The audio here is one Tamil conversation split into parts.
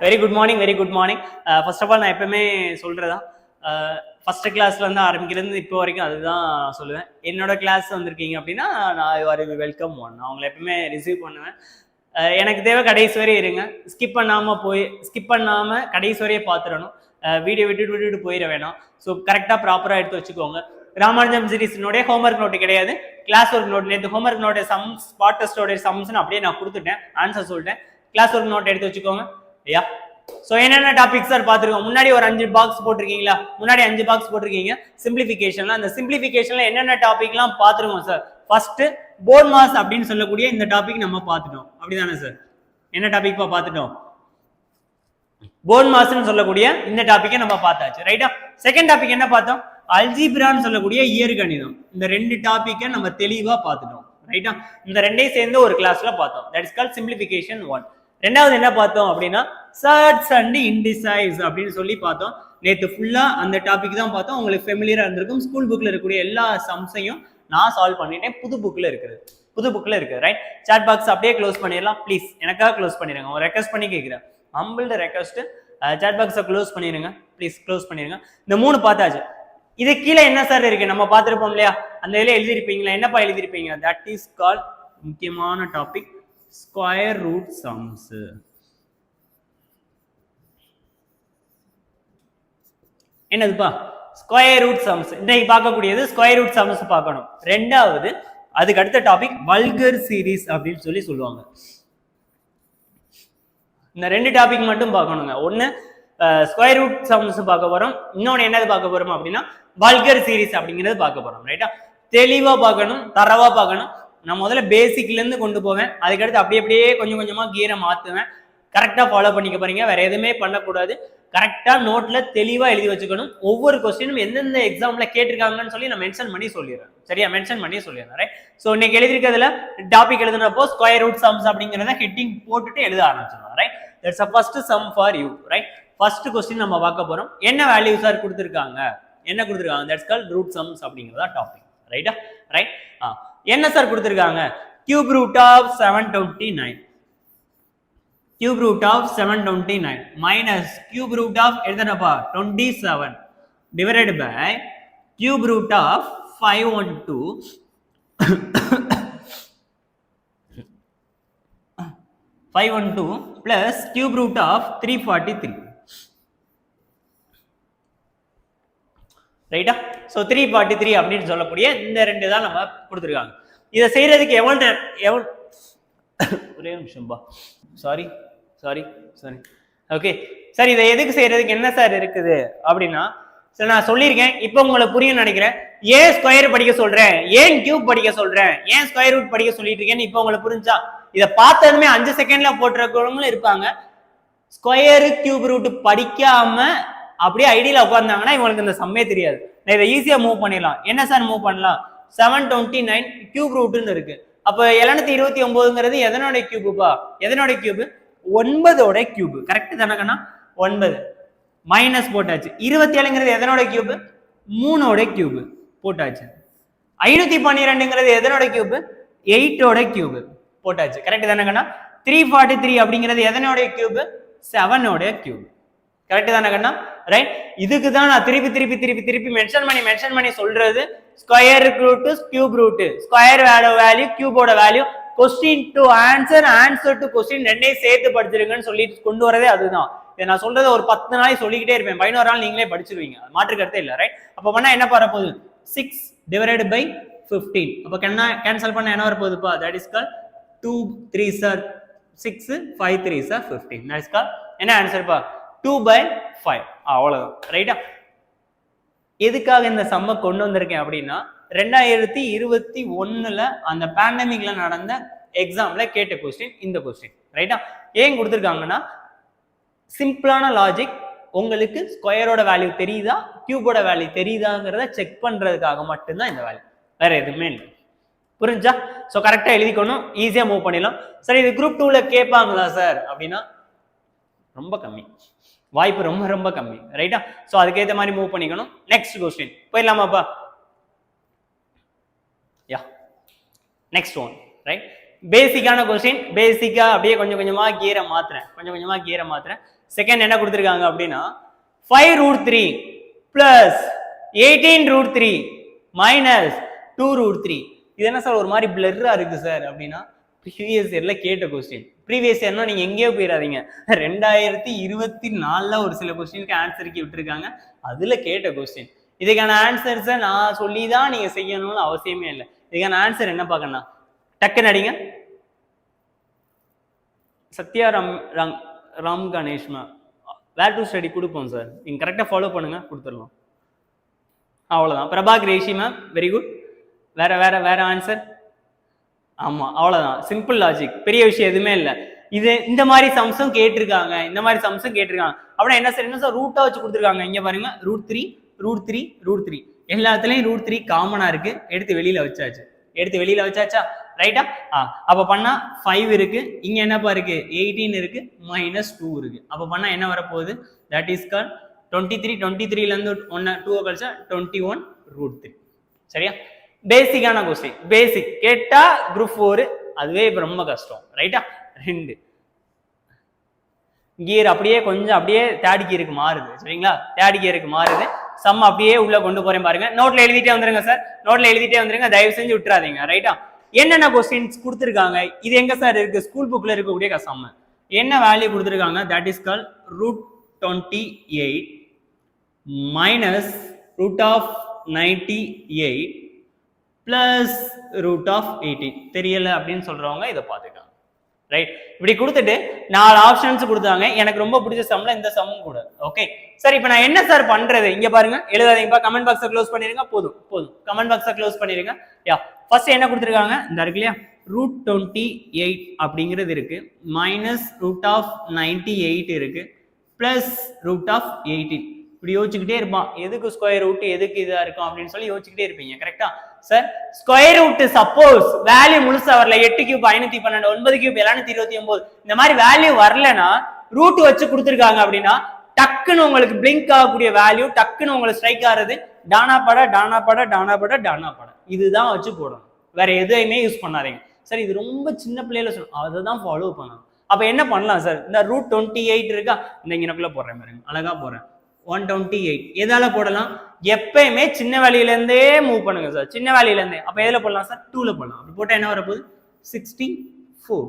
Very good morning, very good morning. First of all நான் எப்பவுமே சொல்றதா, ஃபர்ஸ்ட் கிளாஸ்ல இருந்து ஆரம்பிக்கிறது இப்போ வரைக்கும் அதுதான் சொல்லுவேன். என்னோட கிளாஸ் வந்திருக்கீங்க அப்படின்னா நான் ஆர் வெல்கம் ஒன், நான் அவங்களை எப்பவுமே ரிசீவ் பண்ணுவேன். எனக்கு தேவை கடைசி வரையும் இருங்க, ஸ்கிப் பண்ணாம கடைசி வரையே பார்த்துடணும். வீடியோ விட்டுட்டு போயிட வேணாம். ஸோ கரெக்டாக ப்ராப்பராக எடுத்து வச்சுக்கோங்க. ராமானுஜம் சீரிஸ்னுடைய ஹோம்ஒர்க் நோட்டு கிடையாது, கிளாஸ் ஒர்க் நோட். நேற்று ஹோம்ஒர்க் நோட்டு சம்ஸ், ஸ்பாட் டெஸ்டோட சம்ஸ்னு அப்படியே நான் கொடுத்துட்டேன், ஆன்சர் சொல்லிட்டேன். கிளாஸ் ஒர்க் நோட் எடுத்து வச்சுக்கோங்க. ஐயா, ஸோ என்னென்ன டாபிக் சார் பார்த்துருக்கோம்? முன்னாடி ஒரு 5 பாக்ஸ் போட்டிருக்கீங்களா? முன்னாடி 5 பாக்ஸ் போட்டிருக்கீங்க சிம்பிளிஃபிகேஷன்ல. அந்த சிம்பிளிஃபிகேஷன்ல என்னென்ன டாபிக்லாம் பார்த்துருக்கோம் சார்? ஃபர்ஸ்ட் போன் மாஸ் அப்படின்னு சொல்லக்கூடிய இந்த டாபிக் நம்ம பார்த்துட்டோம், அப்படிதானே சார்? என்ன டாபிக் பார்த்துட்டோம்? போன் மாஸ்ன்னு சொல்லக்கூடிய இந்த டாபிக்கை நம்ம பார்த்தாச்சு, ரைட்டா? செகண்ட் டாபிக் என்ன பார்த்தோம்? அல்ஜிப்ரான்னு சொல்லக்கூடிய இயற்கணிதம். இந்த 2 டாபிக்கை நம்ம தெளிவா பார்த்துட்டோம், ரைட்டா? இந்த ரெண்டையும் சேர்ந்து ஒரு கிளாஸ்ல பார்த்தோம். That is called simplification 1. ரெண்டாவது என்ன பார்த்தோம் அப்படின்னா சர்ட்ஸ் அண்ட் இன்டிசைஸ் அப்படின்னு சொல்லி பார்த்தோம். நேற்று ஃபுல்லா அந்த டாபிக் தான் பார்த்தோம். உங்களுக்கு ஃபெமிலியரா இருந்திருக்கும். ஸ்கூல் புக்ல இருக்கக்கூடிய எல்லா சம்ஸையும் நான் சால்வ் பண்ணிட்டேன். புது புக்ல இருக்குது, ரைட்? சாட் பாக்ஸ் அப்படியே க்ளோஸ் பண்ணிடலாம் ப்ளீஸ், எனக்காக க்ளோஸ் பண்ணிடுங்க. ஒரு ரெக்வஸ்ட் பண்ணி கேட்கிறேன், ஹம்பிள்டு ரெக்வஸ்ட், சாட் பாக்ஸை க்ளோஸ் பண்ணிடுங்க ப்ளீஸ், க்ளோஸ் பண்ணிடுங்க. இந்த 3 பார்த்தாச்சு. இது கீழே என்ன சார் இருக்கு நம்ம பார்த்துருப்போம் இல்லையா? அந்த இதில் எழுதிருப்பீங்களா? என்னப்பா எழுதிருப்பீங்க? தட் இஸ் கால், முக்கியமான டாபிக், ஸ்கொயர் ரூட் சம்ஸ். என்னதுப்பா? Square root sums. இன்னைக்கு பார்க்கக்கூடியது ஸ்கொயர் ரூட் சம்ஸ் பார்க்கணும். ரெண்டாவது அதுக்கு அடுத்த டாபிக் வல்கர் சீரிஸ் அப்படின்னு சொல்லுவாங்க. இந்த 2 டாபிக் மட்டும் பார்க்கணுங்க. ஒன்னு ஸ்கொயர் ரூட் சம்ஸ் பார்க்க போறோம், இன்னொன்னு என்னது பார்க்க போறோம் அப்படின்னா வல்கர் சீரிஸ் அப்படிங்கிறது பார்க்க போறோம், ரைட்டா? தெளிவா பார்க்கணும், தரவா பார்க்கணும். நான் முதல்ல பேசிக்ல இருந்து கொண்டு போவேன், அதுக்கடுத்து அப்படியே கொஞ்சம் கொஞ்சமா கியரை மாத்துவேன். கரெக்டா ஃபாலோ பண்ணிக்க போறீங்க, வேற எதுவுமே பண்ணக்கூடாது. கரெக்டா நோட்ல தெளிவா எழுதி வச்சுக்கணும். ஒவ்வொரு கொஸ்டினும் எந்தெந்த எக்ஸாம்ல கேட்டிருக்காங்கன்னு சொல்லி நான் மென்ஷன் பண்ணி சொல்லிடுறேன், சரியா? மென்ஷன் பண்ணி சொல்லிடுறேன், ரைட்? ஸோ இன்னைக்கு எழுதிருக்கிறதுல டாபிக் எழுதுனப்போ ஸ்கொயர் ரூட் சம்ஸ் அப்படிங்கிறத ஹெட்டிங் போட்டுட்டு எழுத ஆரம்பிச்சிடலாம், right? That's a first sum for you, right? First question நம்ம பார்க்க போறோம். என்ன வேல்யூ சார் கொடுத்துருக்காங்க? தட்ஸ் கால்ட் ரூட் சம்ஸ் அப்படிங்கிறதா டாபிக், ரைட்டா? ரைட்? என்ன சார் கொடுத்துருக்காங்க? Cube root of 729, cube root of 729 minus cube root of எதனப்பா 27 divided by cube root of 512 plus cube root of 343, ரைட்டா? ஸோ 343 அப்படின்னு சொல்லக்கூடிய இந்த 2 தான் நம்ம கொடுத்துருக்காங்க. இதை செய்யறதுக்கு ஒரே நிமிஷம்பா, சாரி, ஓகே சார். இதை எதுக்கு செய்யறதுக்கு என்ன சார் இருக்குது அப்படின்னா, சார் நான் சொல்லியிருக்கேன், இப்போ உங்களுக்கு புரியும் நினைக்கிறேன். ஏன் ஸ்கொயர் படிக்க சொல்றேன், ஏன் கியூப் படிக்க சொல்றேன், ஏன் ஸ்கொயர் ரூட் படிக்க சொல்லிட்டு இருக்கேன்னு இப்போ உங்களுக்கு புரிஞ்சா? இதை பார்த்ததுமே 5 செகண்ட்ல போட்டிருக்கிறவங்களும் இருப்பாங்க. ஸ்கொயர் கியூப் ரூட் படிக்காம அப்படியே ஐடியில உட்கார்ந்தாங்கன்னா இவங்களுக்கு இந்த சம்மே தெரியாது. நான் இதை ஈஸியா மூவ் பண்ணிடலாம். என்ன சார் மூவ் பண்ணலாம்? 729 கியூப் ரூட்னு இருக்கு. அப்ப 729ங்கிறது எதனோட கியூபுப்பா? எதனோட கியூபு? 9ஓட கியூபு, கரெக்ட் தானே? 9 மைனஸ் போட்டாச்சு. 27ங்கிறது எதனோட கியூபு? 3ஓட கியூபு போட்டாச்சு. 512ங்கிறது எதனோட கியூபு? 8ஓட கியூபு போட்டாச்சு, கரெக்ட் தானே? 343 அப்படிங்கிறது எதனோட கியூபு? 7ஓட கியூபு, கரெக்ட் தானே? ரைட்? இதுக்கு தான் நான் திருப்பி மென்ஷன் பண்ணி சொல்றது square root cube root, square value கியூபோட value, question to answer to question ரெண்டையும் சேர்த்து படிச்சிருங்கன்னு சொல்லி கொண்டு வரதே அதுதான். இதை நான் சொல்றது ஒரு 10 நாளைக்கு சொல்லிக்கிட்டே இருப்பேன், 11 நாள் நீங்களே படிச்சிருவீங்க, மாற்று கருத்தே இல்லை, ரைட்? அப்ப பண்ணா என்ன வர போகுது? 6 divided by 15. அப்ப கேன்சல் பண்ண என்ன வர போகுதுப்பா? That is call 2 3s are 6, 5 3s are 15. That is call என்ன ஆன்சர்ப்பா? 2/5. அவ்வளவுதான், ரைட்டா? எதுக்காக இந்த சம்மை கொண்டு வந்திருக்கேன் அப்படின்னா, 2021ல அந்த பேண்டமிக்ல நடந்த எக்ஸாம்ல கேட்ட கொஸ்டின் இந்த கொஸ்டின், ரைட்டா? ஏன் கொடுத்துருக்காங்கன்னா, சிம்பிளான லாஜிக், உங்களுக்கு ஸ்கொயரோட வேல்யூ தெரியுதா கியூபோட வேல்யூ தெரியுதாங்கிறத செக் பண்றதுக்காக மட்டும்தான் இந்த வேல்யூ, வேற எதுவுமே இல்லை. புரிஞ்சா? ஸோ கரெக்டா எழுதிக்கணும், ஈஸியா மூவ் பண்ணிடலாம். சரி, இது குரூப் 2ல கேட்பாங்களா சார் அப்படின்னா ரொம்ப கம்மி, வாய்ப்பு ரொம்ப கம்மி, ரைட்டா? சோ அதுக்கேற்ற மாதிரி மூவ் பண்ணிக்கணும். நெக்ஸ்ட் கொஸ்டின் போயிடலாமாப்பா? Yeah, next one, right? பேசிக்கான கொஸ்டின். பேசிக்கா அப்படியே கொஞ்சம் கொஞ்சமா கியரை மாத்துறேன். செகண்ட் என்ன கொடுத்துருக்காங்க அப்படின்னா 5√3 பிளஸ் 18√3 மைனஸ் 2√3. இது என்ன சார் ஒரு மாதிரி பிளர்ரா இருக்கு சார் அப்படின்னா ப்ரீவியஸ் இயர்ல கேட்ட கொஸ்டின். ப்ரீவியஸ் இயர்னா நீங்க எங்கேயோ போயிடாதீங்க, 2024 ஒரு சில கொஸ்டினுக்கு ஆன்சருக்கு விட்டுருக்காங்க, அதுல கேட்ட கொஸ்டின். இதுக்கான ஆன்சர்ஸை நான் சொல்லி தான் நீங்க செய்யணும்னு அவசியமே இல்லை. இதுக்கான ஆன்சர் என்ன பார்க்கணும், டக்குன்னு அடிங்க. சத்யா ராம் கணேஷ்மா வேர் டு ஸ்டடி கொடுப்போம் சார், நீங்க கரெக்டா ஃபாலோ பண்ணுங்க, கொடுத்துடலாம். அவ்வளவுதான். பிரபாக் ரேஷி மேம் வெரி குட். வேற ஆன்சர். ஆமா அவ்வளவுதான், சிம்பிள் லாஜிக், பெரிய விஷயம் எதுவுமே இல்லை. இது இந்த மாதிரி சம்ஸும் கேட்டிருக்காங்க. அப்படின்னா என்ன சார் ரூட்டா வச்சு கொடுத்துருக்காங்க. இங்க பாருங்க √3 எல்லாத்துலயும் √3 காமனா இருக்கு, எடுத்து வெளியில வச்சாச்சா, ரைட்டா? அப்ப பண்ணா 5 இருக்கு, இங்க என்னப்பா இருக்கு 18 இருக்கு, -2 இருக்கு. அப்ப பண்ணா என்ன வரப்போகுது, தட் இஸ் கால் 23ல இருந்து 2 கழிச்சா 21√3. சரியா? பேசிக்கான கொஸ்டின். பேசிக் கேட்டா குரூப் 4 அதுவே ரொம்ப கஷ்டம், ரைட்டா? 2 கியர் அப்படியே தேர்ட் கியருக்கு மாறுது. சரிங்களா? தேர்ட் கியருக்கு மாறுது. சம் அப்படியே உள்ள கொண்டு போறேன் பாருங்க. நோட்ல எழுதிட்டே வந்துருங்க சார், தயவு செஞ்சு விட்டுறாதீங்க, ரைட்டா? என்னென்ன கொஸ்டின்ஸ் கொடுத்துருக்காங்க, இது எங்க சார் இருக்கு, ஸ்கூல் புக்ல இருக்கக்கூடிய சம். என்ன வேல்யூ கொடுத்துருக்காங்க, that is call √28 minus √98 plus √18. தெரியல அப்படின்னு சொல்றவங்க இதை பார்த்துக்கலாம், ரைட்? இப்படி கொடுத்துட்டு 4 ஆப்ஷன்ஸ் கொடுத்தாங்க. எனக்கு ரொம்ப பிடிச்ச சம்ல இந்த சம்மும் கூட. ஓகே சார், இப்போ நான் என்ன சார் பண்றது, இங்க பாருங்க, எழுதாதீங்கப்பா, கமெண்ட் பாக்ஸை க்ளோஸ் பண்ணிருங்க. போதும் கமெண்ட் பாக்ஸை க்ளோஸ் பண்ணிருங்க. ஃபர்ஸ்ட் என்ன கொடுத்துருக்காங்க, இந்த இருக்கு இல்லையா, √28 அப்படிங்கிறது இருக்கு, மைனஸ் √98 இருக்கு, பிளஸ் √18. இப்படி யோசிச்சுக்கிட்டே இருப்பான், எதுக்கு ஸ்கொயர் ரூட், எதுக்கு இதா இருக்கும் அப்படின்னு சொல்லி யோசிச்சுக்கிட்டே இருப்பீங்க, கரெக்டா? Sir square root suppose value முழுசா வரல, 8 கியூப் 512, 9 கியூப் 729, இந்த மாதிரி வேல்யூ வரலன்னா ரூட் வச்சு கொடுத்துருக்காங்க அப்படின்னா டக்குன்னு உங்களுக்கு பிளிங்க் ஆகக்கூடிய வேல்யூ, டக்குன்னு உங்களுக்கு ஸ்ட்ரைக் ஆகுறது டானாபட. இதுதான் வச்சு போடணும், வேற எதையுமே யூஸ் பண்ணாதீங்க சார். இது ரொம்ப சின்ன பிள்ளையில சொல்லணும், அதை தான் ஃபாலோ பண்ணணும். அப்ப என்ன பண்ணலாம் சார், இந்த √28 இருக்கா, இந்த இங்கனக்குள்ள போடுறேன் பாருங்க, அழகா போறேன். 128 எதால போடலாம், எப்பயுமே சின்ன வேலையில இருந்தே மூவ் பண்ணுங்க சார், சின்ன வேலையில இருந்தே. அப்ப எதுல போடலாம் சார், 2ல போடலாம். அப்படி போட்டா என்ன வரப்போகுது, 64,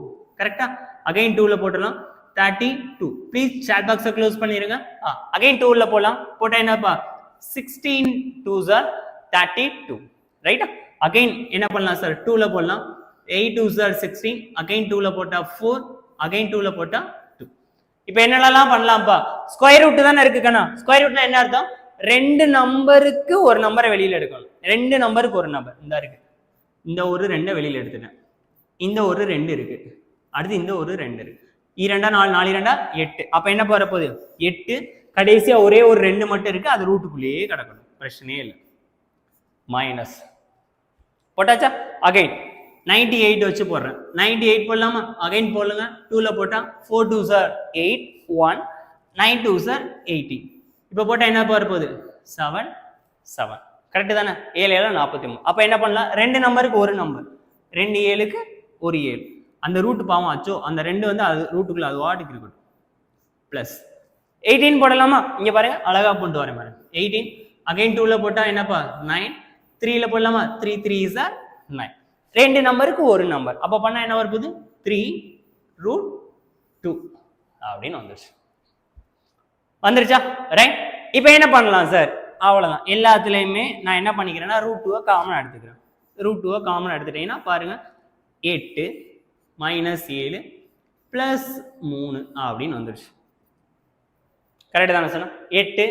கரெக்டா? அகைன் 2ல போடலாம், 32. ப்ளீஸ் chat பாக்ஸை க்ளோஸ் பண்ணிருங்க. அகைன் 2ல போடலாம், போட்டா என்னப்பா, 16 2s are 32, ரைட்டா? அகைன் என்ன பண்ணலாம் சார், 2ல போடலாம், 8 2s are 16, அகைன் 2ல போட்டா 4, அகைன் 2ல போட்டா 2. இப்போ என்னெல்லாம் பண்ணலாம்ப்பா, ஸ்கொயர் ரூட் தானே இருக்கு கண்ணா. ஸ்கொயர் ரூட்னா என்ன அர்த்தம், 2 நம்பருக்கு ஒரு நம்பரை வெளியில எடுக்கணும். 2 நம்பருக்கு ஒரு நம்பர் இந்த இருக்கு, இந்த ஒரு 2 வெளியில எடுத்துட்டேன், இந்த ஒரு 2 இருக்கு, அடுத்து இந்த ஒரு 2 இருக்கு, 2 4 4 2 8. அப்ப என்ன போற போகுது, 8. கடைசியா ஒரே ஒரு 2 மட்டும் இருக்கு, அது ரூட்டுக்குள்ளேயே கிடக்கணும், பிரச்சனையே இல்லை. மைனஸ் போட்டாச்சா? அகைன் 98 வச்சு போடுறேன், 98 போடலாமா? அகைன் போடலுங்க, 2ல போட்டா 4 2s are 8 1 9 2s are 18. இப்போ போட்டா என்ன போற போகுது, 7 7, கரெக்ட் தானே? 7 7 43. அப்ப என்ன பண்ணலாம், 2 நம்பருக்கு ஒரு நம்பர், 2 7க்கு ஒரு 7. அந்த ரூட் பாவம் ஆச்சோ, அந்த 2 வந்து அது ரூட்டுக்குள்ள அது வாட்டுக்கு இருக்கட்டும். பிளஸ் 18 போடலாமா? இங்க பாருங்க, அழகா போட்டு வரேன் பாருங்க. 18 அகைன் 2ல போட்டா என்னப்பா, 9. 3ல போடலாமா? 3 3s are 9. 2 நம்பருக்கு ஒரு நம்பர். அப்ப பண்ணா என்ன வருது, 3√2 அப்படின்னு வந்துருச்சா? ரைட். இப்போ என்ன பண்ணலாம் சார், அவ்வளவுதான். எல்லாத்துலயுமே நான் என்ன பண்ணிக்கிறேன்னா √2 காமன் எடுத்துக்கிறேன். √2 காமன் எடுத்துட்டீங்கன்னா பாருங்க, 8 -7 +3 அப்படின்னு வந்துருச்சு. கரெக்ட் தானே சொன்னா? 8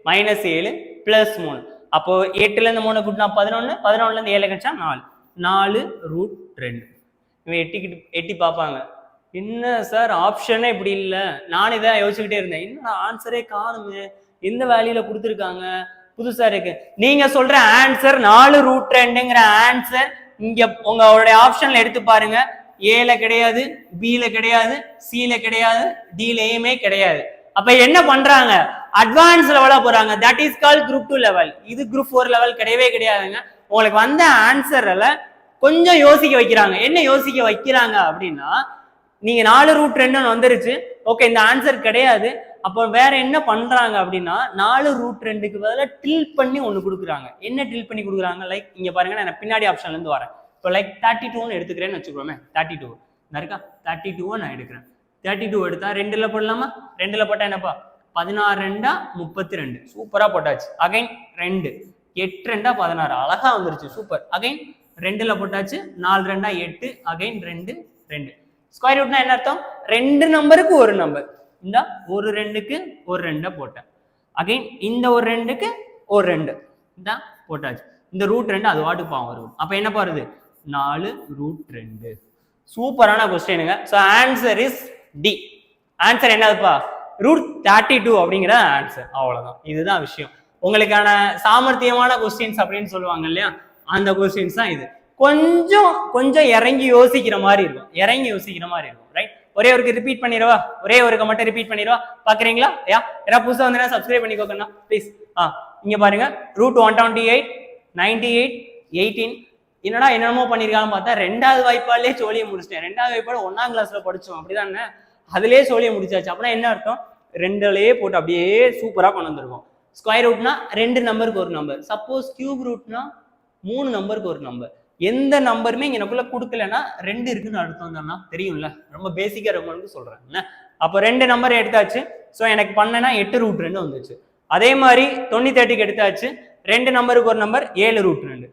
-7 +3. அப்போ 8ல இருந்து 3 கூட்டினா 11, 11ல இருந்து 7 கழிச்சா 4, 4√2. இவன் எட்டி பார்ப்பாங்க, என்ன சார் ஆப்ஷனே இப்படி இல்லை. நானே தான் யோசிச்சுக்கிட்டே இருந்தேன், என்ன ஆன்சரே காணுமே, எந்த வேல்யூல கொடுத்துருக்காங்க, புதுசா இருக்கு. நீங்க சொல்ற ஆன்சர் 4√2ங்கிற ஆன்சர் இங்க உங்களுடைய ஆப்ஷன்ல எடுத்து பாருங்க. ஏல கிடையாது, பில கிடையாது, சில கிடையாது, டிலயுமே கிடையாது. அப்ப என்ன பண்றாங்க, அட்வான்ஸ் லெவலா போறாங்க. That is call group 2 level. இது குரூப் 4 லெவல் கிடையவே கிடையாதுங்க. உங்களுக்கு வந்த ஆன்சர்ல கொஞ்சம் யோசிக்க வைக்கிறாங்க. என்ன யோசிக்க வைக்கிறாங்க அப்படின்னா, நீங்க 4√2 வந்துருச்சு, ஓகே இந்த ஆன்சர் கிடையாது, அப்போ வேற என்ன பண்றாங்க அப்படின்னா 4√2க்கு பதிலாக டில் பண்ணி ஒண்ணு கொடுக்குறாங்க. என்ன டில் பண்ணி கொடுக்குறாங்க? லைக் இங்க பாருங்க, நான் பின்னாடி ஆப்ஷன்ல இருந்து வரேன். இப்போ லைக் 32ன்னு எடுத்துக்கிறேன்னு வச்சுக்கோமே, 32 இருக்கா, 32 நான் எடுக்கிறேன். 32 எடுத்தா 2ல போடலாமா? 2ல போட்டா என்னப்பா, 16 32, சூப்பரா போட்டாச்சு. அகைன் 2, 8 16, அழகா வந்துருச்சு, சூப்பர். அகைன் 2ல போட்டாச்சு, 4 8, அகைன் 2 2. ஸ்கொயர் ரூட்னா என்ன அர்த்தம்? 2 நம்பருக்கு ஒரு நம்பர். இந்த ஒரு 2க்கு ஒரு 2 போட்டேன். அகைன் இந்த ஒரு 2க்கு ஒரு 2 இந்த போட்டாச்சு. இந்த √2 அது வாட்டு பாவம் வரும். அப்ப என்ன வருது? 4√2. சூப்பரான கொஸ்டினுங்க. So answer is D. Answer என்னதுப்பா? √32 அப்படிங்கிற ஆன்சர். அவ்வளவுதான், இதுதான் விஷயம். உங்களுக்கான சாமர்த்தியமான கொஸ்டின்ஸ் அப்படின்னு சொல்லுவாங்க இல்லையா, அந்த கொஸ்டின்ஸ் தான் இது. கொஞ்சம் இறங்கி யோசிக்கிற மாதிரி இருக்கும், ரைட்? ஒரே ஒருக்கு ரிப்பீட் பண்ணிடுவா, ஒரே ஒருக்கு மட்டும் ரிப்பீட் பண்ணிடுவா, பாக்குறீங்களா? யாராவது புதுசா வந்து சப்ஸ்கிரைப் பண்ணிக்கோங்க ப்ளீஸ். இங்க பாருங்க, √128, 98, 18. என்னமோ பண்ணிருக்காங்க பார்த்தா 2வது வாய்ப்பாலே சோழியை முடிச்சிட்டேன். 2வது வாய்ப்பாடு 1ஆம் கிளாஸ்ல படிச்சோம், அப்படிதானே? அதுலயே சோழியை முடிச்சாச்சு. அப்படின்னா என்ன அர்த்தம்? 2லயே போட்டு அப்படியே சூப்பரா கொண்டு வந்திருக்கோம். ஸ்கொயர் ரூட்னா 2 நம்பருக்கு ஒரு நம்பர். சப்போஸ் கியூப் ரூட்னா 3 நம்பருக்கு ஒரு நம்பர். எந்த நம்பருமே இங்க எனக்குள்ள கொடுக்கலன்னா 2 இருக்குன்னு அர்த்தம் தானா? தெரியும்ல, ரொம்ப பேசிக்கா இருக்கணும்னு சொல்றேன். அப்போ 2 நம்பர் எடுத்தாச்சு. ஸோ எனக்கு பண்ணனா 8√2 வந்துச்சு. அதே மாதிரி 98க்கு எடுத்தாச்சு, 2 நம்பருக்கு ஒரு நம்பர், 7√2.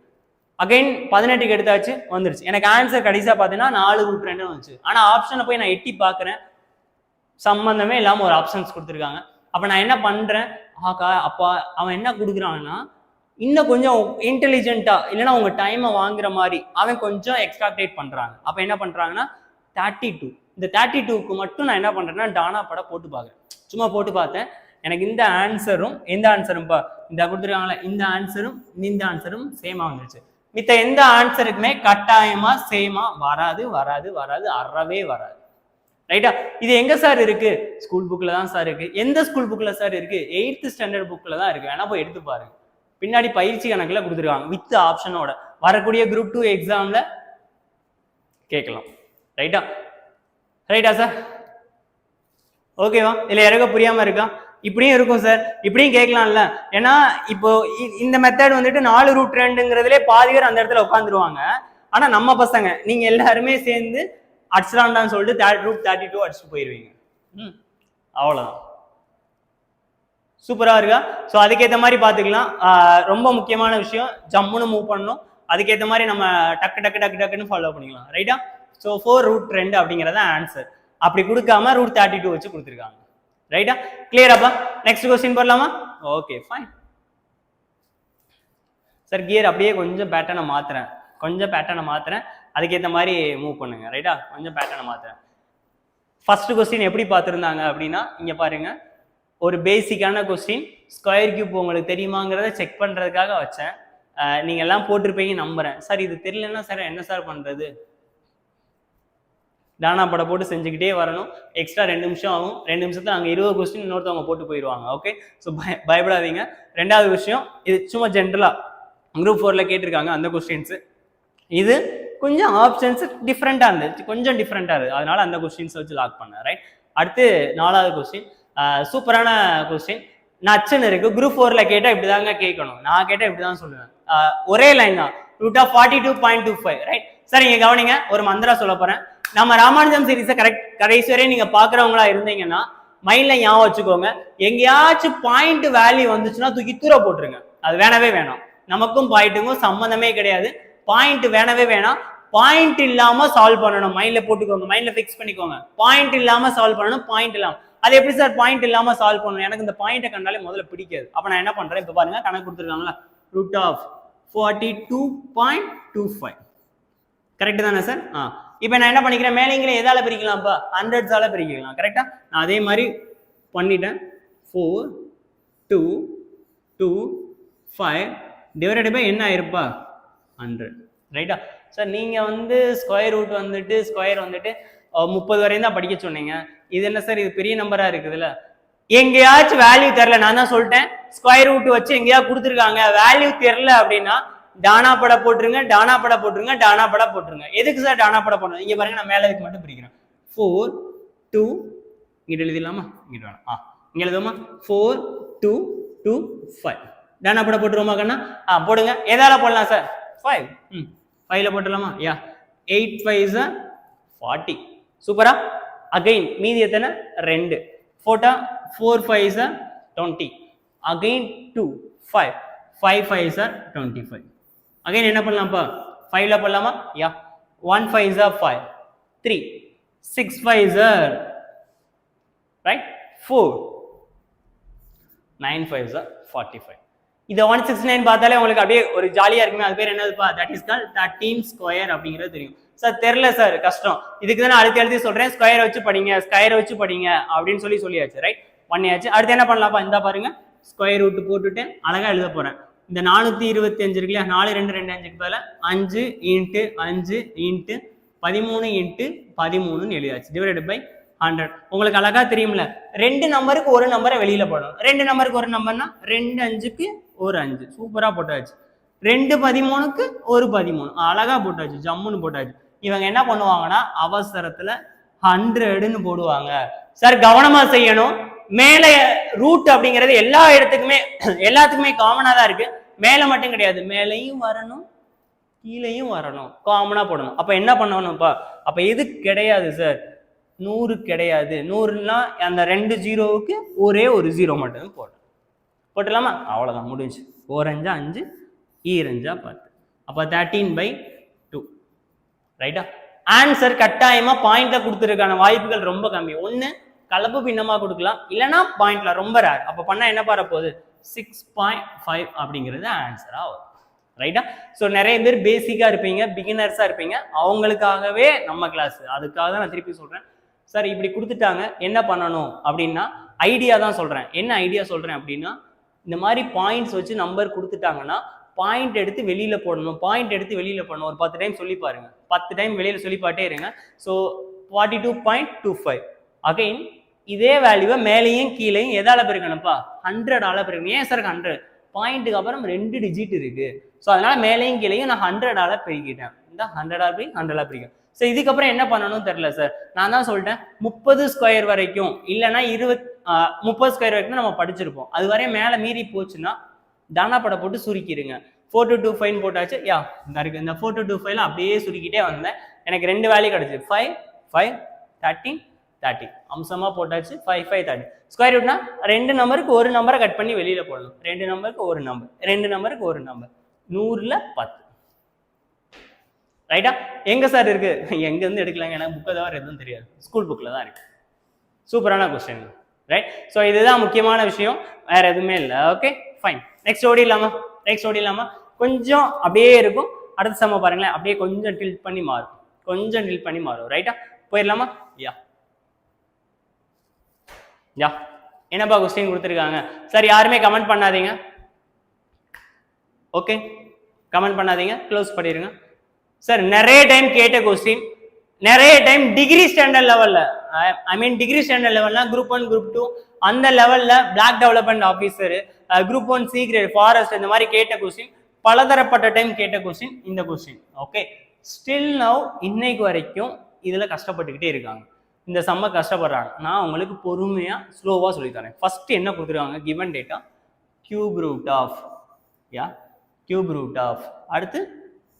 அகைன் 18க்கு எடுத்தாச்சு, வந்துருச்சு. எனக்கு ஆன்சர் கடைசியா பார்த்தீங்கன்னா 4√2 வந்துச்சு. ஆனா ஆப்ஷனை போய் நான் எட்டி பார்க்குறேன், சம்பந்தமே இல்லாம ஒரு ஆப்ஷன்ஸ் கொடுத்துருக்காங்க. அப்ப நான் என்ன பண்றேன்? அப்பா அவன் என்ன கொடுக்குறான்னா, இன்னும் கொஞ்சம் இன்டெலிஜென்ட்டா, இல்லைன்னா உங்க டைமை வாங்குற மாதிரி அவன் கொஞ்சம் எக்ஸ்ட்ராக்டேட் பண்றாங்க. அப்ப என்ன பண்றாங்கன்னா 32. இந்த 32க்கு மட்டும் நான் என்ன பண்றேன்னா டானா பட போட்டு பார்க்குறேன். சும்மா போட்டு பார்த்தேன். எனக்கு இந்த ஆன்சரும் எந்த ஆன்சரும்பா இந்த கொடுத்துருக்காங்களே, இந்த ஆன்சரும் சேமா வந்துருச்சு. மித்த எந்த ஆன்சருக்குமே கட்டாயமா சேமா வராது, அறவே வராது. ரைட்டா? இது எங்க சார் இருக்கு? ஸ்கூல் புக்ல தான் சார் இருக்கு. எந்த ஸ்கூல் புக்ல சார் இருக்கு? 8th ஸ்டாண்டர்ட் புக்ல தான் இருக்கு. வேணா போய் எடுத்து பாருங்க. பின்னாடி பயிற்சி கணக்குல கொடுத்துருக்காங்க வித் ஆப்ஷனோட. வரக்கூடிய குரூப் 2 எக்ஸாம்ல கேட்கலாம். ரைட்டா சார்? ஓகேவா? இல்ல யாருக்க புரியாம இருக்கா? இப்படியும் இருக்கும் சார், இப்படியும் கேட்கலாம்ல. ஏன்னா இப்போ இந்த மெத்தட் வந்துட்டு 4√2ங்கிறதுலே பாதி பேர் அந்த இடத்துல உட்காந்துருவாங்க. ஆனா நம்ம பசங்க நீங்க எல்லாருமே சேர்ந்து அடிச்சிடான்னு சொல்லிட்டு √32 அடிச்சுட்டு போயிருவீங்க. அவ்வளவுதான். சூப்பரா இருக்கா? ஸோ அதுக்கேற்ற மாதிரி பார்த்துக்கலாம். ரொம்ப முக்கியமான விஷயம், ஜம்முன்னு மூவ் பண்ணணும். அதுக்கேற்ற மாதிரி நம்ம டக்குன்னு ஃபாலோ பண்ணிக்கலாம். ரைட்டா? ஸோ 4√2 அப்படிங்கிறத ஆன்சர். அப்படி கொடுக்காம √32 வச்சு கொடுத்துருக்காங்க. ரைட்டா? கிளியராப்பா? நெக்ஸ்ட் கொஸ்டின் போடலாமா? Okay fine sir. கியர் அப்படியே கொஞ்சம் பேட்டர்னை மாத்துறேன், அதுக்கேற்ற மாதிரி மூவ் பண்ணுங்க. ரைட்டா? கொஞ்சம் பேட்டர்னை மாத்துறேன். ஃபர்ஸ்ட் கொஸ்டின் எப்படி பார்த்துருந்தாங்க அப்படின்னா, இங்க பாருங்க, ஒரு பேசிக்கான கொஸ்டின், ஸ்கொயர் கியூப் உங்களுக்கு தெரியுமாங்கிறத செக் பண்றதுக்காக வச்சேன். நீங்க எல்லாம் போட்டிருப்பீங்க நம்புறேன். சார் இது தெரியலன்னா சார் என்ன சார் பண்றது? டானா படம் போட்டு செஞ்சுக்கிட்டே வரணும். எக்ஸ்ட்ரா 2 நிமிஷம் ஆகும். 2 நிமிஷத்துல அங்கே 20 கொஸ்டின் இன்னொருத்தவங்க போட்டு போயிடுவாங்க. ஓகே, ஸோ பயப்படாதீங்க. 2வது விஷயம், இது சும்மா ஜென்ரலா குரூப் 4ல கேட்டிருக்காங்க அந்த கொஸ்டின்ஸ். இது கொஞ்சம் ஆப்ஷன்ஸ் டிஃப்ரெண்டா இருந்துச்சு, கொஞ்சம் டிஃப்ரெண்டா இருக்கு, அதனால அந்த கொஸ்டின்ஸ் வச்சு லாக் பண்ணேன். ரைட்? அடுத்து 4வது கொஸ்டின், சூப்பரான கொஸ்டின். நச்சுன்னு இருக்கு. குரூப் 4ல கேட்டா இப்படிதாங்க கேட்கணும். நான் கேட்டா இப்படிதான் சொல்லுவேன். ஒரே லைன் தான், √42.25. ரைட்? சார் இங்க கவனிங்க, ஒரு மந்திரா சொல்ல போறேன். நம்ம ராமானுஜம் சீரீஸை கடைசி வரை நீங்க பாக்குறவங்களா இருந்தீங்கன்னா மைண்ட்ல ஞாபகம் வச்சுக்கோங்க. எங்கேயாச்சும் பாயிண்ட் வேல்யூ வந்துச்சுன்னா தூக்கி தூர போட்டுருங்க. அது வேணவே வேணாம். நமக்கும் பாயிண்ட்டுக்கும் சம்மந்தமே கிடையாது. பாயிண்ட் வேணவே வேணாம். பாயிண்ட் இல்லாம சால்வ் பண்ணணும். மைண்ட்ல போட்டுக்கோங்க, மைண்ட்ல பிக்ஸ் பண்ணிக்கோங்க. பாயிண்ட் இல்லாம சால்வ் பண்ணணும். பாயிண்ட் இல்லாம அது எப்படி சார் பாயிண்ட் இல்லாம சால்வ் பண்ணணும்? எனக்கு இந்த பாயிண்ட்டை கண்டாலே முதல்ல பிடிக்காது. அப்ப நான் என்ன பண்றேன், இப்ப பாருங்க கணக்கு கொடுத்துருக்காங்களா, √42.25. கரெக்ட் தானே சார்? இப்போ நான் என்ன பண்ணிக்கிறேன், மேலேங்கிற எதால பிரிக்கலாம்ப்பா, 100s பிரிக்கலாம். கரெக்டா? நான் அதே மாதிரி பண்ணிட்டேன். 4 2 2 5 டிவைடட் பை என்ன ஆயிருப்பா, 100. ரைட்டா? சார் நீங்க வந்து ஸ்கொயர் ரூட் வந்துட்டு ஸ்கொயர் வந்துட்டு 30 வரையும் தான் படிக்க சொன்னீங்க. இது என்ன சார், இது பெரிய நம்பரா இருக்குதுல்ல. எங்கேயாச்சும் வேல்யூ தெரியல, நான் தான் சொல்லிட்டேன் ஸ்கொயர் ரூட் வச்சு எங்கேயாவது கொடுத்துருக்காங்க, வேல்யூ தெரியல அப்படின்னா டானா பட போட்டுருங்க, டானா பட போட்டுருங்க, டானா பட போட்டுருங்க. எதுக்கு சார் டானா பட போடணும்? இங்க பாருங்க, நான் மேல இதுக்கு மட்டும் பிரிக்கிறேன். 4 2 இங்க எழுதிடலாமா? இங்க வேணாம். இங்க எழுதுமா? 4 2 2 5. டானா பட போட்டுருவோமா கண்ணா? போடுங்க. எதால போடலாம் சார்? 5. 5ல போட்டுடலாமா? யா 8 5s 40. சூப்பரா. அகைன் மீதி எத்தனை? 2 போட்டா 4 5s 20. Again 2 5 5 5s 25. அகைன் என்ன பண்ணலாம்ப்பா? 5ல போடலாமா? யா 1 5s 5 3 6 5s right 4 9 5s 45. இதை 169 பார்த்தாலே உங்களுக்கு அப்படியே ஒரு ஜாலியா இருக்குமே. அது பேர் என்னதுப்பா? தட் இஸ் கால்ட் 13 ஸ்கொயர் அப்படிங்கிறது தெரியும் சார். தெரியல சார், கஷ்டம். இதுக்கு தான் நான் அடுத்து சொல்றேன், ஸ்கொயர் வச்சு படிங்க, ஸ்கொயர் வச்சு படிங்க அப்படின்னு சொல்லியாச்சு. ரைட், பண்ணியாச்சு. அடுத்து என்ன பண்ணலாம்ப்பா? இந்த பாருங்க, ஸ்கொயர் ரூட் போட்டுட்டு அழகா எழுத போறேன். இந்த 425 இருக்கு இல்லையா, 4 2 2 5க்கு பதிலா 5 × 5 × 13 × 13 எழுதியாச்சு. Divided by 100. உங்களுக்கு அழகா தெரியும்ல, 2 நம்பருக்கு ஒரு நம்பரை வெளியில போடணும். 2 நம்பருக்கு ஒரு நம்பர்னா 2 5க்கு ஒரு 5. சூப்பரா போட்டாச்சு. 2 13க்கு ஒரு 13. அழகா போட்டாச்சு, ஜம்முன்னு போட்டாச்சு. இவங்க என்ன பண்ணுவாங்கன்னா அவசரத்துல 100ன்னு போடுவாங்க. சார் கவனமா செய்யணும். மேல ரூட் அப்படிங்கிறது எல்லா இடத்துக்குமே எல்லாத்துக்குமே காமனா தான் இருக்கு. மேல மட்டும் கிடையாது, மேலையும் வரணும் கீழையும் வரணும், காமனா போடணும். அப்ப என்ன பண்ணணும்ப்பா? அப்ப எது கிடையாது சார்? 100 கிடையாது. 100னா அந்த 2 0க்கு ஒரே ஒரு 0 மட்டும் போட்டலாமா? அவ்வளவுதான், முடிஞ்சு. 4 5 5 2 10. அப்ப 13/2. ரைட்டா? ஆன்சர் கட்டாயமா பாயிண்ட்ல கொடுத்துருக்கான வாய்ப்புகள் ரொம்ப கம்மி. ஒண்ணு கலப்பு பின்னமா கொடுக்கலாம், இல்லைன்னா பாயிண்ட்ல, ரொம்ப ரேர். அப்ப பண்ணா என்ன பாரு போகுது? 6.5 அப்படிங்கிறது ஆன்சரா வரும். ரைட்டா? ஸோ நிறைய பேர் பேசிக்கா இருப்பீங்க, பிகினர்ஸா இருப்பீங்க, அவங்களுக்காகவே நம்ம கிளாஸ். அதுக்காக தான் நான் திருப்பி சொல்றேன். சார் இப்படி கொடுத்துட்டாங்க, என்ன பண்ணணும் அப்படின்னா ஐடியா தான் சொல்றேன். என்ன ஐடியா சொல்றேன் அப்படின்னா, இந்த மாதிரி பாயிண்ட்ஸ் வச்சு நம்பர் கொடுத்துட்டாங்கன்னா பாயிண்ட் எடுத்து வெளியில போடணும். பாயிண்ட் எடுத்து வெளியில போடணும். ஒரு 10 டைம் சொல்லி பாருங்க. 10 டைம் வெளியில சொல்லி பாட்டே இருங்க. ஸோ 42.25. அகைன் இதே வேல்யூவை மேலேயும் கீழேயும் எதால பெருக்கணும்ப்பா? 100ஆல பெருக்கணும். ஏன் சார் 100? பாயிண்ட்டுக்கு அப்புறம் 2 டிஜிட் இருக்கு. ஸோ அதனால மேலேயும் கீழேயும் நான் 100ஆல பெருக்கிட்டேன். இந்த 100ஆல் போய் 100ஆல பெருக்கேன். ஸோ இதுக்கப்புறம் என்ன பண்ணணும்னு தெரியல சார். நான் தான் சொல்லிட்டேன் 30 ஸ்கொயர் வரைக்கும், இல்லைன்னா 30 ஸ்கொயர் வரைக்கும் நம்ம படிச்சிருப்போம். அது வரையும் மேலே மீறி போச்சுன்னா தானா பட போட்டு சுருக்கிடுங்க. 4225 போட்டாச்சு. யா இருக்கு. இந்த 4225ல அப்படியே சுருக்கிட்டே வந்தேன். எனக்கு 2 வேல்யூ கிடைச்சு. 5 5 13 30. அம்சமா போட்டாச்சு. 5 5 30. ஸ்கொயர் ரூட்னா 2 நம்பருக்கு ஒரு நம்பரை கட் பண்ணி வெளியில போடணும். 2 நம்பருக்கு ஒரு நம்பர், 2 நம்பருக்கு ஒரு நம்பர். 100ல 10. ரைட்டா? எங்க சார் இருக்கு? எங்க இருந்து எடுக்கலாங்க, எனக்கு புக்கை தவிர எதுவும் தெரியாது. ஸ்கூல் புக்ல தான் இருக்கு. சூப்பரான கொஸ்டின். ரைட்? ஸோ இதுதான் முக்கியமான விஷயம், வேற எதுவுமே இல்லை. Okay fine. நெக்ஸ்ட் ஓடிடலாமா? நெக்ஸ்ட் ஓடிடலாமா? கொஞ்சம் அப்படியே இருக்கும். அடுத்த சம பாருங்களேன், அப்படியே கொஞ்சம் டில்ட் பண்ணி மாறும், கொஞ்சம் டில்ட் பண்ணி மாறும். ரைட்டா? போயிடலாமா? யா யா என்னப்பா கொஸ்டின் கொடுத்துருக்காங்க? சார் யாருமே கமெண்ட் பண்ணாதீங்க. ஓகே, கமெண்ட் பண்ணாதீங்க, க்ளோஸ் பண்ணிடுங்க. சார் நிறைய டைம் கேட்ட கொஸ்டின், நிறைய டைம் டிகிரி ஸ்டாண்டர்ட் லெவல்ல, ஐ மீன் டிகிரி ஸ்டாண்டர்ட் லெவல்னா குரூப் 1 குரூப் 2 அந்த லெவல்ல black development officer, group 1 C great forest, இந்த மாதிரி கேட்ட கொஸ்டின், பலதரப்பட்ட டைம் கேட்ட கொஸ்டின் இந்த கொஸ்டின். ஓகே, ஸ்டில் நவ் இன்னைக்கு வரைக்கும் இதுல கஷ்டப்பட்டுக்கிட்டே இருக்காங்க. இந்த செம்ம கஷ்டப்படுறாங்க. நான் உங்களுக்கு பொறுமையா ஸ்லோவா சொல்லித்தரேன். ஃபர்ஸ்ட் என்ன கொடுத்துருக்காங்க? Given data cube root of, yeah cube root of, அடுத்து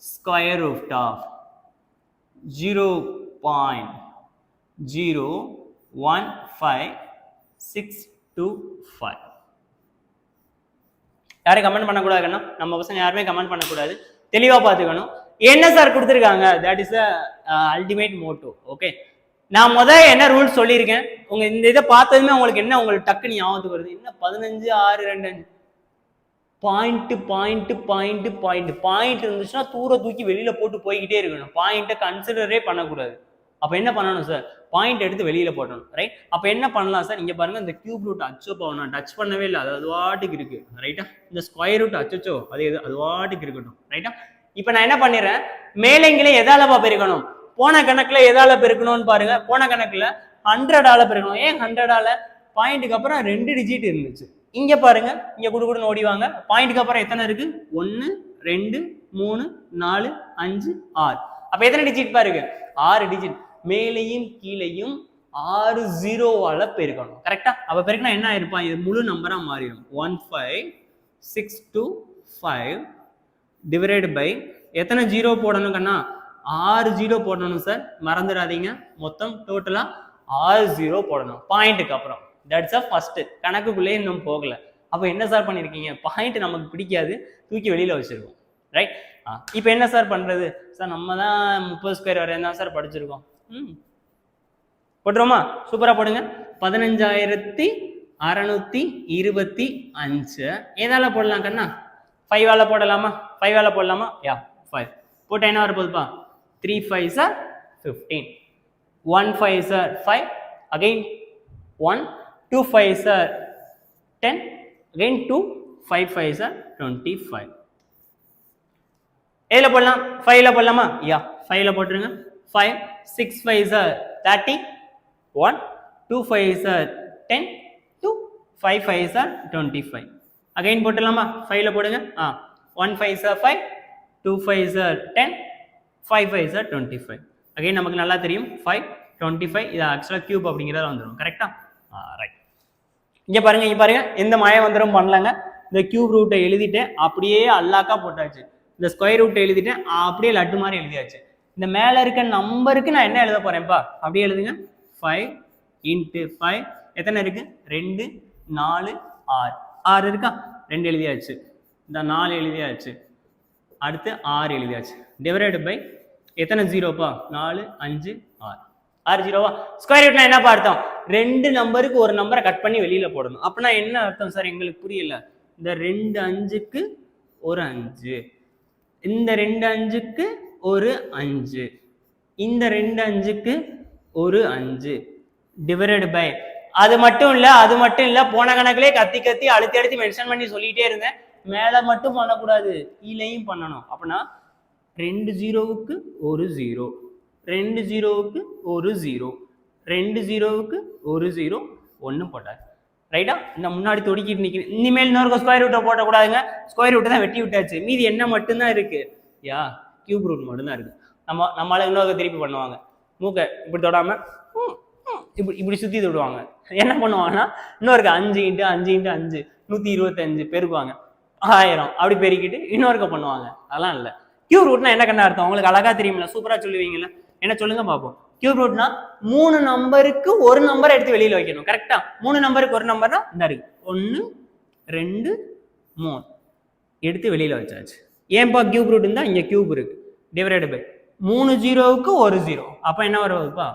ஸ்கொயர் ரூட் ஆஃப் 0.01565. யாரும் கமெண்ட் பண்ணக்கூடாதுன்னா, நம்ம பசங்க யாருமே கமெண்ட் பண்ணக்கூடாது, தெளிவா பார்த்துக்கணும். என்ன சார் கொடுத்துருக்காங்க? That is ultimate motto. Okay, நான் என்ன ரூல்ஸ் சொல்லியிருக்கேன், உங்க இந்த இதை பார்த்ததுமே உங்களுக்கு என்ன, உங்களுக்கு டக்குன்னு ஞாபகத்துக்கு வருது? என்ன 15 6 2 5 point point point point point இருந்துச்சுன்னா தூர தூக்கி வெளியில போட்டு போய்கிட்டே இருக்கணும். பாயிண்ட்டை கன்சிடரே பண்ணக்கூடாது. அப்ப என்ன பண்ணணும் சார்? பாயிண்ட் எடுத்து வெளியில போட்டணும். ரைட்? அப்ப என்ன பண்ணலாம் சார்? இங்க பாருங்க, இந்த கியூப் ரூட் அச்சோ நான் டச் பண்ணவே இல்லை, அது வாட்டுக்கு இருக்கு. ரைட்டா? இந்த ஸ்கொயர் ரூட் அச்சோ அது வாட்டுக்கு இருக்கட்டும். ரைட்டா? இப்ப நான் என்ன பண்ணிடுறேன், மேலேங்கிலே எதாலப்பா பெருக்கணும்? போன கணக்குல எதால பெருக்கணும்னு பாருங்க. போன கணக்குல 100ஆல பெருக்கணும். ஏன் 100ஆல? பாயிண்ட்டுக்கு அப்புறம் 2 டிஜிட் இருந்துச்சு. இங்க பாருங்க, இங்க குடுக்குடுன்னு ஓடிவாங்க. பாயிண்ட்டுக்கு அப்புறம் எத்தனை இருக்கு? 1 2 3 4 5 6. அப்ப எத்தனை டிஜிட் பாருங்க? 6 டிஜிட். மேலையும் கீழையும் 6 ஜீரோவால பெருக்கணும். கரெக்டா? அப்ப பெருக்கினா என்ன ஆயிருப்பான்? இது முழு நம்பரா மாறிடும். 15625 டிவைடட் பை எத்தனை ஜீரோ போடணும் கண்ணா? 6 ஜீரோ போடணும் சார், மறந்துடாதீங்க. மொத்தம் டோட்டலா 6 ஜீரோ போடணும் பாயிண்ட்டுக்கு அப்புறம். That's a first. கணக்குக்குள்ளே இன்னும் போகல. அப்போ என்ன சார் பண்ணிருக்கீங்க? பாயிண்ட் நமக்கு பிடிக்காது, தூக்கி வெளியில வச்சிருக்கோம். ரைட்? இப்போ என்ன சார் பண்றது? சார் நம்ம தான் 30 ஸ்கொயர் வரையும் தான் சார் படிச்சிருக்கோம். போட்டுருமா? சூப்பரா போடுங்க. 15625 எதால போடலாம் கண்ணா? 5ஆல போடலாமா? 5ஆல போடலாமா? யா 5 போட்டா என்ன வர போகுதுப்பா? 3 5s are 15, 1 5s are 5, again 1, 2 5s are 10, again 2, 5 5s are 25. எதுல போடலாம்? 5ல போடலாமா? யா 5ல போட்டுருங்க. 5 6 5s are 30, 1 2 5s are 10, 2 5 5s are 25. again போட்டுடலாமா? 5ல போடுங்க. 1 5s are 5, 2 5s are 10, 5 5s are 25. again நமக்கு நல்லா தெரியும் 5 25 இது ஆக்சுவலா கியூப் அப்படிங்கறத வந்துரும். கரெக்ட்டா? ரைட். இங்க பாருங்க எந்த மாய வந்துரும் பண்ணலங்க. இந்த கியூப் ரூட்டை எழுதிட்டேன், அப்படியே அல்லாக்கா போட்டாச்சு. இந்த ஸ்கொயர் ரூட்டை எழுதிட்டேன், அப்படியே லட்டு மாதிரி எழுதியாச்சு. இந்த மேல இருக்க நம்பருக்கு நான் என்ன எழுத போறேன்ப்பா? அப்படியே எழுதுங்க. 5 into 5 எத்தனை இருக்கு? 2 4 6 6 இருக்கா? 2 எழுதியாச்சு. இந்த 4 எழுதியாச்சு. அடுத்து 6 எழுதியாச்சு. டிவைடட் பை எத்தனை ஜீரோப்பா? 4 5 6 6 ஜீரோவா? ஸ்கொயர் ரூட்னா என்னப்பா அர்த்தம்? 2 நம்பருக்கு ஒரு நம்பரை கட் பண்ணி வெளியில போடணும். அப்படின்னா என்ன அர்த்தம் சார்? எங்களுக்கு புரியல. இந்த 2 5க்கு ஒரு 5, இந்த 2 5க்கு ஒரு 5, இந்த 2 5க்கு ஒரு 5 டிவைடட் பை அது மட்டும் இல்ல போன கணக்குலே கத்தி அழுத்தி மென்ஷன் பண்ணி சொல்லிட்டே இருந்தேன். மேல மட்டும் பண்ணக்கூடாது, கீழையும் பண்ணணும். அப்படின்னா 2 ஜீரோவுக்கு ஒரு 0, 2 ஜீரோவுக்கு ஒரு 0, 2 ஜீரோவுக்கு ஒரு 0, 1 போட்டார். ரைட்டா? இந்த முன்னாடி தொடிக்கிட்டு நிற்கிறேன். இனிமேல் இன்னொரு ஸ்கொயர் ரூட்டை போட்டக்கூடாதுங்க. ஸ்கொயர் ரூட்டை தான் வெட்டி விட்டாச்சு. மீதி என்ன மட்டும்தான் இருக்கு? யா கியூப் ரூட் மட்டும்தான் இருக்கு. நம்மளால இன்னொரு திருப்பி பண்ணுவாங்க. மூக்கை இப்படி தொடாம இப்படி சுத்தி விடுவாங்க. என்ன பண்ணுவாங்கன்னா இன்னொருக்கு 5 × 5 × 5 125 பெருக்குவாங்க. 1000 அப்படி பெருக்கிட்டு இன்னொருக்க பண்ணுவாங்க. அதெல்லாம் இல்லை. கியூப் ரூட்னா என்ன கண்ணா அர்த்தம்? உங்களுக்கு அழகா தெரியுமில்ல, சூப்பரா சொல்லுவீங்கல்ல. என்ன சொல்லுங்க பார்ப்போம். கியூப் ரூட்னா 3 நம்பருக்கு ஒரு நம்பர் எடுத்து வெளியில வைக்கணும். கரெக்டா? 3 நம்பருக்கு ஒரு நம்பர்னா இந்த இருக்கு 1 2 3 எடுத்து வெளியில வச்சாச்சு. ஏன்பா கியூப் ரூட் இருந்தா இங்க கியூப் இருக்கு. டிவைடட் பை 3 ஜீரோவுக்கு ஒரு 0. அப்ப என்ன வரப்போகுதுப்பா?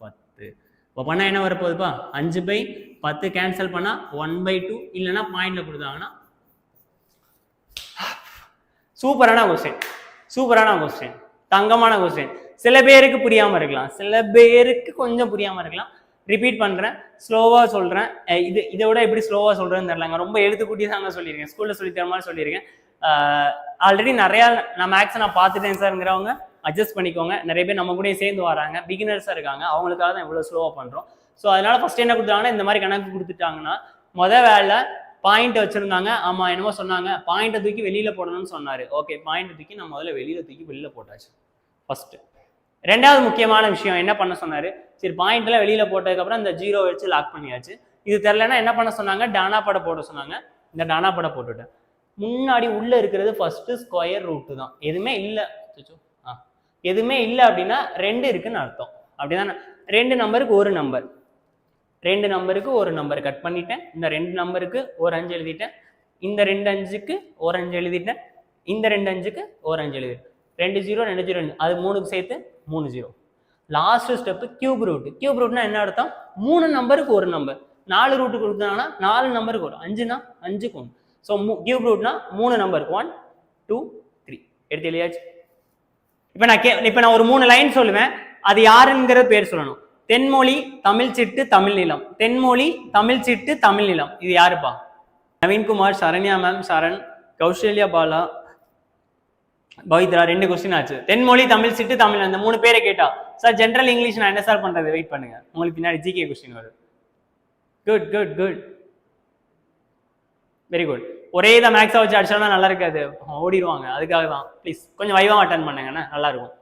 10. இப்போ பண்ணா என்ன வரப்போகுதுப்பா? 5/10 கேன்சல் பண்ணா 1/2 இல்லைன்னா பாயிண்ட்ல கொடுத்தாங்கன்னா சூப்பரான கொஸ்டின், தங்கமான கொஸ்டின். சில பேருக்கு புரியாம இருக்கலாம், சில பேருக்கு கொஞ்சம் புரியாம இருக்கலாம். ரிப்பீட் பண்றேன், ஸ்லோவா சொல்றேன். இதை விட எப்படி ஸ்லோவா சொல்றேன்னு தெரியலங்க. ரொம்ப எழுத்துக்கூட்டி தாங்க சொல்லியிருக்கேன், ஸ்கூல்ல சொல்லி தர மாதிரி சொல்லியிருக்கேன். ஆல்ரெடி நிறைய நான் மேக்ஸ் நான் பார்த்துட்டேன் சார்ங்கிறவங்க அட்ஜஸ்ட் பண்ணிக்கோங்க. நிறைய பேர் நம்ம கூட சேர்ந்து வராங்க, பிகினர்ஸா இருக்காங்க, அவங்களுக்காக தான் இவ்வளவு ஸ்லோவா பண்றோம். ஸோ அதனால ஃபர்ஸ்ட் என்ன கொடுத்தாங்கன்னா இந்த மாதிரி கணக்கு கொடுத்துட்டாங்கன்னா வேலை பாயிண்ட் வச்சிருந்தாங்க. ஆமா என்னமோ சொன்னாங்க, பாயிண்ட்டை தூக்கி வெளியில போடணும்னு சொன்னாரு. ஓகே, பாயிண்ட் தூக்கி நான் முதல்ல வெளியில போட்டாச்சு ஃபர்ஸ்ட். ரெண்டாவது முக்கியமான விஷயம் என்ன பண்ண சொன்னாரு? சரி, பாயிண்ட்ல வெளியில போட்டதுக்கு அப்புறம் இந்த 0 வச்சு லாக் பண்ணியாச்சு. இது தெரியலன்னா என்ன பண்ண சொன்னாங்க? டானா படை போட சொன்னாங்க. இந்த டானா படை போட்டுட்டேன். முன்னாடி உள்ள இருக்கிறது ஃபர்ஸ்ட் ஸ்கொயர் ரூட் தான். எதுவுமே இல்லை அப்படின்னா 2 இருக்குன்னு அர்த்தம். அப்படிதான். 2 நம்பருக்கு ஒரு நம்பர், 2 நம்பருக்கு ஒரு நம்பர் கட் பண்ணிட்டேன். இந்த 2 நம்பருக்கு ஒரு 5 எழுதிட்டேன். இந்த 2 5க்கு ஒரு 5 எழுதிட்டேன். இந்த 2 5க்கு ஒரு 5 எழுதிட்டேன். 2 0 2 0 அது 3க்கு சேர்த்து 3 0. Last step cube root. Cube ரூட்னா என்ன அர்த்தம்? 3 நம்பருக்கு ஒரு நம்பர். 4 ரூட்டு கொடுத்தாங்கன்னா 4 நம்பருக்கு ஒரு 5னா 5க்கு 1. ஸோ கியூப் ரூட்னா 3 நம்பருக்கு 1 2 3 எடுத்து எழுதியாச்சு. இப்போ நான் ஒரு 3 லைன் சொல்லுவேன், அது யாருங்கிற பேர் சொல்லணும். தென்மொழி தமிழ் சிட்டு தமிழ் நிலம், தென்மொழி தமிழ் சிட்டு தமிழ் நிலம். இது யாருப்பா? நவீன்குமார், சரண்யா மேம், சரண், கௌசல்யா பாலா, பவித்ரா. 2 கொஸ்டின் ஆச்சு. தென்மொழி தமிழ் சிட்டு தமிழ், அந்த 3 பேரை கேட்டா சார் ஜென்ரல் இங்கிலீஷ் நான் என்ன சார் பண்றது? வெயிட் பண்ணுங்க, உங்களுக்கு பின்னாடி ஜிகே கொஸ்டின் வரும். Good very good. ஒரே இதை மேக்ஸை வச்சு அடிச்சோம்னா நல்லா இருக்காது, ஓடிடுவாங்க. அதுக்காக தான் ப்ளீஸ் கொஞ்சம் வைவா அட்டன் பண்ணுங்கண்ணா, நல்லா இருக்கும்.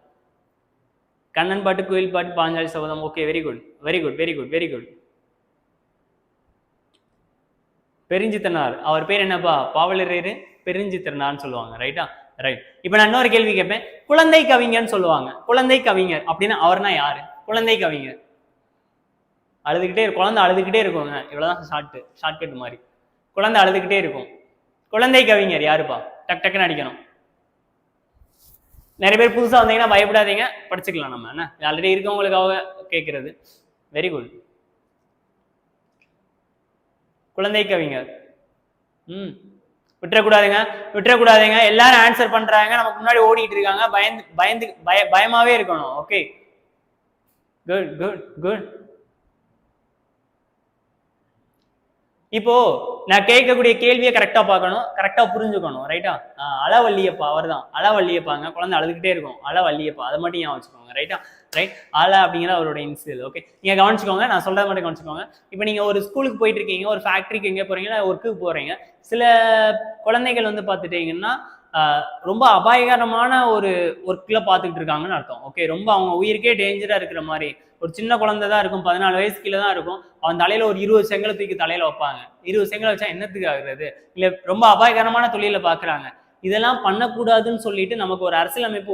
கண்ணன் பாட்டு, குயில் Paattu, Panchali Sabatham. Okay, very good very good very good very good. Perunchithanar, அவர் பேர் என்னப்பா? பாவலரேறு பெருஞ்சித்திரனார்னு சொல்லுவாங்க. ரைட்டா? ரைட். இப்போ நான் இன்னொரு கேள்வி கேட்பேன். குழந்தை கவிஞர்னு சொல்லுவாங்க. குழந்தை கவிஞர் அப்படின்னா அவர்னா யாரு? குழந்தை கவிஞர் குழந்தை அழுதுகிட்டே இருக்குங்க. இவ்வளவுதான் ஷார்ட்கட் மாதிரி. குழந்தை அழுதுகிட்டே இருக்கும். குழந்தை கவிஞர் யாருப்பா? டக் டக்குன்னு அடிக்கணும். நிறைய பேர் புதுசா வந்தீங்கன்னா பயப்படாதீங்க, படிச்சுக்கலாம். நம்ம என்ன ஆல்ரெடி இருக்கவங்களுக்காக கேட்கறது. Very good. குழந்தை கவிஞர். விட்டுறக்கூடாதுங்க. எல்லாரும் ஆன்சர் பண்றாங்க, நமக்கு முன்னாடி ஓடிட்டு இருக்காங்க. பயமாவே இருக்கணும். Okay, good good good. இப்போ நான் கேட்கக்கூடிய கேள்வியை கரெக்டா பார்க்கணும், கரெக்டா புரிஞ்சுக்கணும். ரைட்டா? அளவல்லியப்பா, அவர் தான் அளவல்லியப்பாங்க. குழந்தை அழுதுகிட்டே இருக்கும், அளவல்லியப்பா. அதை மட்டும் ஞாபகம் வச்சுக்கோங்க. ரைட்டா? ரைட். அப்படிங்கிற அவரோட இன்சியல். ஓகே, நீங்க கவனிச்சுக்கோங்க, நான் சொல்றது மட்டும் கவனிச்சுக்கோங்க. இப்போ நீங்க ஒரு ஸ்கூலுக்கு போயிட்டு இருக்கீங்க, ஒரு ஃபேக்டரிக்கு எங்கே போறீங்கன்னா, ஒர்க்குக்கு போறீங்க. சில குழந்தைகள் வந்து பார்த்துட்டீங்கன்னா ரொம்ப அபாயகரமான ஒரு ஒர்க்ல பார்த்துக்கிட்டு இருக்காங்கன்னு அர்த்தம். ஓகே, ரொம்ப அவங்க உயிருக்கே டேஞ்சரா இருக்கிற மாதிரி. ஒரு சின்ன குழந்தை தான் இருக்கும், 14 வயசு கீழே தான் இருக்கும். அவன் தலையில ஒரு 20 செங்கலை தூக்கி தலையில வைப்பாங்க. 20 செங்கலை வச்சா என்னத்துக்கு ஆகுறது? இல்ல ரொம்ப அபாயகரமான தொழில பாக்குறாங்க. இதெல்லாம் பண்ணக்கூடாதுன்னு சொல்லிட்டு நமக்கு ஒரு அரசியலமைப்பு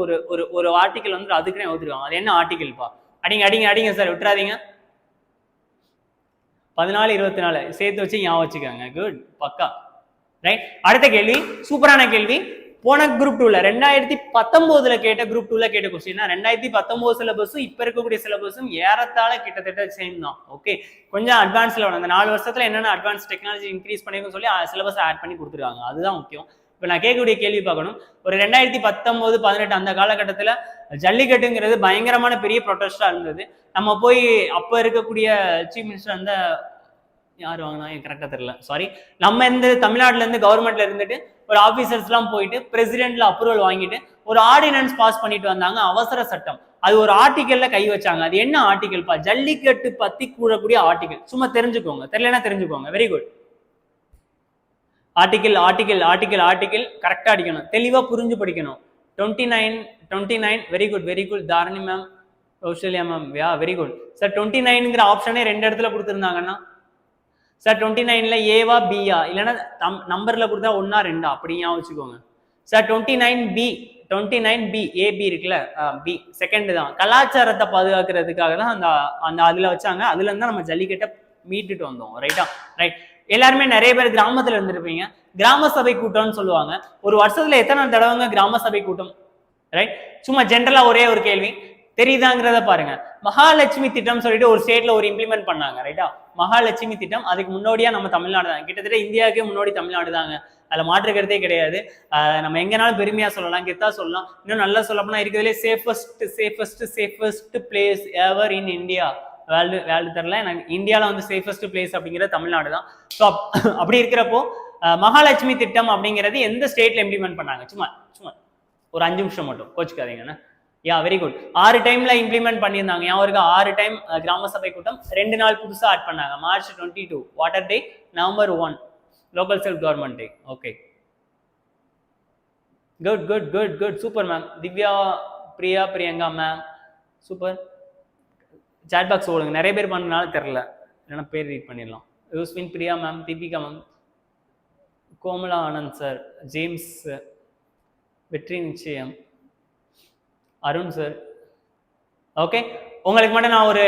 ஒரு ஆர்டிக்கல் வந்து அதுக்குன்னே ஒத்துருக்காங்க. அது என்ன ஆர்டிக்கல்ப்பா? அடிங்க சார், விட்டுறாதீங்க. 14-24 சேர்த்து வச்சு ஞாபகம் வச்சுக்காங்க. குட், பக்கா. ரைட். அடுத்த கேள்வி, சூப்பரான கேள்வி. போன குரூப் 2ல 2019 கேட்ட குரூப் 2ல கேட்ட கொஸ்டின். 2019 சிலபஸும் இப்ப இருக்கக்கூடிய சிலபஸும் ஏறத்தாழ கிட்டத்தட்ட சேம் தான். ஓகே, கொஞ்சம் அட்வான்ஸ்ல வரும். அந்த 4 வருஷத்துல என்னென்ன அட்வான்ஸ் டெக்னாலஜி இன்க்ரீஸ் பண்ணிருக்குன்னு சொல்லி சிலபஸ் ஆட் பண்ணி கொடுத்துருக்காங்க. அதுதான் முக்கியம். இப்ப நான் கேட்கக்கூடிய கேள்வி பார்க்கணும். ஒரு 2019-18 அந்த காலகட்டத்துல ஜல்லிக்கட்டுங்கிறது பயங்கரமான பெரிய ப்ரொட்டஸ்டா இருந்தது. நம்ம போய் அப்ப இருக்கக்கூடிய சீஃப் மினிஸ்டர் அந்த யார் வாங்கினா கரெக்டா தெரியல, சாரி. நம்ம இந்த தமிழ்நாட்டுல இருந்து கவர்மெண்ட்ல இருந்துட்டு ஒரு ஆபீசர்ஸ் எல்லாம் போயிட்டு பிரசிடென்ட்ல அப்ரூவல் வாங்கிட்டு ஒரு ஆர்டினன்ஸ் பாஸ் பண்ணிட்டு வந்தாங்க, அவசர சட்டம். அது ஒரு ஆர்டிக்கல்ல கை வச்சாங்க. அது என்ன ஆர்டிகல்ப்பா? ஜல்லிக்கட்டு பத்தி கூறக்கூடிய ஆர்டிகல். சும்மா தெரிஞ்சுக்கோங்க, தெரியலன்னா தெரிஞ்சுக்கோங்க. Very good. ஆர்டிகல் கரெக்டா அடிக்கணும், தெளிவா புரிஞ்சு படிக்கணும். 29 very good very good. Dharani ma'am, Kousalya ma'am, yeah very good sir. 29ங்கிற ஆப்ஷனே 2 இடத்துல கொடுத்துருந்தாங்கன்னா சார் 29ல ஏவா பியா, இல்லைன்னா நம்பர்ல கொடுத்தா 1ஆ 2ஆ அப்படி ஞாபகம் வச்சுக்கோங்க சார். 29B ஏபி இருக்குல்ல, பி செகண்ட் தான். கலாச்சாரத்தை பாதுகாக்கிறதுக்காக தான் அந்த அதுல வச்சாங்க. அதுல இருந்தா நம்ம ஜல்லிக்கட்டை மீட்டுட்டு வந்தோம். ரைட்டா? ரைட். எல்லாருமே நிறைய பேர் கிராமத்துல இருந்திருப்பீங்க. கிராம சபை கூட்டம்னு சொல்லுவாங்க. ஒரு வருஷத்துல எத்தனை தடவைங்க கிராம சபை கூட்டம்? ரைட். சும்மா ஜென்ரலா ஒரே ஒரு கேள்வி, தெரியுதாங்கிறத பாருங்க. மகாலட்சுமி திட்டம் சொல்லிட்டு ஒரு ஸ்டேட்ல ஒரு இம்ப்ளிமெண்ட் பண்ணாங்க. ரைட்டா? மகாலட்சுமி திட்டம். அதுக்கு முன்னோடியா நம்ம தமிழ்நாடு தான். கிட்டத்தட்ட இந்தியாவுக்கே முன்னோடி தமிழ்நாடு தாங்க. அதுல மாற்றுக்கிறதே கிடையாது. நம்ம எங்கனாலும் பெருமையா சொல்லலாம், கெத்தா சொல்லலாம். இன்னும் நல்லா சொல்ல போனா இருக்கிறதுலே safest place ever in India. World தெரியல எனக்கு, இந்தியாவில் வந்து சேஃபஸ்ட் பிளேஸ் அப்படிங்கிறது தமிழ்நாடு தான். ஸோ அப்படி இருக்கிறப்போ மகாலட்சுமி திட்டம் அப்படிங்கிறது எந்த ஸ்டேட்ல இம்ப்ளிமெண்ட் பண்ணாங்க? சும்மா ஒரு 5 நிமிஷம் மட்டும், கோச்சுக்காதீங்கண்ணா. யா வெரி குட். 6 டைம்ல இம்ப்ளிமெண்ட் பண்ணியிருந்தாங்க. யாருக்கு 6 டைம் கிராம சபை கூட்டம். 2 நாள் புதுசா ஆட் பண்ணாங்க. March 22 water day, November 1 local self government day. Okay, good good good good, super ma'am. Divya, Priya, Priyanka ma'am, super. Chat box ஓடுங்க, நிறைய பேர் பண்ணனால தெரியல, இல்லைன்னா பேர் ரீட் பண்ணிடலாம். யூஸ்வின், Priya ma'am, Deepika ma'am, Komala Anand sir, James, வெற்றி நிச்சயம், அருண் சார். ஓகே, உங்களுக்கு மட்டும் நான் ஒரு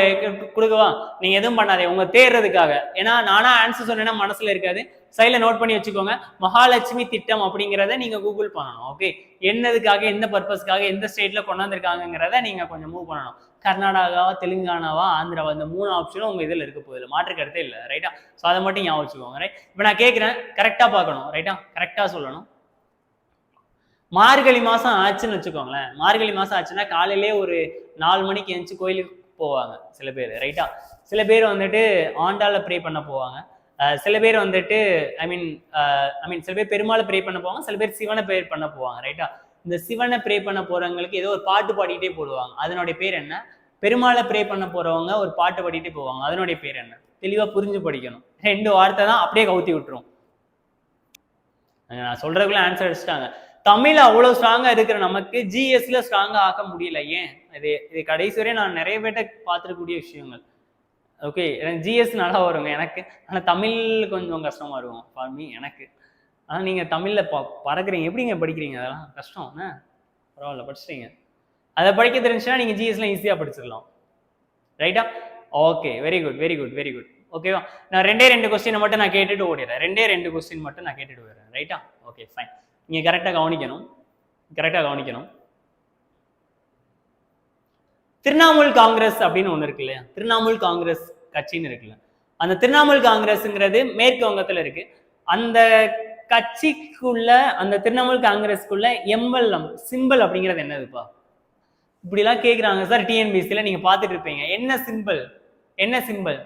கொடுக்கவா? நீங்க எதுவும் பண்ணாதே, உங்க தேர்றதுக்காக. ஏன்னா நானா ஆன்சர் சொன்னேன்னா மனசுல இருக்காது. சைட்ல நோட் பண்ணி வச்சுக்கோங்க. மகாலட்சுமி திட்டம் அப்படிங்கிறத நீங்க கூகுள் பண்ணணும். ஓகே, என்னதுக்காக, எந்த பர்பஸ்க்காக, எந்த ஸ்டேட்ல கொண்டாந்துருக்காங்கிறத நீங்க கொஞ்சம் மூவ் பண்ணணும். கர்நாடகாவா, தெலுங்கானாவா, ஆந்திராவா, இந்த 3 ஆப்ஷனும் உங்க இதுல இருக்க போகுது, மாற்று கருத்தே இல்லை. ரைட்டா? ஸோ அதை மட்டும் ஞாபகம் வச்சுக்கோங்க. ரைட். இப்போ நான் கேட்குறேன், கரெக்டா பார்க்கணும். ரைட்டா? கரெக்டா சொல்லணும். மார்கழி மாசம் ஆச்சுன்னு வச்சுக்கோங்களேன். மார்கழி மாசம் ஆச்சுன்னா காலையிலே ஒரு 4 மணிக்கு எழுந்துச்சு கோயிலுக்கு போவாங்க சில பேர். ரைட்டா? சில பேர் வந்துட்டு ஆண்டால ப்ரே பண்ண போவாங்க. சில பேர் வந்துட்டு ஐ மீன் சில பேர் பெருமாளை ப்ரே பண்ண போவாங்க, சில பேர் சிவனை ப்ரே பண்ண போவாங்க. ரைட்டா? இந்த சிவனை ப்ரே பண்ண போறவங்களுக்கு ஏதோ ஒரு பாட்டு பாடிக்கிட்டே போடுவாங்க. அதனுடைய பேர் என்ன? பெருமாளை ப்ரே பண்ண போறவங்க ஒரு பாட்டு பாடிட்டே போவாங்க. அதனுடைய பேர் என்ன? தெளிவா புரிஞ்சு படிக்கணும். 2 வார்த்தை தான், அப்படியே கவுத்தி விட்டுரும். நான் சொல்றதுக்குள்ள ஆன்சர் அடிச்சிட்டாங்க. தமிழ் அவ்வளவு ஸ்ட்ராங்கா இருக்கிற நமக்கு ஜிஎஸ்ல ஸ்ட்ராங்கா ஆக்க முடியல. ஏன்? இது கடைசி வரையும் நான் நிறைய பேர்ட்ட பார்த்துருக்கக்கூடிய விஷயங்கள். ஓகே, எனக்கு ஜிஎஸ் நல்லா வருங்க எனக்கு. ஆனா தமிழ் கொஞ்சம் கஷ்டமா இருக்கும் ஃபார் மீ எனக்கு. ஆனா நீங்க தமிழ்ல பறக்குறீங்க, எப்படிங்க படிக்கிறீங்க? அதெல்லாம் கஷ்டம். பரவாயில்ல, படிச்சிட்டீங்க. அதை படிக்க தெரிஞ்சுன்னா நீங்க ஜிஎஸ்ல ஈஸியா படிச்சிடலாம். ரைட்டா? Okay, very good very good very good. ஓகேவா? நான் 2 கொஸ்டின் மட்டும் நான் கேட்டுட்டு ஓடிடுறேன். 2 கொஸ்டின் மட்டும் நான் கேட்டுட்டு போயிடுறேன். ரைட்டா? Okay fine. நீங்க கரெக்டா கவனிக்கணும். திரிணாமுல் காங்கிரஸ் அப்படின்னு ஒண்ணு இருக்கு இல்லையா? திரிணாமுல் காங்கிரஸ் கட்சின்னு இருக்குல்ல, அந்த திரிணாமுல் காங்கிரஸ்ங்கிறது மேற்கு வங்கத்துல இருக்கு. அந்த கட்சிக்குள்ள, அந்த திரிணாமுல் காங்கிரஸ்க்குள்ள எம்எல்எம் சிம்பிள் அப்படிங்கிறது என்னதுப்பா? இப்படி எல்லாம் கேக்குறாங்க சார் டிஎன்பிசில. நீங்க பாத்துட்டு இருப்பீங்க. என்ன சிம்பிள்?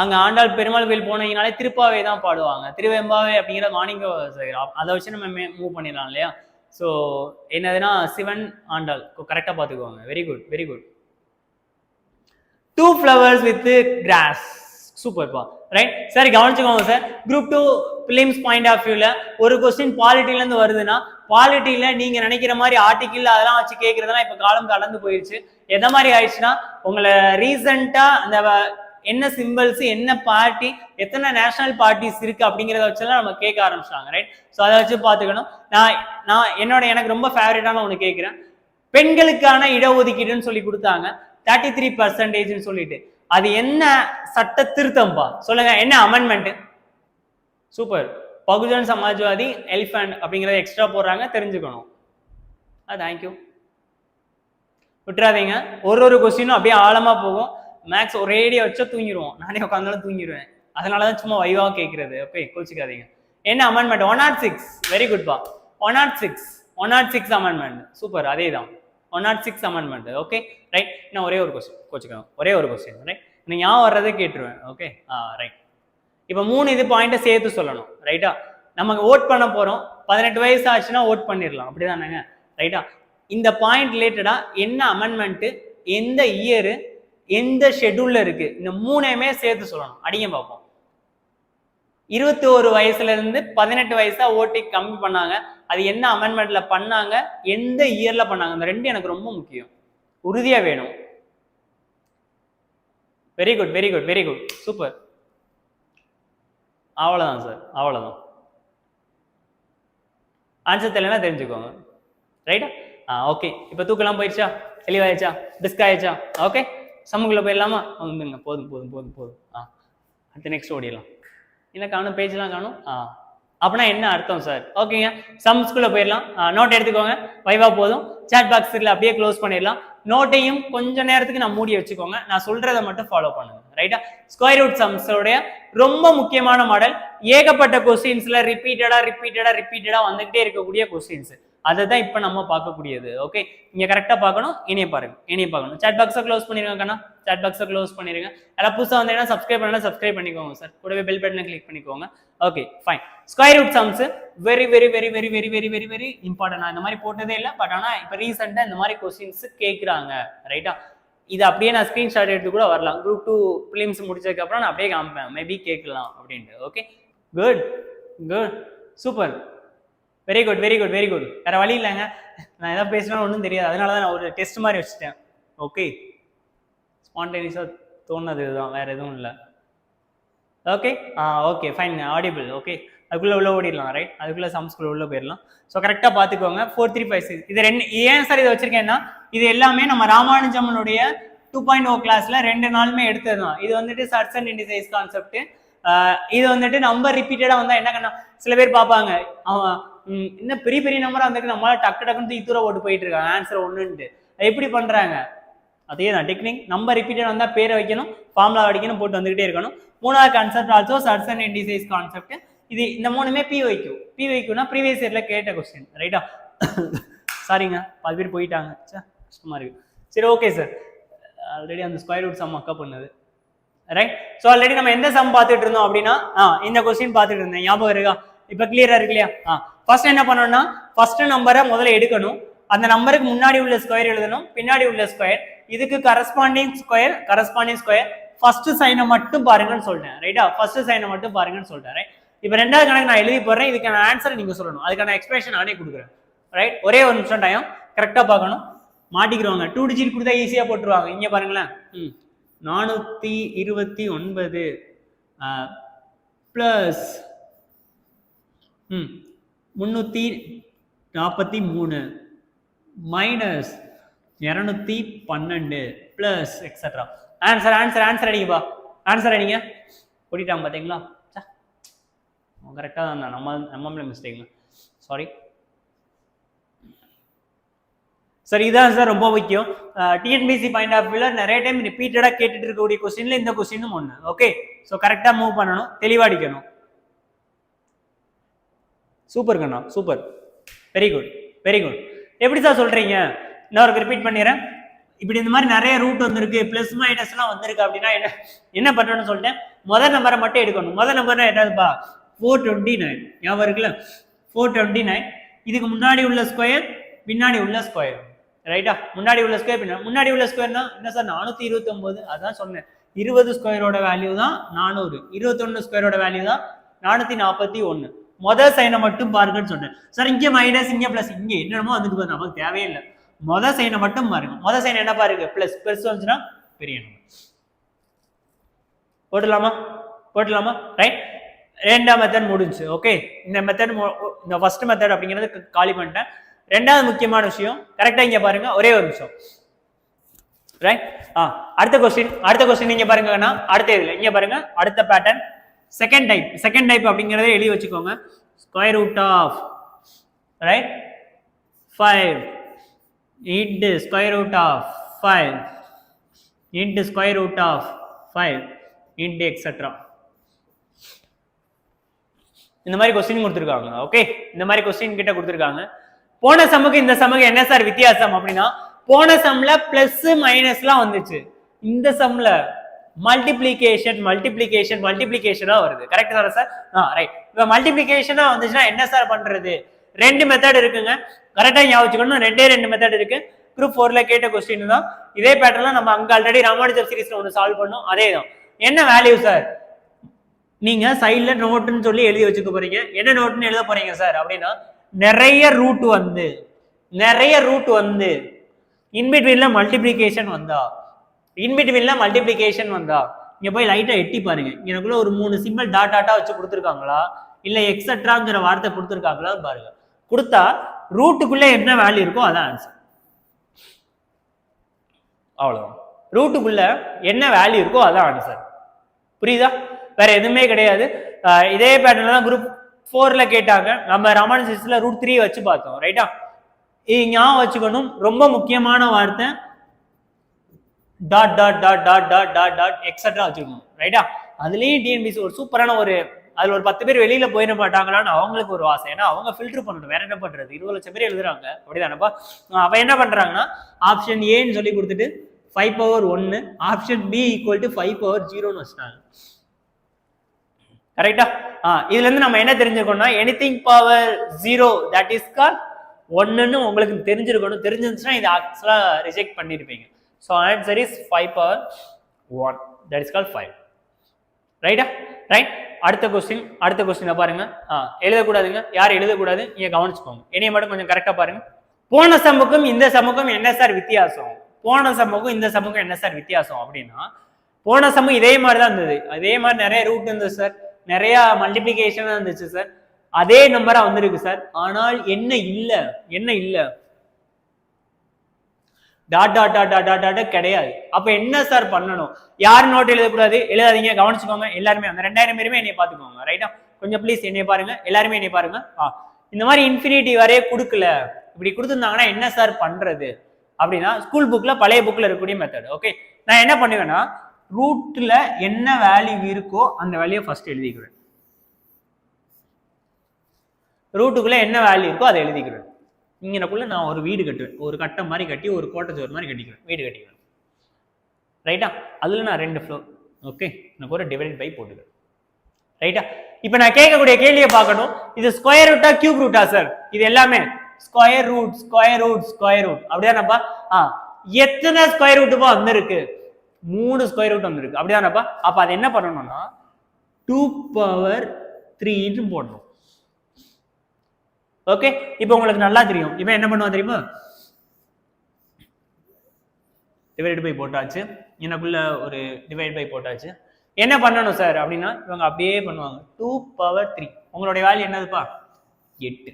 அங்க ஆண்டாள் பெருமாள் கோயில் போனீங்கனாலே திருப்பாவை தான் பாடுவாங்க. திருவெம்பாவை அப்படிங்கிற மாணிக்க அதை வச்சு நம்ம மூவ் பண்ணிடலாம் இல்லையா? ஸோ என்னதுன்னா சிவன் ஆண்டாள். கரெக்டா பாத்துக்குவாங்க. Very good very good. 2 flowers with grass. சூப்பர்ப்பா. ரைட், சரி கவனிச்சுக்கோங்க sir. Group 2 films point of வியூல ஒரு கொஸ்டின் பாலிட்டில இருந்து வருதுன்னா, பாலிட்டில நீங்க நினைக்கிற மாதிரி ஆர்டிகிள் அதெல்லாம் வச்சு கேட்கறதுலாம் இப்ப காலம் கடந்து போயிடுச்சு. எந்த மாதிரி ஆயிடுச்சுன்னா, உங்களை ரீசெண்டா அந்த என்ன சிம்பிள்ஸ், என்ன பார்ட்டி, எத்தனை நேஷனல் பார்ட்டிஸ் இருக்கு அப்படிங்கிறத வச்செல்லாம் நம்ம கேட்க ஆரம்பிச்சிட்டாங்க. ரைட், ஸோ அதை வச்சு பார்த்துக்கணும். நான் எனக்கு ரொம்ப ஃபேவரட்டான ஒன்று கேட்குறேன். பெண்களுக்கான இடஒதுக்கீடுன்னு சொல்லி கொடுத்தாங்க 33% சொல்லிட்டு. அது என்ன சட்ட திருத்தம்பா? சொல்லுங்க, என்ன amendment? Super. Bahujan Samajwadi elephant அப்படிங்கறத எக்ஸ்ட்ரா போடுறாங்க, தெரிஞ்சுக்கணும். தேங்க்யூ. விட்டுறாதீங்க. ஒரு கொஸ்டினும் அப்படியே ஆழமா போகும். மேக்ஸ் ஒரேடியா வச்சா தூங்கிடுவோம். நானே உட்காந்தாலும் தூங்கிடுவேன். அதனாலதான் சும்மா வைவா கேட்கறது. ஓகே, கோச்சிக்காதீங்க. என்ன அமெண்ட்மெண்ட்? 106. வெரி குட்பா. 106 அமெண்ட்மெண்ட். சூப்பர், அதே தான் 106 அமெண்ட்மெண்ட். Okay right. நான் ஒரே ஒரு கொஸ்டின், கோச்சிக்கணும், ஒரே ஒரு கொஸ்டின். ரைட், நீங்க ஞாபகம் வர்றதை கேட்டுருவேன். Okay right. இப்போ 3 பாயிண்ட்டை சேர்த்து சொல்லணும். ரைட்டா? நமக்கு ஓட் பண்ண போறோம். 18 வயசு ஆச்சுன்னா ஓட் பண்ணிடலாம், அப்படிதானேங்க? ரைட்டா? இந்த பாயிண்ட் ரிலேட்டடா என்ன அமெண்ட்மெண்ட், எந்த இயரு, எந்த ஷெட்யூல்ல இருக்கு, இந்த 3மே சேர்த்து சொல்லணும். அடிங்க பார்ப்போம். 21 வயசுல இருந்து 18 வயசா ஓட்டி கம்மி பண்ணாங்க. அது என்ன அமெண்ட்மெண்ட்ல பண்ணாங்க, எந்த இயர்ல பண்ணாங்க, இந்த 2 எனக்கு ரொம்ப முக்கியம். உறுதியா வேணும். Very good very good very good. Super. அவ்வளவுதான் சார், அவ்வளவுதான். ஆன்சர் தெரியலன்னா தெரிஞ்சுக்கோங்க. ரைட்டா? ஓகே. இப்போ தூக்கலாம் போயிடுச்சா? தெளிவாயிடுச்சா? டிஸ்க் ஆயிடுச்சா? ஓகே, சமூகக்குள்ள போயிடலாமா? வந்துங்க. போதும் போதும் போதும் போதும். அடுத்து நெக்ஸ்ட் ஓடிடலாம். இல்லை காணும், பேஜ்லாம் காணும். அப்படின்னா என்ன அர்த்தம் சார்? ஓகேங்க, சம்ஸ்குள்ள போயிடலாம். நோட் எடுத்துக்கோங்க. வைவா போதும். சாட் பாக்ஸில் அப்படியே க்ளோஸ் பண்ணிடலாம். நோட்டையும் கொஞ்ச நேரத்துக்கு நான் மூடி வச்சுக்கோங்க. நான் சொல்றதை மட்டும் ஃபாலோ பண்ணுங்க. ரைட்டா? ஸ்கொயர் ரூட் சம்ஸோடைய ரொம்ப முக்கியமான மாடல். ஏகப்பட்ட கொஸ்டின்ஸ்ல ரிப்பீட்டடா வந்துகிட்டே இருக்கக்கூடிய கொஸ்டின்ஸ். அதை தான் இப்போ நம்ம பார்க்கக்கூடியது. ஓகே, நீங்க கரெக்டா பார்க்கணும். இனிய பார்க்கணும். சாட் பாக்ஸை க்ளோஸ் பண்ணிருங்க கண்ணா. சாட் பாக்ஸை க்ளோஸ் பண்ணிருங்க. எல்லாம் புதுசாக வந்தீங்கன்னா சப்ஸ்கிரைப் பண்ணா சப்ஸ்கிரைப் பண்ணிக்கோங்க சார். கூடவே பெல் பட்டனை கிளிக் பண்ணிக்கோங்க. Okay fine. Square root sums very very very very very very very very important. நான் இந்த மாதிரி போட்டதே இல்லை, பட் ஆனால் இப்போ ரீசெண்டா இந்த மாதிரி கொஸ்டின்ஸ் கேட்குறாங்க. ரைட்டா? இது அப்படியே நான் ஸ்கிரீன்ஷாட் எடுத்து கூட வரலாம். குரூப் 2 பிலிம்ஸ் முடிச்சதுக்கு அப்புறம் நான் அப்படியே காமிப்பேன், மேபி கேட்கலாம் அப்படின்ட்டு. Okay, good good super. Very good very good very good. வேற வழி இல்லைங்க, நான் எதாவது பேசினாலும் ஒன்றும் தெரியாது. அதனால தான் நான் ஒரு டெஸ்ட் மாதிரி வச்சுட்டேன். ஓகே, ஸ்பான்டேனியஸாக தோணுது இதுதான், வேற எதுவும் இல்லை. Okay okay fine, audible. Okay, அதுக்குள்ளே உள்ள ஓடிடலாம். ரைட், அதுக்குள்ளே சம்ஸ்குள்ள உள்ள போயிடலாம். ஸோ கரெக்டாக பார்த்துக்கோங்க. 4 3 5 6 இது 2. ஏன் சார் இதை வச்சிருக்கேன்னா, இது எல்லாமே நம்ம ராமானுஜமனுடைய 2.0 கிளாஸ்ல 2 நாளுமே எடுத்தது தான். இது வந்துட்டு சட்ஸ் அண்ட் இண்டிசைஸ் கான்செப்ட். இது வந்துட்டு நம்பர் ரிப்பீட்டடா வந்தா என்ன பண்ணா, சில பேர் பார்ப்பாங்க, அவன் இன்னும் பெரிய பெரிய நம்பரா வந்துட்டு நம்மளால டக்குன்னு தூர ஓட்டு போயிட்டு இருக்காங்க ஆன்சர் 1ன்ட்டு. எப்படி பண்றாங்க? அதே தான் டெக்னிக். நம்பர் ரிப்பீட்டட் வந்தா பேரை வைக்கணும், ஃபார்முலா அடிக்கணும், போட்டு வந்துகிட்டே இருக்கணும். 3வது கான்செப்ட் ஆல்சோ சட்ஸ் அண்ட் இண்டிசைஸ் கான்செப்ட். இது இந்த 3மே பிவைக்யூனா ப்ரீவியஸ் இயர்ல கேட்ட கொஸ்டின். ரைட்டா? சாரிங்க, 10 பேர் போயிட்டாங்க, கஷ்டமா இருக்கு. சரி ஓகே சார், ஆல்ரெடி அந்த ஸ்கொயர் ரூட் சம் அக்கா பண்ணது. ரைட், ஸோ ஆல்ரெடி நம்ம எந்த சம் பார்த்துட்டு இருந்தோம் அப்படின்னா, இந்த கொஸ்டின் பார்த்துட்டு இருந்தேன். ஞாபகம் இருக்கா? இப்ப கிளியரா இருக்கு இல்லையா? ஃபர்ஸ்ட் என்ன பண்ணணும்னா, ஃபர்ஸ்ட் நம்பரை முதல்ல எடுக்கணும். அந்த நம்பருக்கு முன்னாடி உள்ள ஸ்கொயர் எழுதணும், பின்னாடி உள்ள ஸ்கொயர், இதுக்கு கரஸ்பாண்டிங் ஸ்கொயர், ஃபர்ஸ்ட் சைனை மட்டும் பாருங்கன்னு சொல்லிட்டேன். ரைட்டா? ஃபர்ஸ்ட் சைனை மட்டும் பாருங்கன்னு சொல்லிட்டேன். ரைட், இப்போ ரெண்டாவது கணக்கு நான் எழுதி போடுறேன், இதுக்கான ஆன்சர் நீங்க சொல்லணும், அதுக்கான எக்ஸ்பிரஷன் நானே கொடுக்குறேன். ரைட், ஒரே ஒரு நிமிஷம் டைம், கரெக்டா பார்க்கணும், மாட்டிக்கிறவங்க 2 டிஜிட் கொடுத்தா ஈஸியா போட்டுருவாங்க. இங்க பாருங்களேன், 429 plus 343 minus 212 plus etcetera. Answer answer answer அடிங்கப்பா, ஆன்சர் அடிங்க. கூட்டிட்டாங்க பார்த்தீங்களா? கரெக்டாக தான், நம்ம மிஸ்டேக்ங்க, சாரி. சார் இதான் சார் ரொம்ப முக்கியம். டிஎன்பிசி பாயிண்ட் ஆஃப் வியூல நிறைய டைம் ரிப்பீட்டடா கேட்டுட்டு இருக்கக்கூடிய கொஸ்டின்ல இந்த கொஸ்டினும் ஒன்று. ஓகே, ஸோ கரெக்டா மூவ் பண்ணணும், தெளிவா அடிக்கணும். சூப்பர் கண்ணா, super, very good very good. எப்படி சார் சொல்றீங்க? இன்னொரு ரிப்பீட் பண்ணிடுறேன். இப்படி இந்த மாதிரி நிறைய ரூட் வந்திருக்கு, பிளஸ் மைனஸ் எல்லாம் வந்திருக்கு அப்படின்னா என்ன பண்ணணும்னு சொல்லிட்டேன். முதல் நம்பரை மட்டும் எடுக்கணும். முதல் நம்பர்னா என்னதுப்பா? 429. ஞாபகம் இருக்குல்ல? 429. இதுக்கு முன்னாடி உள்ள ஸ்கொயர், பின்னாடி உள்ள ஸ்கொயர். ரைட்டா? முன்னாடி உள்ள ஸ்கொயர், முன்னாடி உள்ள ஸ்கொயர்னா என்ன சார்? 429. அதான் சொன்னேன், 20 ஸ்கொயரோட வேல்யூ தான் 400, 21 ஸ்கொயரோட வேல்யூ தான் 441. முதல் சைனை மட்டும் பாருங்கன்னு சொன்னேன். சார் இங்க மைனஸ், இங்க பிளஸ், இங்க என்னமோ வந்துட்டு போகுது, நமக்கு தேவையே இல்லை. முதல் சைனை மட்டும் பாருங்க. முதல் சைன் என்ன பாருங்க? பிளஸ், பெருசு வந்துச்சுன்னா பெரிய நம்பர். போட்டுலாமா? போட்டுலாமா? ரைட், ரெண்டாம் மெத்தட் முடிஞ்சு. ஓகே, இந்த மெத்தட், இந்த ஃபர்ஸ்ட் மெத்தட் அப்படிங்கிறது காலி பண்ணிட்டேன். ரெண்டாவது முக்கியமான விஷயம், கரெக்டா இங்க பாருங்க, ஒரே ஒரு நிமிஷம். ரைட், அடுத்த கொஸ்டின் நீங்க பாருங்க. அடுத்த இதுல இங்க பாருங்க, அடுத்த பேட்டர்ன் செகண்ட் டைப் அப்படிங்கறத எழுதி வச்சுக்கோங்க. Square root of right 5 into square root of 5 into square root of 5 into etc. இந்த மாதிரி கொஸ்டின் கொடுத்துருக்காங்க. ஓகே, இந்த மாதிரி கொஸ்டின் கிட்ட கொடுத்துருக்காங்க. போன சம்முக்கு இந்த சம்முக்கு என்ன சார் வித்தியாசம் அப்படின்னா, போன சம்ல பிளஸ் மைனஸ்லாம் வந்துச்சு, இந்த சம்ல மல்டிப்ளிகேஷனா வருது. கரெக்ட் தானே சார்? ரைட். இப்போ மல்டிப்ளிகேஷனா வந்துச்சுன்னா என்ன சார் பண்றது? ரெண்டு மெத்தட் இருக்குங்க, கரெக்டா ஞாபகம் வச்சுக்கணும். ரெண்டு மெத்தட் இருக்கு. குரூப் 4ல கேட்ட கொஸ்டின் தான். இதே பேட்டர்ல நம்ம அங்க ஆல்ரெடி ராமானுஜர் சீரிஸ்ல ஒன்று சால்வ் பண்ணோம். அதே தான். என்ன வேல்யூ சார்? நீங்க சைட்ல நோட்னு சொல்லி எழுதி வச்சுக்க போறீங்க. என்ன நோட்னு எழுத போறீங்க சார் அப்படின்னா, நிறைய ரூட் வந்து இன்பிட்வீன்ல மல்டிப்ளிகேஷன் வந்தா இங்க போய் லைட்டா எட்டி பாருங்க. எனக்குள்ள ஒரு 3 சிம்பிள் டாட்டா வச்சு கொடுத்துருக்காங்களா, இல்ல எக்ஸெட்ராங்கிற வார்த்தை கொடுத்துருக்காங்களா பாருங்க. கொடுத்தா ரூட்டுக்குள்ள என்ன வேல்யூ இருக்கோ அதான் ஆன்சர். அவ்வளவுதான், ரூட்டுக்குள்ள என்ன வேல்யூ இருக்கோ அதான் ஆன்சர். புரியுதா? வேற எதுவுமே கிடையாது. இதே பேட்டர்ல தான் குரூப் 4ல கேட்டாங்க. நம்ம ராமானுஜத்துல ரூட் 3 வச்சு பார்த்தோம். ரைட்டா? இது ஞாபகம் வச்சுக்கணும், ரொம்ப முக்கியமான வார்த்தை. Dot dot dot dot dot dot dot etcetera வச்சுக்கணும். ரைட்டா? அதுலயும் டிஎன்பிசி ஒரு சூப்பரான அதுல ஒரு 10 பேர் வெளியில போயிட மாட்டாங்களான்னு அவங்களுக்கு ஒரு ஆசை. ஏன்னா அவங்க ஃபில்டர் பண்ணணும், வேற என்ன பண்றது? 20 லட்சம் பேர் எழுதுறாங்க, அப்படிதானப்பா? அவ என்ன பண்றாங்கன்னா, ஆப்ஷன் ஏன்னு சொல்லி கொடுத்துட்டு 5/1, ஆப்ஷன் பி ஈக்குவல் டு 5/0ன்னு வச்சுட்டாங்க. கரெக்டா? இதுல இருந்து நம்ம என்ன தெரிஞ்சுக்கணும்னா, anything power 0 that is call 1ன்னு உங்களுக்கு தெரிஞ்சிருக்கணும். தெரிஞ்சிருந்துச்சுன்னா இதை ஆக்சுவலா ரிஜெக்ட் பண்ணிருப்பீங்க. So answer is 5/1, that is call 5. ரைட்டா? ரைட். அடுத்த கொஸ்டின் பாருங்க. எழுதக்கூடாதுங்க, யாரும் எழுதக்கூடாது, நீங்க கவனிச்சுக்கோங்க. என்னைய மட்டும் கொஞ்சம் கரெக்டா பாருங்க. போன சம்முக்கும் இந்த சம்முக்கும் என்ன சார் வித்தியாசம்? அப்படின்னா, போன சம்மு இதே மாதிரி தான் இருந்தது. அதே மாதிரி நிறைய ரூட் இருந்தது சார், நிறைய மல்டிபிளிகேஷன் இருந்துச்சு சார், அதே நம்பரா வந்திருக்கு சார். ஆனால் என்ன இல்ல dot dot dot dot dot dot கிடையாது. அப்ப என்ன சார் பண்ணணும்? யார் நோட் எழுதக்கூடாது, எழுதாதீங்க, கவனிச்சுக்கோங்க. எல்லாருமே அந்த 2000 பேருமே என்னைய பாத்துக்கோங்க. ரைட்டா? கொஞ்சம் ப்ளீஸ் என்னைய பாருங்க, எல்லாருமே என்னைய பாருங்க. இந்த மாதிரி இன்ஃபினிட்டி வரைய கொடுக்கல, இப்படி கொடுத்துருந்தாங்கன்னா என்ன சார் பண்றது அப்படின்னா, ஸ்கூல் புக்ல பழைய புக்ல இருக்கக்கூடிய மெத்தட். ஓகே, நான் என்ன பண்ணுவேன்னா, ரூட்ல என்ன வேல்யூ இருக்கோ அந்த வேல்யூ ஃபர்ஸ்ட் எழுதிக்கிறேன். ரூட்டுக்குள்ள என்ன வேல்யூ இருக்கோ அதை எழுதிக்கிறேன். இங்கனக்குள்ள நான் ஒரு வீடு கட்டுவேன், ஒரு கட்டம் மாதிரி கட்டி, ஒரு கோட்டச்சோறு மாதிரி கட்டிக்குவேன், வீடு கட்டிக்குவேன். ரைட்டா? அதுல நான் 2 ஃப்ளோர். ஓகே, எனக்கு ஒரு டிவைட் பை போட்டுக்கிறேன். ரைட்டா? இப்ப நான் கேட்கக்கூடிய கேள்வியை பார்க்கணும், இது ஸ்கொயர் ரூட்டா கியூப் ரூட்டா சார்? இது எல்லாமே ஸ்கொயர் ரூட் அப்படிதானப்பா? எத்தனை ஸ்கொயர் ரூட்டுப்பா வந்திருக்கு? 3 ஸ்கொயர் ரூட் வந்திருக்கு, அப்படிதானப்பா? அப்ப அது என்ன பண்ணணும்னா, 2 பவர் 3 போடணும். ஓகே, இப்போ உங்களுக்கு நல்லா தெரியும். இப்போ என்ன பண்ணுவோம் தெரியுமா, டிவைட் பை போட்டாச்சு, எனக்குள்ள ஒரு டிவைட் பை போட்டாச்சு. என்ன பண்ணணும் சார் அப்படின்னா இவங்க அப்படியே பண்ணுவாங்க. 2^3 உங்களுடைய வேல்யூ என்னதுப்பா 8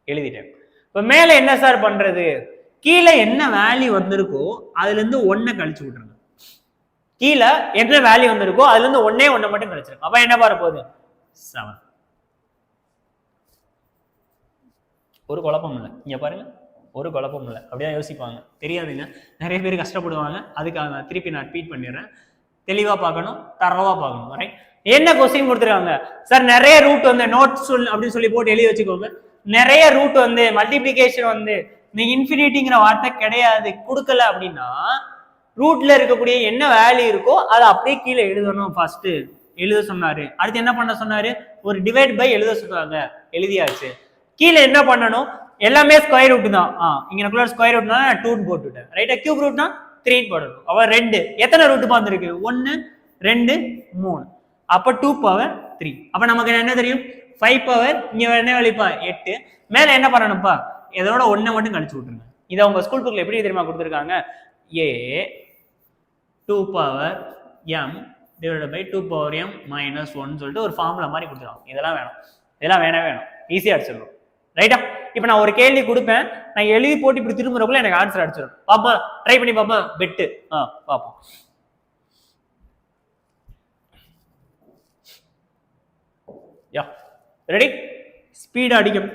எழுதிட்டேன். இப்போ மேல என்ன சார் பண்றது, கீழே என்ன வேல்யூ வந்திருக்கோ அதுல இருந்து 1 கழிச்சு விட்டுருங்க. கீழே என்ன வேல்யூ வந்திருக்கோ அதுல இருந்து 1 மட்டும் கழிச்சிருங்க. அப்ப என்ன பாரு போகுது 7. ஒரு குழப்பம் இல்லை, இங்க பாருங்க ஒரு குழப்பம் இல்லை. அப்படியே யோசிப்பாங்க, தெரியாதுங்க, நிறைய பேர் கஷ்டப்படுவாங்க. அதுக்காக திருப்பி நான் ட்வீட் பண்ணிடுறேன். தெளிவா பார்க்கணும், தரவா பார்க்கணும். ரைட், என்ன கொஸ்டின் கொடுத்துருக்காங்க சார், நிறைய ரூட் வந்து நோட்ஸ் அப்படின்னு சொல்லி போட்டு எழுதி வச்சுக்கோங்க. நிறைய ரூட் வந்து மல்டிபிளிகேஷன் வந்து இந்த இன்ஃபினிட்டிங்கிற வார்த்தை கிடையாது, கொடுக்கல அப்படின்னா ரூட்ல இருக்கக்கூடிய என்ன வேல்யூ இருக்கோ அதை அப்படியே கீழே எழுதணும். ஃபர்ஸ்ட் எழுத சொன்னாரு, அடுத்து என்ன பண்ண சொன்னாரு, ஒரு டிவைட் பை எழுத சொன்னாங்க, எழுதியாச்சு. கீழே என்ன பண்ணணும், எல்லாமே ஸ்கொயர் ரூட் தான். இங்க ஸ்கொயர் ரூட்னா 2 போட்டுட்டேன். ரைட்டா, கியூப் ரூட்னா 3 போடணும். அவ 2 எத்தனை ரூட் வந்துருக்கு, 1 2 3, அப்ப 2^3. அப்ப நமக்கு என்ன தெரியும், 5 இங்க என்ன வழிப்பா 8. மேல என்ன பண்ணணும்ப்பா, இதோட 1 மட்டும் கழிச்சு விட்டுருங்க. இதை உங்க ஸ்கூல் புக்ல எப்படி தெரியுமா கொடுத்துருக்காங்க, a 2^m divided by 2^m minus 1 சொல்லிட்டு ஒரு ஃபார்முலா மாதிரி கொடுத்துருவாங்க. இதெல்லாம் வேணும், இதெல்லாம் வேணும், ஈஸியா அடிச்சிடணும். ரைட்டா, இப்ப நான் ஒரு கேள்வி கொடுப்பேன், நான் எழுதி போட்டு இப்படி திரும்புறக்குள்ள எனக்கு ஆன்சர் அடிச்சிடும். பாப்பா ட்ரை பண்ணி பாப்பா, பெட்டு பாப்போம். யா ரெடி, ஸ்பீட் அடிக்கும்.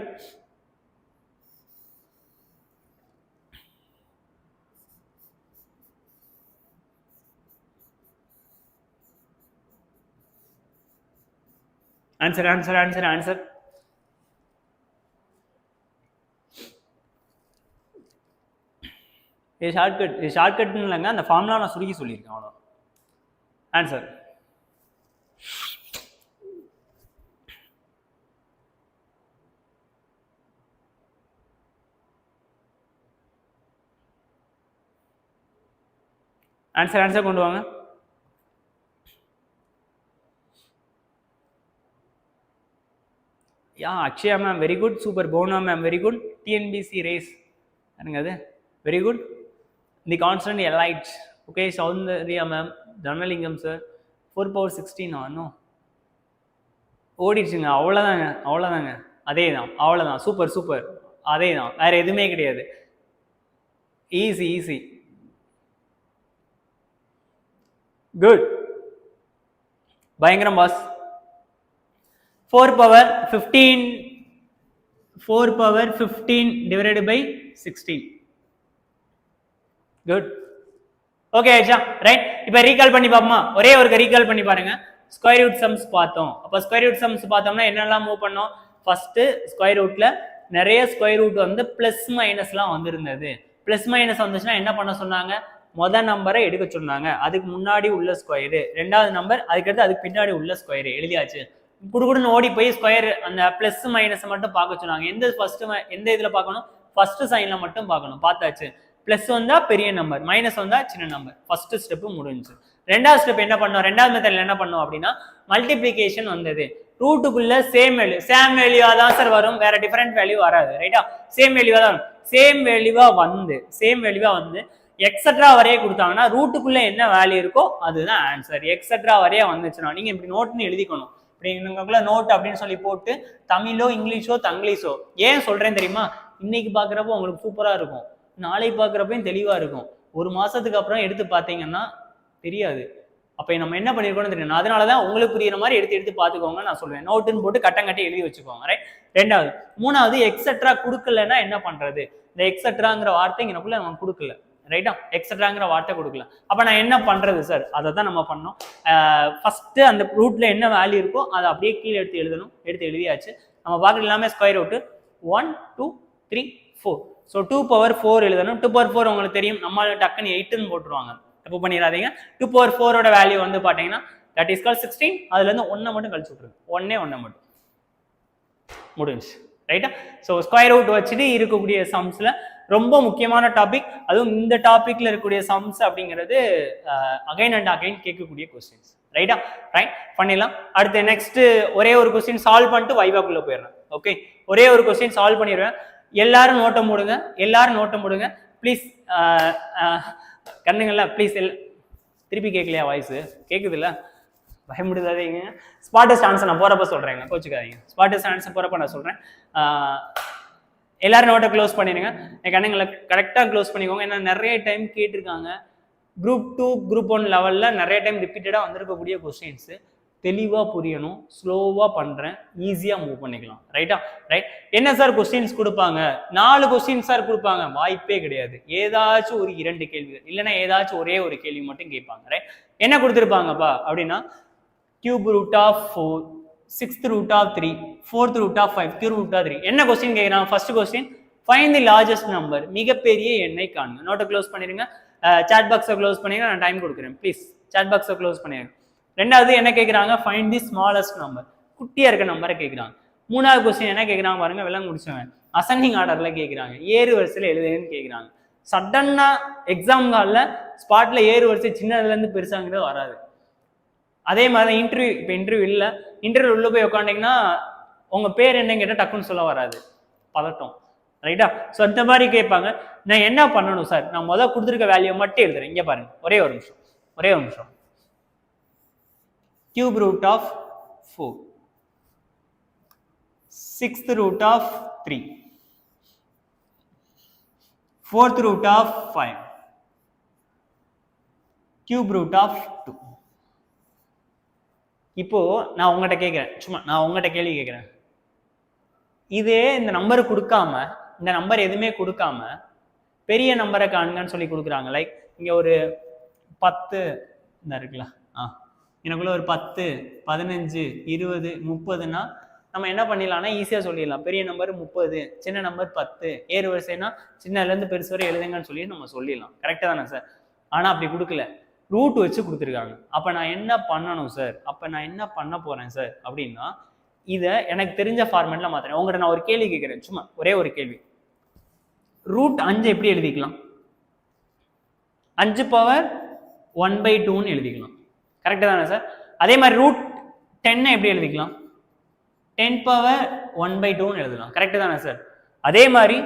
Answer answer answer answer. இது ஷார்ட்கட், இது ஷார்ட்கட்னு இல்லைங்க, அந்த ஃபார்முலா நான் சுருக்கி சொல்லியிருக்கேன், அவ்வளோ. ஆன்சர் ஆன்சர் ஆன்சர் கொண்டு வாங்க. Yeah Akshaya ma'am very good, super. போனா ma'am very good. TNPSC race என்னங்க அது, very good. The constant elite, okay. Soundarya ma'am, Dhanalingam sir, 4^16 ஆனோ ஓடிடுச்சுங்க. அவ்வளோதாங்க, அவ்வளோதாங்க, அதே தான், அவ்வளோதான். சூப்பர் சூப்பர், அதே தான், வேற எதுவுமே கிடையாது. ஈஸி ஈஸி, குட், பயங்கரம் boss. 4^15 divided by 16. Good, okay ஆயிடுச்சா, ரைட். இப்போ ரீகால் பண்ணி பார்ப்போமா, ஒரே ஒரு ரீகால் பண்ணி பாருங்க. ஸ்கொயர் ரூட் சம்ஸ் பார்த்தோம். அப்போ ஸ்கொயர் ரூட் சம்ஸ் பார்த்தோம்னா என்னெல்லாம் மூவ் பண்ணோம், ஃபர்ஸ்ட் ஸ்கொயர் ரூட்ல நிறைய ஸ்கொயர் ரூட் வந்து பிளஸ் மைனஸ்லாம் வந்திருந்தது. பிளஸ் மைனஸ் வந்துச்சுன்னா என்ன பண்ண சொன்னாங்க, முதல் நம்பரை எடுக்க சொன்னாங்க, அதுக்கு முன்னாடி உள்ள ஸ்கொயரு, ரெண்டாவது நம்பர், அதுக்கடுத்து அதுக்கு பின்னாடி உள்ள ஸ்கொயரு எழுதியாச்சு. குடுக்குடுன்னு ஓடி போய் ஸ்கொயர் அந்த பிளஸ் மைனஸ் மட்டும் பார்க்க சொன்னாங்க. எந்த இதுல பார்க்கணும், ஃபர்ஸ்ட் சைன்ல மட்டும் பார்க்கணும், பார்த்தாச்சு. பிளஸ் வந்தா பெரிய நம்பர், மைனஸ் வந்தா சின்ன நம்பர். ஃபர்ஸ்ட் ஸ்டெப் முடிஞ்சு. ரெண்டாவது ஸ்டெப் என்ன பண்ணோம், ரெண்டாவது மெத்தட்ல என்ன பண்ணோம் அப்படின்னா மல்டிபிளிகேஷன் வந்தது. ரூட்டுக்குள்ள சேம் வேல்யூவா தான் சார் வரும், வேற டிஃபரெண்ட் வேல்யூ வராது. ரைட்டா, சேம் வேல்யூவா தான், சேம் வேல்யூவா வந்து எக்ஸட்ரா வரைய கொடுத்தாங்கன்னா ரூட்டுக்குள்ள என்ன வேல்யூ இருக்கோ அதுதான் ஆன்சர். எக்ஸட்ரா வரைய வந்துச்சுன்னா நீங்க இப்படி நோட்னு எழுதிக்கணும். இப்படி நோட் அப்படின்னு சொல்லி போட்டு தமிழோ இங்கிலீஷோ தங்கிலீஷோ, ஏன் சொல்றேன் தெரியுமா, இன்னைக்கு பாக்குறப்போ உங்களுக்கு சூப்பரா இருக்கும், நாளைக்கு பாக்குறப்பையும் தெளிவா இருக்கும், ஒரு மாசத்துக்கு அப்புறம் எடுத்து பார்த்தீங்கன்னா தெரியாது. அப்ப நம்ம என்ன பண்ணிருக்கோம்னு தெரியும். அதனாலதான் உங்களுக்கு புரியுற மாதிரி எடுத்து பாத்துக்கோங்க நான் சொல்லுவேன். நோட்டுன்னு போட்டு கட்டங்கட்டி எழுதி வச்சுக்கோங்க. ரைட், ரெண்டாவது. மூணாவது, எக்ஸட்ரா கொடுக்கலன்னா என்ன பண்றது, இந்த எக்ஸட்ராங்கிற வார்த்தை இங்கக்குள்ள நம்ம கொடுக்கல. ரைட்டா, எக்ஸட்ராங்கிற வார்த்தை கொடுக்கல. அப்ப நான் என்ன பண்றது சார், அதை தான் நம்ம பண்ணோம். ஃபர்ஸ்ட் அந்த ரூட்ல என்ன வேல்யூ இருக்கோ அதை அப்படியே கீழே எடுத்து எழுதணும். எடுத்து எழுதியாச்சு. நம்ம பார்க்குறது எல்லாமே ஸ்கொயர் ரூட் 1 2 3 4. ஸோ 2^4 எழுதணும். 2^4 உங்களுக்கு தெரியும், நம்ம டக்குன்னு 8ன்னு போட்டுருவாங்க, தப்பு பண்ணிடாதீங்க. 2^4 வேல்யூ வந்து பாத்தீங்கன்னா தட் இஸ் கால் 16. அதுல இருந்து 1 மட்டும் கழிச்சு விட்டுருங்க, 1 மட்டும் முடிஞ்சு. ரைட்டா, ஸோ ஸ்கொயர் ரூட் வச்சுட்டு இருக்கக்கூடிய சம்ஸ்ல ரொம்ப முக்கியமான டாபிக். அதுவும் இந்த டாபிக்ல இருக்கக்கூடிய சம்ஸ் அப்படிங்கிறது அகைன் அண்ட் அகைன் கேட்கக்கூடிய கொஸ்டின்ஸ். ரைட்டா? ரைட், பண்ணிடலாம். அடுத்து நெக்ஸ்ட் ஒரே ஒரு கொஸ்டின் சால்வ் பண்ணிட்டு வைவாக்குள்ள போயிடுறேன். ஓகே, ஒரே ஒரு கொஸ்டின் சால்வ் பண்ணிடுவேன். எல்லாரும் நோட்டம் போடுங்க, எல்லாரும் நோட்டம் போடுங்க ப்ளீஸ். கண்ணுங்கள்ல ப்ளீஸ். திருப்பி கேட்கலையா வாய்ஸ்? கேட்குதுல்ல? பயமுடுதாதீங்க. ஸ்பாட்டஸ்ட் ஆன்சர் நான் போறப்ப சொல்றேங்க, கோச்சுக்காதீங்க. ஸ்பாட்டஸ்ட் ஆன்சர் போறப்ப நான் சொல்றேன். எல்லாரும் நோட்டை க்ளோஸ் பண்ணிடுங்க. என் கண்ணுங்களை கரெக்டாக க்ளோஸ் பண்ணிக்கோங்க. ஏன்னா நிறைய டைம் கேட்டிருக்காங்க. குரூப் 2 குரூப் 1 லெவலில் நிறைய டைம் ரிப்பீட்டடாக வந்திருக்கக்கூடிய கொஸ்டின்ஸு தெளிவாக புரியணும். ஸ்லோவாக பண்ணுறேன், ஈஸியாக மூவ் பண்ணிக்கலாம். ரைட்டா? ரைட். என்ன சார் கொஸ்டின்ஸ் கொடுப்பாங்க? 4 கொஸ்டின்ஸ் சார் கொடுப்பாங்க. வாய்ப்பே கிடையாது. ஏதாச்சும் ஒரு 2 கேள்விகள், இல்லைன்னா ஏதாச்சும் ஒரே ஒரு கேள்வி மட்டும் கேட்பாங்க. ரைட்? என்ன கொடுத்துருப்பாங்கப்பா அப்படின்னா, cube root of 4, 6th root of 3, 4th root of 5, cube root of 3. என்ன கொஸ்டின் கேட்குறாங்க? First question, find the largest number, மிகப்பெரிய எண்ணை காணுங்க. நோட்டை க்ளோஸ் பண்ணிடுங்க, சாட் பாக்ஸை க்ளோஸ் பண்ணிடுங்க. நான் டைம் கொடுக்குறேன், ப்ளீஸ் சாட் பாக்ஸை க்ளோஸ் பண்ணிடுங்க. ரெண்டாவது என்ன கேட்குறாங்க? ஃபைண்ட் தி ஸ்மாலஸ்ட் நம்பர், குட்டியாக இருக்க நம்பரை கேட்குறாங்க. மூணாவது கொஸ்டின் என்ன கேட்குறாங்க பாருங்க, விலங்கு முடிச்சவங்க. அசெண்டிங் ஆர்டரில் கேட்குறாங்க, ஏறு வரிசையில் எழுதுன்னு கேட்குறாங்க. சடனாக எக்ஸாம் காலில் ஸ்பாட்டில் ஏறு வரிசை சின்னதுலேருந்து பெருசாங்கிறது வராது. அதே மாதிரி இன்டர்வியூ, இப்போ இன்டர்வியூ இல்லை, இன்டர்வியூ உள்ள போய் உட்காண்டிங்கன்னா உங்கள் பேர் என்னன்னு கேட்டால் டக்குன்னு சொல்ல வராது, பதட்டம். ரைட்டா? ஸோ அந்த மாதிரி கேட்பாங்க. நான் என்ன பண்ணணும் சார்? நான் முதல் கொடுத்துருக்க வேல்யூ மட்டும் எழுதுறேன். இங்கே பாருங்க, ஒரே ஒரு நிமிஷம். Cube root of 4, 6th root of 3, 4th root of 5, cube root of 2. இப்போ நான் உங்கள்கிட்ட கேட்குறேன், சும்மா நான் உங்கள்கிட்ட கேள்வி கேட்குறேன். இதே இந்த நம்பர் கொடுக்காம, இந்த நம்பர் எதுவுமே கொடுக்காம பெரிய நம்பரை காணுங்கன்னு சொல்லி கொடுக்குறாங்க. லைக் இங்கே ஒரு 10 இந்த இருக்குல்ல, எனக்குள்ள ஒரு 10, 15, 20, 30னா நம்ம என்ன பண்ணிடலாம்னா ஈஸியாக சொல்லிடலாம். பெரிய நம்பர் 30, சின்ன நம்பர் 10, ஏறு வரிசைனா சின்னலேருந்து பெருசு வரை எழுதுங்கன்னு சொல்லி நம்ம சொல்லிடலாம். கரெக்டாக தானே சார்? ஆனால் அப்படி கொடுக்கல, ரூட் வச்சு கொடுத்துருக்காங்க. அப்போ நான் என்ன பண்ணணும் சார்? அப்போ நான் என்ன பண்ண போகிறேன் சார் அப்படின்னா, இதை எனக்கு தெரிஞ்ச ஃபார்மேட்டில் மாற்றுறேன். உங்கள்கிட்ட நான் ஒரு கேள்வி கேட்குறேன், சும்மா ஒரே ஒரு கேள்வி. ரூட் 5 எப்படி எழுதிக்கலாம்? 5 பவர் 1/2ன்னு எழுதிக்கலாம். கரெக்டாக தானே சார்? அதே மாதிரி ரூட் 10 எப்படி எழுதிக்கலாம்? 10 பவர் 1/2ன்னு எழுதலாம். கரெக்டு தானே சார்? அதே மாதிரி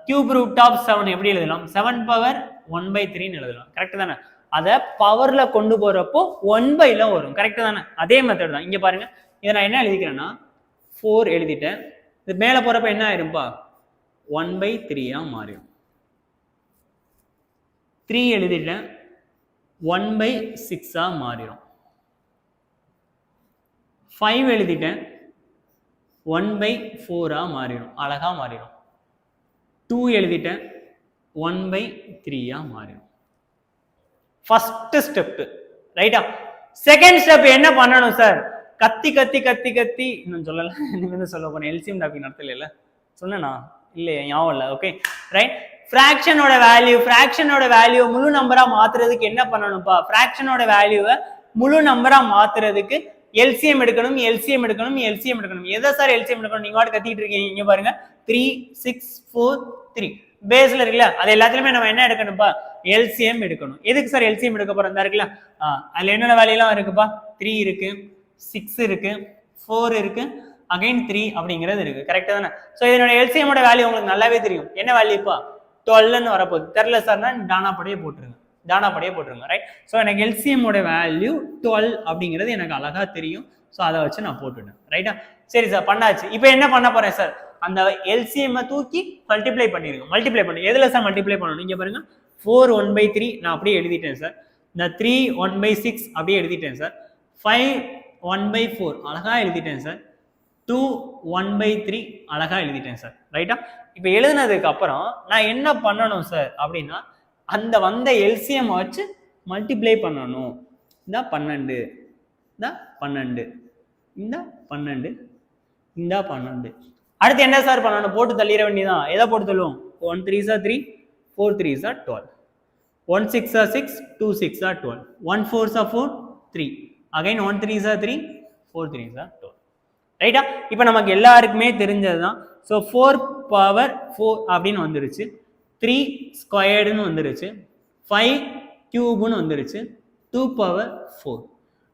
கியூப் ரூட் ஆஃப் 7 எப்படி எழுதலாம்? 7 பவர் 1/3ன்னு எழுதலாம். கரெக்டு தானே? அதை பவர்ல கொண்டு போறப்போ 1/ல வரும். கரெக்டு தானே? அதே மெத்தட் தான். இங்க பாருங்க, இதை நான் என்ன எழுதிக்கிறேன்னா 4 எழுதிட்டேன். இது மேலே போறப்ப என்ன ஆயிரும்பா? 1/3 மாறிடும். 3 எழுதிட்டேன், 1/6 மாறிடும். 5 எழுதிட்டேன், 1/4 மாறிடும், அழகா மாறிடும். 2 எழுதிட்டேன், 1/3 மாறிடும். First step. ரைட்டா? செகண்ட் ஸ்டெப் என்ன பண்ணணும் சார்? கத்தி கத்தி கத்தி கத்தி இன்னும் சொல்லல, நீங்க சொல்ல போன எல்சிஎம் டாபிக் நடத்தல சொன்னா இல்லையா? ஞாபகம் இல்லை. Okay right. ஃபிராக்ஷனோட வேல்யூ முழு நம்பரா மாத்துறதுக்கு என்ன பண்ணணும்ப்பா? ஃபிராக்ஷனோட வேல்யூவை முழு நம்பரா மாத்துறதுக்கு எல்சிஎம் எடுக்கணும். எதை சார் எல்சிஎம் எடுக்கணும்? நீங்க வாட்டு கத்திட்டு இருக்கீங்க. இங்க பாருங்க, 3, 6, 4, 3 பேஸ்ல இருக்குல்ல, அது எல்லாத்துலயுமே நம்ம என்ன எடுக்கணும்ப்பா? எல்சிஎம் எடுக்கணும். எதுக்கு சார் எல்சிஎம் எடுக்க போறோம்? இந்த இருக்குல்ல, அதுல என்னென்ன வேல்யூலாம் இருக்குப்பா? 3 இருக்கு, 6 இருக்கு, 4 இருக்கு, அகைன் 3 அப்படிங்கிறது இருக்கு. கரெக்டா தானே? ஸோ இதனோட எல்சிஎமோட வேல்யூ உங்களுக்கு நல்லாவே தெரியும். என்ன வேல்யூப்பா? 12ன்னு வரப்போகுது. தெரியல சார்னா டானாப்படியே போட்டுருங்க. ரைட்? ஸோ எனக்கு எல்சிஎமோட வேல்யூ 12 அப்படிங்கிறது எனக்கு அழகா தெரியும். ஸோ அதை வச்சு நான் போட்டுட்டேன். ரைட்டா? சரி சார், பண்ணாச்சு. இப்போ என்ன பண்ண போறேன் சார்? அந்த எல்சிஎம் தூக்கி மல்டிப்ளை பண்ணி எதுல சார் மல்டிப்ளை பண்ணணும்? இங்க பாருங்க, 4 1/3 நான் அப்படியே எழுதிட்டேன் சார். இந்த 3 1/6 அப்படியே எழுதிட்டேன் சார். 5 1/4 அழகா எழுதிட்டேன் சார். 2 1/3 அழகா எழுதிட்டேன் சார். ரைட்டா? இப்போ எழுதுனதுக்கு அப்புறம் நான் என்ன பண்ணணும் சார் அப்படின்னா, அந்த வந்த எல்சிஎம் வச்சு மல்டிப்ளை பண்ணணும். இந்த 12, இந்த 12, இந்த 12, இந்த 12. அடுத்து என்ன சார் பண்ணணும்? போட்டு தள்ளிட வேண்டியதான். எதை போட்டு தள்ளுவோம்? 1 3s are 3, 4 3s are 12, 1 6s are 6, 2 6s are 12, 1 4s are 4, 3, again 1 3s are 3, 4 3s are 12. ரைட்டா? இப்போ நமக்கு எல்லாருக்குமே தெரிஞ்சது தான். ஸோ 4 பவர் 4 அப்படின்னு வந்துருச்சு, 3 ஸ்கொயர்டுன்னு வந்துருச்சு, 5 கியூப்னு வந்துருச்சு, 2 பவர் 4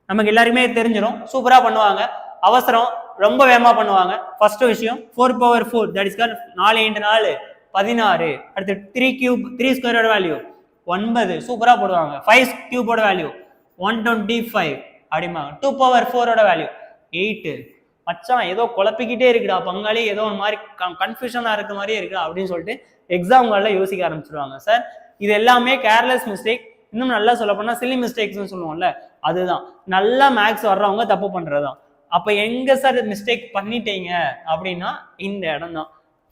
நமக்கு எல்லாருக்குமே தெரிஞ்சிடும். சூப்பராக பண்ணுவாங்க, அவசரம் ரொம்ப வேகமாக பண்ணுவாங்க. ஃபர்ஸ்ட் விஷயம் 4 பவர் 4 தட் இஸ் கால் 4 × 4 16. அடுத்து 3 கியூப் 3 ஸ்கொயரோட வேல்யூ 9 சூப்பராக போடுவாங்க. 5 கியூபோட வேல்யூ 125 அப்படிம்பாங்க. 2 பவர் 4ஓட வேல்யூ 8. மச்சான் ஏதோ குழப்பிக்கிட்டே இருக்குடா பங்காளி, ஏதோ ஒரு மாதிரி கன்ஃபியூஷனாக இருக்க மாதிரியே இருக்குடா அப்படின்னு சொல்லிட்டு எக்ஸாம் காலில் யோசிக்க ஆரம்பிச்சிருவாங்க. சார் இது எல்லாமே கேர்லெஸ் மிஸ்டேக், இன்னும் நல்லா சொல்ல போனால் சில்லி மிஸ்டேக்ஸ்னு சொல்லுவோம்ல, அதுதான் நல்லா மேக்ஸ் வர்றவங்க தப்பு பண்ணுறதுதான். அப்போ எங்க சார் மிஸ்டேக் பண்ணிட்டீங்க அப்படின்னா இந்த இடம் தான்.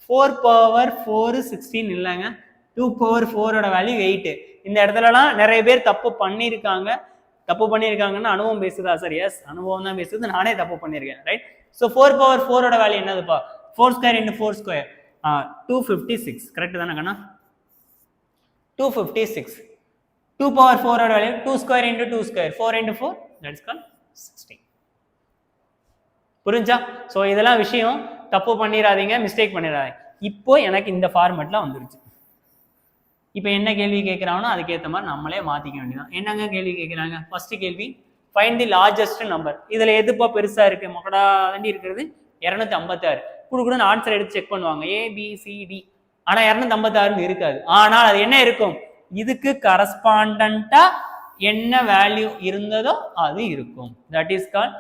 4 பவர் 4 16 இல்லைங்க, 2 பவர் 4ஓட வேல்யூ 8. இந்த இடத்துலலாம் நிறைய பேர் தப்பு பண்ணியிருக்காங்க. தப்பு பண்ணியிருக்காங்கன்னா அனுபவம் பேசுதா சார்? எஸ், அனுபவம் தான் பேசுது, நானே தப்பு பண்ணியிருக்கேன். ரைட்? ஸோ 4 பவர் 4ஓட வேல்யூ என்னதுப்பா? 4 ஸ்கொயர் × 4 ஸ்கொயர் 256. கரெக்ட் தானே கண்ணா? 256. 2 பவர் 4ஓட வேல்யூ 2 square × 2 square 4 × 4 that is call 16. புரிஞ்சா? ஸோ இதெல்லாம் விஷயம் தப்பு பண்ணிடாதீங்க, மிஸ்டேக் பண்ணிடாதீங்க. இப்போ எனக்கு இந்த ஃபார்மெட்ல வந்துருச்சு. இப்போ என்ன கேள்வி கேட்குறாங்கன்னா அதுக்கேற்ற மாதிரி நம்மளே மாற்றிக்க வேண்டியதான். என்னங்க கேள்வி கேட்குறாங்க? ஃபர்ஸ்ட் கேள்வி ஃபைண்ட் தி லார்ஜஸ்ட் நம்பர். இதில் எதுப்பா பெருசாக இருக்குது? மொக்கடா தாண்டி இருக்கிறது 256. குடுக்குன்னு ஆன்சர் எடுத்து செக் பண்ணுவாங்க, ABCD. ஆனால் 256 இருக்காது. ஆனால் அது என்ன இருக்கும்? இதுக்கு கரஸ்பாண்டா என்ன வேல்யூ இருந்ததோ அது இருக்கும். That is call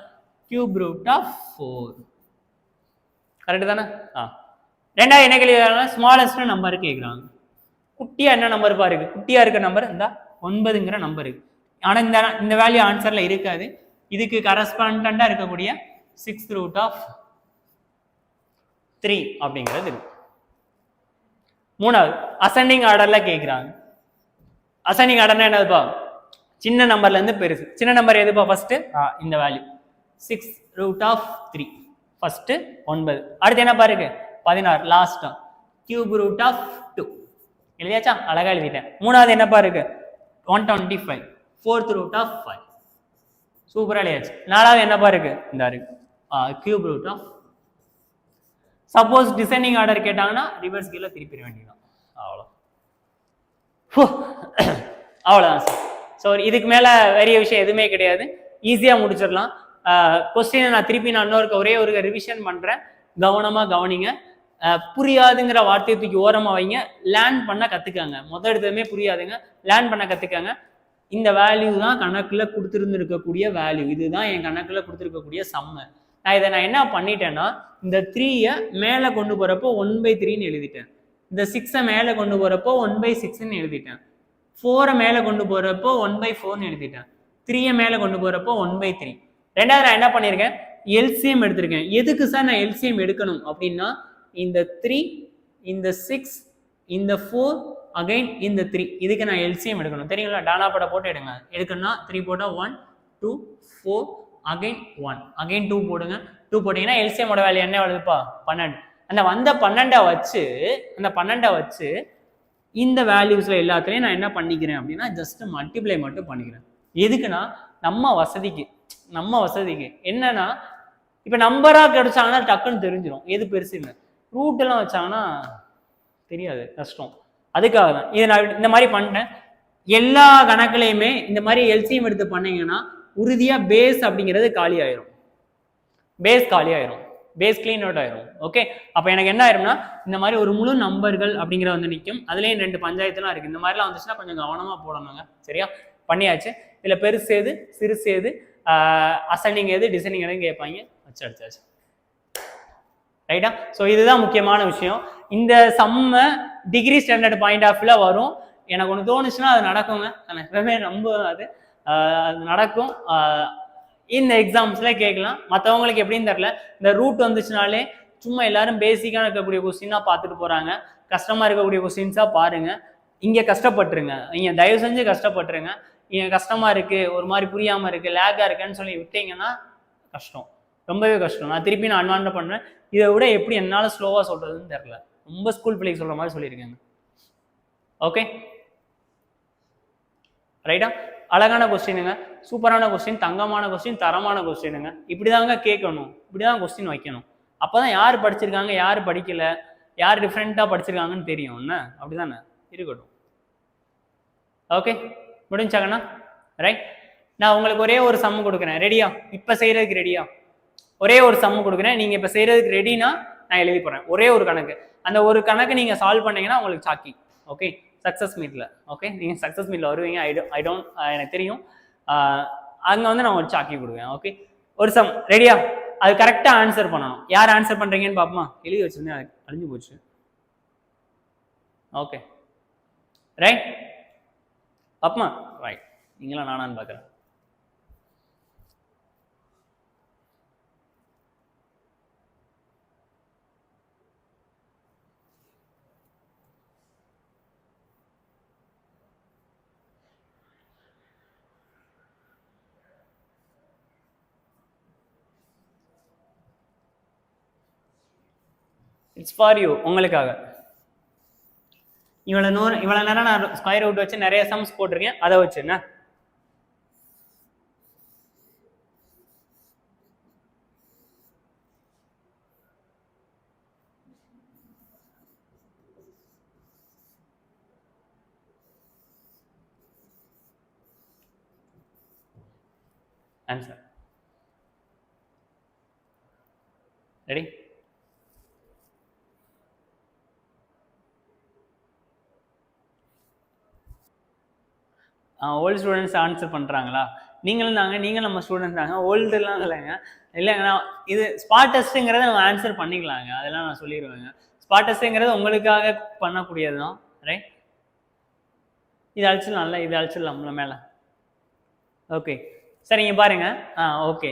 cube root of 4. Correct தானே? ரெண்டாவது என்ன கேள்வி? ஸ்மாலஸ்ட் நம்பர் கேட்குறாங்க. குட்டியா என்ன நம்பர் பாருக்கு? குட்டியா இருக்க நம்பர் இந்த 9ங்கிற நம்பர் இருக்கு. ஆனா இந்த வேல்யூ ஆன்சர்ல இருக்காது. இதுக்கு கரஸ்பாண்டா இருக்கக்கூடிய 6th ரூட் ஆஃப் 3 அப்படிங்கிறது இருக்கு. மூணாவது அசெண்டிங் ஆர்டர்ல கேட்குறாங்க. அசெண்டிங் ஆர்டர்னா என்னதுப்பா? சின்ன நம்பர்ல இருந்து பெருசு. சின்ன நம்பர் எதுப்பா? ஃபர்ஸ்ட் இந்த வேல்யூ 6 ரூட் ஆஃப் 3 ஃபர்ஸ்ட் 9. அடுத்து என்ன பாருக்கு? 16 லாஸ்ட் கியூப் ரூட் ஆஃப் 2. எழுதியாச்சா? அழகா எழுதிட்டேன். மூணாவது என்னப்பா இருக்கு? 125 4th ரூட் ஆஃப் 5. சூப்பரா எழுதியாச்சு. நாலாவது என்னப்பா இருக்கு? இந்த இருக்கு cube root of. Suppose descending order கேட்டாங்கன்னா ரிவர்ஸ் கீழே திருப்பிட வேண்டியதான். அவ்வளோதான் சார். ஸோ இதுக்கு மேலே பெரிய விஷயம் எதுவுமே கிடையாது, ஈஸியாக முடிச்சிடலாம். கொஸ்டினை நான் திருப்பி ஒரே ஒரு ரிவிஷன் பண்ணுறேன், கவனமாக கவனிங்க. புரியாதுங்கிற வார்த்தையை தூக்கி ஓரமாக வைங்க, லேர்ன் பண்ண கற்றுக்காங்க. முதல் எடுத்ததுமே புரியாதுங்க, லேர்ன் பண்ண கற்றுக்காங்க. இந்த வேல்யூ தான் கணக்கில் கொடுத்துருந்துருக்கக்கூடிய வேல்யூ, இதுதான் என் கணக்கில் கொடுத்துருக்கக்கூடிய சம்மு. நான் என்ன பண்ணிட்டேன்னா, இந்த 3யை மேலே கொண்டு போகிறப்போ 1/3ன்னு எழுதிட்டேன், இந்த 6ஐ மேலே கொண்டு போகிறப்போ 1/6ன்னு எழுதிட்டேன், 4ஐ மேலே கொண்டு போகிறப்போ 1/4ன்னு எழுதிட்டேன், 3ஐ மேலே கொண்டு போகிறப்போ 1/3. ரெண்டாவது நான் என்ன பண்ணியிருக்கேன்? எல்சிஎம் எடுத்திருக்கேன். எதுக்கு சார் நான் எல்சிஎம் எடுக்கணும் அப்படின்னா, இந்த 3 இந்த 6 இந்த 4 அகைன் இந்த 3, இதுக்கு நான் எல்சிஎம் எடுக்கணும். தெரியுங்களா? டானா பட போட்டு எடுங்க. எடுக்கணும்னா 3 போட்டால் 1 2 4 அகைன் 1 அகைன் 2 போடுங்க. 2 போட்டிங்கன்னா எல்சிஎமோட வேல்யூ என்ன வருதுப்பா? 12. அந்த வந்த 12 வச்சு இந்த வேல்யூஸ்ல எல்லாத்துலேயும் நான் என்ன பண்ணிக்கிறேன் அப்படின்னா, ஜஸ்ட் மல்டிப்ளை மட்டும் பண்ணிக்கிறேன். எதுக்குன்னா நம்ம வசதிக்கு என்னன்னா, இப்போ நம்பராக கிடைச்சாங்கன்னா டக்குன்னு தெரிஞ்சிடும் எது பெருசுன்னு. ரூட் எல்லாம் வச்சாங்கன்னா தெரியாது, கஷ்டம். அதுக்காக தான் இதை நான் இந்த மாதிரி பண்ணிட்டேன். எல்லா கணக்குலையுமே இந்த மாதிரி எல்சிஎம் எடுத்து பண்ணீங்கன்னா உறுதியாக பேஸ் அப்படிங்கிறது காலி ஆயிரும், பேஸ் கிளீன் அவுட் ஆயிரும். ஓகே, அப்போ எனக்கு என்ன ஆயிரும்னா, இந்த மாதிரி ஒரு முழு நம்பர்கள் அப்படிங்கிற வந்து நிற்கும். அதுலேயும் 2 பஞ்சாயத்துலாம் இருக்குது. இந்த மாதிரிலாம் வந்துச்சுன்னா கொஞ்சம் கவனமாக போடணுங்க. சரியா? பண்ணியாச்சு. இதில் பெருசு எது சிறுசு எது அசெண்டிங் எது டிசைனிங் எதுன்னு கேட்பாங்க, அடிச்சாச்சு. ரைட்டா? ஸோ இதுதான் முக்கியமான விஷயம். இந்த சம்ம டிகிரி ஸ்டாண்டர்ட் பாயிண்ட் ஆஃப் வியூல வரும். எனக்கு ஒன்று தோணுச்சுன்னா அது நடக்குங்க, நான் எப்பவுமே நம்புவேன். அது நடக்கும். இந்த எக்ஸாம்ஸ்ல கேட்கலாம். மற்றவங்களுக்கு எப்படின்னு தெரியல. இந்த ரூட் வந்துச்சுனாலே சும்மா எல்லாரும் பேசிக்காக இருக்கக்கூடிய கொஸ்டினா பார்த்துட்டு போறாங்க. கஷ்டமா இருக்கக்கூடிய கொஸ்டின்ஸா பாருங்க. இங்க கஷ்டப்பட்டுருங்க, இங்க தயவு செஞ்சு கஷ்டப்பட்டுருங்க. இங்க கஷ்டமா இருக்கு, ஒரு மாதிரி புரியாம இருக்கு, லேக்கா இருக்குன்னு சொல்லி விட்டீங்கன்னா கஷ்டம், ரொம்பவே கஷ்டம். நான் திருப்பி அன்வான்ட் பண்றேன். இதை விட எப்படி என்னால் ஸ்லோவா சொல்றதுன்னு தெரியல. ரொம்ப ஸ்கூல் பிள்ளைக்கு சொல்ற மாதிரி சொல்லியிருக்கேங்க. ஓகே ரைட்டா? அழகான கொஸ்டினுங்க, சூப்பரான கொஸ்டின், தங்கமான கொஸ்டின், தரமான கொஸ்டினுங்க. இப்படிதாங்க கேட்கணும், இப்படிதான் கொஸ்டின் வைக்கணும். அப்பதான் யார் படிச்சிருக்காங்க, யார் படிக்கல, யார் டிஃப்ரெண்டா படிச்சிருக்காங்கன்னு தெரியும். என்ன அப்படிதானே இருக்கட்டும். ஓகே, முடிஞ்சாங்கண்ணா? ரைட். நான் உங்களுக்கு ஒரே ஒரு சம்மு கொடுக்குறேன், ரெடியா? இப்ப செய்யறதுக்கு ரெடியா? ஒரே ஒரு சம்மு கொடுக்குறேன், நீங்க இப்ப செய்யறதுக்கு ரெடினா நான் எழுதி போறேன். ஒரே ஒரு கணக்கு, அந்த ஒரு கணக்கு நீங்க சால்வ் பண்ணீங்கன்னா உங்களுக்கு சாக்கி. ஓகே, சக்சஸ் மீட்ல. ஓகே, நீங்க சக்சஸ் மீட்ல வருவீங்க. ஐ டோன்ட் எனக்கு தெரியும். அங்க வந்து நான் ஒரு சாக்கி கொடுவேன். ஓகே, ஒரு சம் ரெடியா? அது கரெக்டா ஆன்சர் பண்ணணும். யார் ஆன்சர் பண்றீங்கன்னு பாப்போமா? எழுதி வச்சிருந்தேன், அது அழிஞ்சு போச்சு. Okay, right. பாப்போமா? ரைட். நீங்களா நானான்னு பாக்குறேன். இட்ஸ் ஃபார் யூ, உங்களுக்காக. இவ்வளவு நேரம் நான் ஸ்கொயர் ரூட் வச்சு நிறைய சம்ஸ் போட்டிருக்கேன், அதை வச்சு என்ன answer. Ready? Old students answer பண்ணுறாங்களா? நீங்களும் நம்ம ஸ்டூடெண்ட்ஸ் தாங்க, ஓல்டுலாம் இல்லைங்க. இல்லைங்கண்ணா, இது ஸ்பாட் டெஸ்ட்டுங்கிறத நம்ம ஆன்சர் பண்ணிக்கலாங்க, அதெல்லாம் நான் சொல்லிடுவேங்க. ஸ்பாட் டெஸ்ட்டுங்கிறது உங்களுக்காக பண்ணக்கூடியது தான். ரைட், இது அழிச்சிடலாம்ல, இது அழிச்சிடலாம்ல மேலே. ஓகே, சரி இங்கே பாருங்க. ஓகே,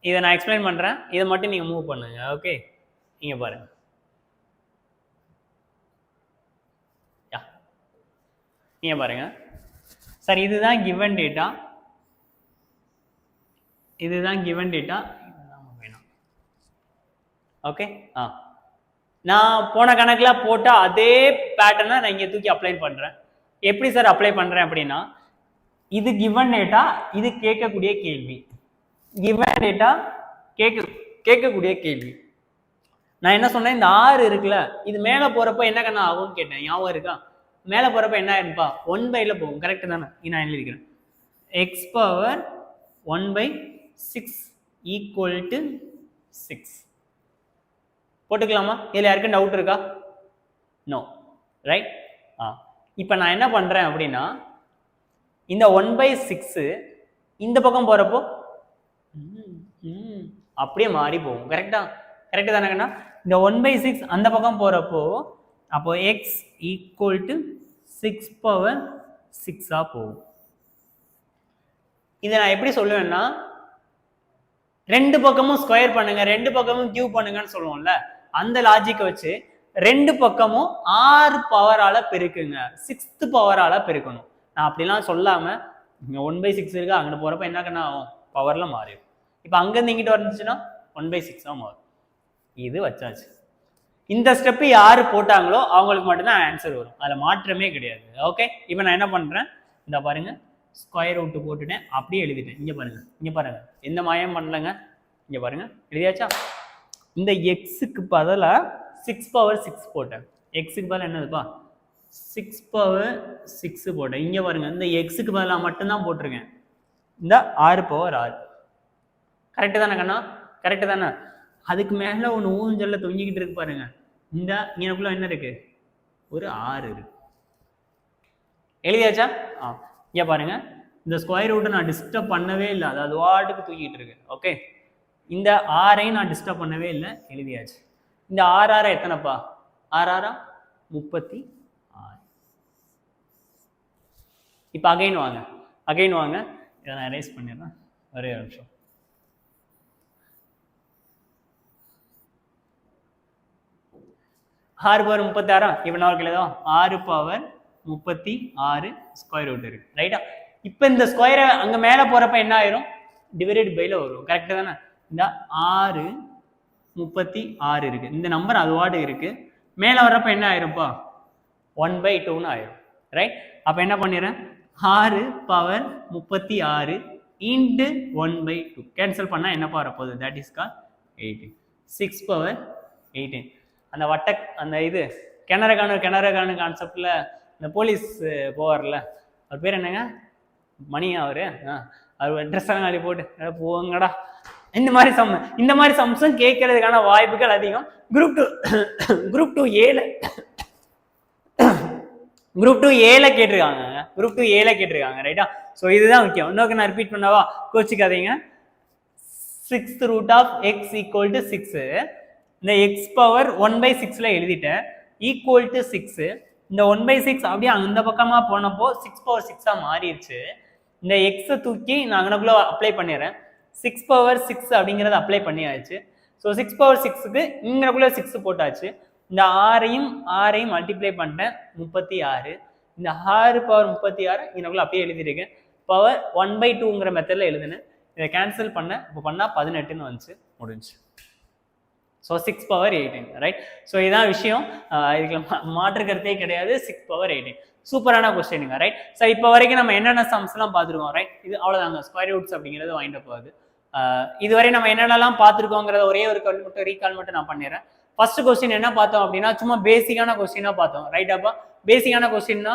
இதை நான் எக்ஸ்பிளைன் பண்ணுறேன், இதை மட்டும் நீங்கள் மூவ் பண்ணுங்க. ஓகே, இங்கே பாருங்க. இங்கே பாருங்க. சரி, இதுதான் கிவன் டேட்டா, இதுதான் கிவன் டேட்டா. வேணும். ஓகே, நான் போன கணக்கில் போட்ட அதே பேட்டர்னை நான் இங்கே தூக்கி அப்ளை பண்ணுறேன். எப்படி சார் அப்ளை பண்ணுறேன் அப்படின்னா, இது கிவன் டேட்டா, இது கேட்கக்கூடிய கேள்வி. கிவன் டேட்டா, கேட்கக்கூடிய கேள்வி. நான் என்ன சொன்னேன், இந்த 6 இருக்குல்ல, இது மேலே போகிறப்ப என்ன கண்ணா ஆகும்னு கேட்டேன், ஞாபகம் இருக்கா? மேலே போகிறப்ப என்ன ஆயிருப்பா? 1/ல போகும். கரெக்டு தானே? நான் எழுதிக்கிறேன், x பவர் 1/6 ஈக்குவல் டு 6 போட்டுக்கலாமா? இதில் யாருக்கும் டவுட் இருக்கா? நோ. ரைட். இப்போ நான் என்ன பண்ணுறேன் அப்படின்னா, இந்த 1/6 இந்த பக்கம் போகிறப்போ அப்படியே மாறி போகும். கரெக்டா? கரெக்டு தானே கண்ணா? இந்த 1/6 அந்த பக்கம் போகிறப்போ அப்போ x ஈக்குவல் டு 6 பவர் 6 போகும். இதை நான் எப்படி சொல்லுவேன்னா, ரெண்டு பக்கமும் ஸ்கொயர் பண்ணுங்க, ரெண்டு பக்கமும் கியூப் பண்ணுங்கன்னு சொல்லுவோம்ல, அந்த லாஜிக்கை வச்சு ரெண்டு பக்கமும் 6 பவரால பெருக்குங்க, 6th பவரால பெருக்கணும். நான் அப்படிலாம் சொல்லாம, இங்க 1/6 இருக்கு, அங்கிட்டு போறப்ப என்ன கண்ணா ஆகும்? பவர்ல மாறிடும். இப்போ அங்கிருந்து இங்கிட்டு வந்துச்சுன்னா 1/6 மாறும். இது வச்சாச்சு. இந்த ஸ்டெப் யாரு போட்டாங்களோ அவங்களுக்கு மட்டும்தான் ஆன்சர் வரும், அதுல மாற்றமே கிடையாது. ஓகே, இப்போ நான் என்ன பண்றேன், இந்த பாருங்க, ஸ்கொயர் ரூட் போட்டுட்டேன், அப்படியே எழுதிட்டேன். இங்க பாருங்க, இங்க பாருங்க, எந்த மாயம் பண்ணலங்க. இங்க பாருங்க, எழுதியாச்சா? இந்த எக்ஸுக்கு பதிலா 6 பவர் 6 போட்டேன். எக்ஸுக்கு பதிலாக என்னதுப்பா? 6 பவர் 6 போட்டேன். இங்க பாருங்க, இந்த எக்ஸுக்கு பதிலாக மட்டும்தான் போட்டிருக்கேன். இந்த 6 பவர் 6. கரெக்டு தானே கண்ணா? கரெக்டு தானே? அதுக்கு மேல ஒன்று ஊஞ்சல்ல தொங்கிக்கிட்டு இருக்கு பாருங்க, இந்த இங்கனக்குள்ள என்ன இருக்கு? ஒரு 6 இருக்கு. எழுதியாச்சா? இங்க பாருங்க, இந்த ஸ்கொயர் ரூட்டை நான் டிஸ்டர்ப் பண்ணவே இல்லை, அது வாட்டுக்கு தூக்கிட்டு இருக்கு. ஓகே, இந்த 6ஐயும் நான் டிஸ்டர்ப் பண்ணவே இல்லை, எழுதியாச்சு. இந்த 6 எத்தனைப்பா? 6 36. இப்போ அகைன் வாங்க, அகைன் வாங்க, இதை நான் எரேஸ் பண்ணிடுறேன், ஒரே ஒரு நிமிஷம். ஆறு பவர் 36, இப்போ நான் எழுதும் 6 பவர் 36 ஸ்கொயர் ரூட் இருக்கு. ரைட்டா? இப்போ இந்த ஸ்கொயரை அங்க மேல போறப்ப என்ன ஆயிரும்? டிவைடட் பைல வரும். கரெக்ட் தானே? இந்த 6 36 இருக்கு, இந்த நம்பர் அது வாட்டு இருக்கு, மேல வர்றப்ப என்ன ஆயிரும்ப்பா? 1/2ன்னு ஆயிரும். ரைட்? அப்ப என்ன பண்ணிடுறேன், 6 பவர் 36 இன்டு 1/2 கேன்சல் பண்ணால் என்னப்பா வரப்போகுது, தட் இஸ் கால் 18. 6 பவர் 18. அந்த அந்த இது கிணறகானு கான்செப்டில் இந்த போலீஸ் போவார்ல, அவர் பேர் என்னங்க, மணி அவரு, அவர் ட்ரெஸ் எல்லாம் நாளை போட்டு போங்கடா, இந்த மாதிரி சம்ஸும் கேட்கறதுக்கான வாய்ப்புகள் அதிகம். குரூப் டூ ஏல கேட்டிருக்காங்க ரைட்டா. ஸோ இதுதான் முக்கியம். இன்னொரு நான் ரிப்பீட் பண்ணவா, கோச்சிக்காதீங்க. 6th root of x equal to 6. இந்த x பவர் 1/6ல எழுதிட்டேன், ஈக்குவல் டு 6. இந்த 1/6 அப்படியே அந்த பக்கமா போனப்போ 6 பவர் 6ஆ மாறிடுச்சு. இந்த எக்ஸை தூக்கி நான் அங்கனக்குள்ள அப்ளை பண்ணிடுறேன். 6 பவர் 6 அப்படிங்கிறத அப்ளை பண்ணியாச்சு. ஸோ 6 பவர் 6க்கு இங்கனக்குள்ள 6 போட்டாச்சு. இந்த ஆறையும் மல்டிப்ளை பண்ணிட்டேன், 36. இந்த 6 பவர் 36 இங்கனக்குள்ள அப்படியே எழுதியிருக்கேன். பவர் 1/2ங்கிற மெத்தடில் எழுதுனேன். இதை கேன்சல் பண்ணேன், இப்போ பண்ணால் 18ன்னு வந்துச்சு, முடிஞ்சு. So 6 power 18 right. ஸோ இதான் விஷயம், இதுக்கு மாற்று கருத்தே கிடையாது. 6 பவர் 18 சூப்பரான கொஸ்டினுங்க ரைட். ஸோ இப்போ வரைக்கும் நம்ம என்னென்ன சம்ஸ்லாம் பார்த்துருக்கோம் ரைட். இது அவ்வளோதாங்க, ஸ்கொயர் ரூட்ஸ் அப்படிங்கிறது வாங்கிட்டு போகுது. இதுவரை நம்ம என்னென்னலாம் பார்த்துருக்கோங்கிறத ஒரே ஒரு ரீகால் மட்டும் நான் பண்ணிடுறேன். ஃபர்ஸ்ட் கொஸ்டின் என்ன பார்த்தோம் அப்படின்னா, சும்மா பேசிக்கான கொஸ்டினாக பார்த்தோம் ரைட். அப்போ பேசிக்கான கொஸ்டின்னா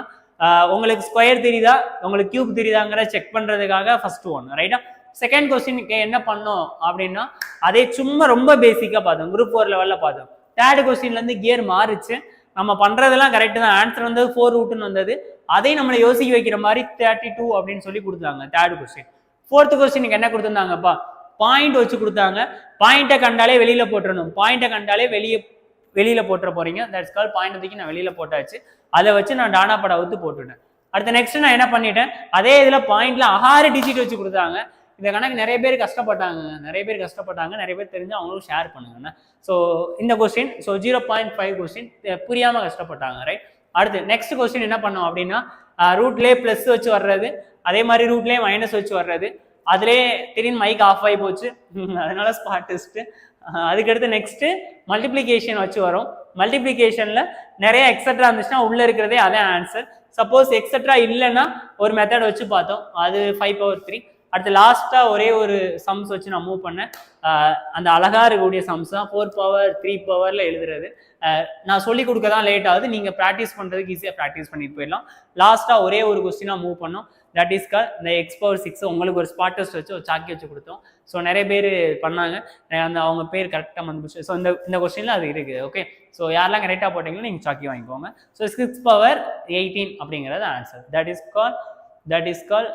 உங்களுக்கு ஸ்கொயர் தெரியுதா, உங்களுக்கு கியூப் தெரியுதாங்கிற செக் பண்ணுறதுக்காக ஃபர்ஸ்ட் ஒன் ரைட்டா. செகண்ட் கொஸ்டினுக்கு என்ன பண்ணோம் அப்படின்னா, அதே சும்மா ரொம்ப பேசிக்காக பார்த்தோம், குரூப் 4 லெவலில் பார்த்தோம். தேர்ட் கொஸ்டின்லேருந்து கியர் மாறிச்சு, நம்ம பண்ணுறதெல்லாம் கரெக்டு தான், ஆன்சர் வந்தது 4 ரூட்னு வந்தது. அதையும் நம்மளை யோசிக்க வைக்கிற மாதிரி 32 அப்படின்னு சொல்லி கொடுத்தாங்க தேர்ட் கொஸ்டின். ஃபோர்த் கொஸ்டினுக்கு என்ன கொடுத்துருந்தாங்கப்பா, பாயிண்ட் வச்சு கொடுத்தாங்க. பாயிண்ட்டை கண்டாலே வெளியில போட்டுறணும், பாயிண்ட்டை கண்டாலே வெளியில போட்டுற போறீங்க. தட்ஸ் கால் பாயிண்ட் தூக்கி நான் வெளியில போட்டாச்சு. அதை வச்சு நான் டானா படம் வந்து போட்டுட்டேன். அடுத்த நெக்ஸ்ட் நான் என்ன பண்ணிட்டேன், அதே இதுல பாயிண்ட்ல 6 டிஜிட் வச்சு கொடுத்தாங்க. இந்த கணக்கு நிறைய பேர் கஷ்டப்பட்டாங்க, நிறைய பேர் தெரிஞ்சு அவங்களும் ஷேர் பண்ணுங்க. ஸோ இந்த கொஸ்டின், ஸோ 0.5 கொஸ்டின் புரியாம கஷ்டப்பட்டாங்க ரைட். அடுத்து நெக்ஸ்ட் கொஸ்டின் என்ன பண்ணோம் அப்படின்னா, ரூட்லேயே பிளஸ் வச்சு வர்றது, அதே மாதிரி ரூட்லேயே மைனஸ் வச்சு வர்றது. அதுலேயே திடீர்னு மைக் ஆஃப் ஆகி போச்சு, அதனால ஸ்பாட் டெஸ்ட். அதுக்கடுத்து நெக்ஸ்ட் மல்டிப்ளிகேஷன் வச்சு வரும். மல்டிப்ளிகேஷன்ல நிறைய எக்ஸட்ரா இருந்துச்சுன்னா உள்ள இருக்கிறதே அதான் ஆன்சர். சப்போஸ் எக்ஸட்ரா இல்லைன்னா ஒரு மெத்தட் வச்சு பார்த்தோம், அது 5 பவர் 3. அடுத்து லாஸ்டா ஒரே ஒரு சம்ஸ் வச்சு நான் மூவ் பண்ணேன். அந்த அழகா இருக்கக்கூடிய சம்ஸ் தான் 4 பவர் 3 பவர்ல எழுதுறது. நான் சொல்லி கொடுக்க தான் லேட் ஆகுது, நீங்க ப்ராக்டிஸ் பண்றதுக்கு ஈஸியாக ப்ராக்டிஸ் பண்ணிட்டு போயிடலாம். லாஸ்டா ஒரே ஒரு கொஸ்டினா மூவ் பண்ணோம், தட் இஸ் கால் இந்த x பவர் 6. உங்களுக்கு ஒரு ஸ்பாட் டெஸ்ட் வச்சு ஒரு சாக்கி வச்சு கொடுத்தோம். ஸோ நிறைய பேர் பண்ணாங்க, அந்த அவங்க பேர் கரெக்டாக வந்துச்சு. ஸோ இந்த கொஸ்டின்ல அது இருக்குது ஓகே. ஸோ யாரெல்லாம் கரெக்டாக போட்டீங்களோ நீங்கள் சாக்கி வாங்கிக்கோங்க. ஸோ 6 பவர் 18 அப்படிங்கிறது ஆன்சர். தட் இஸ் கால்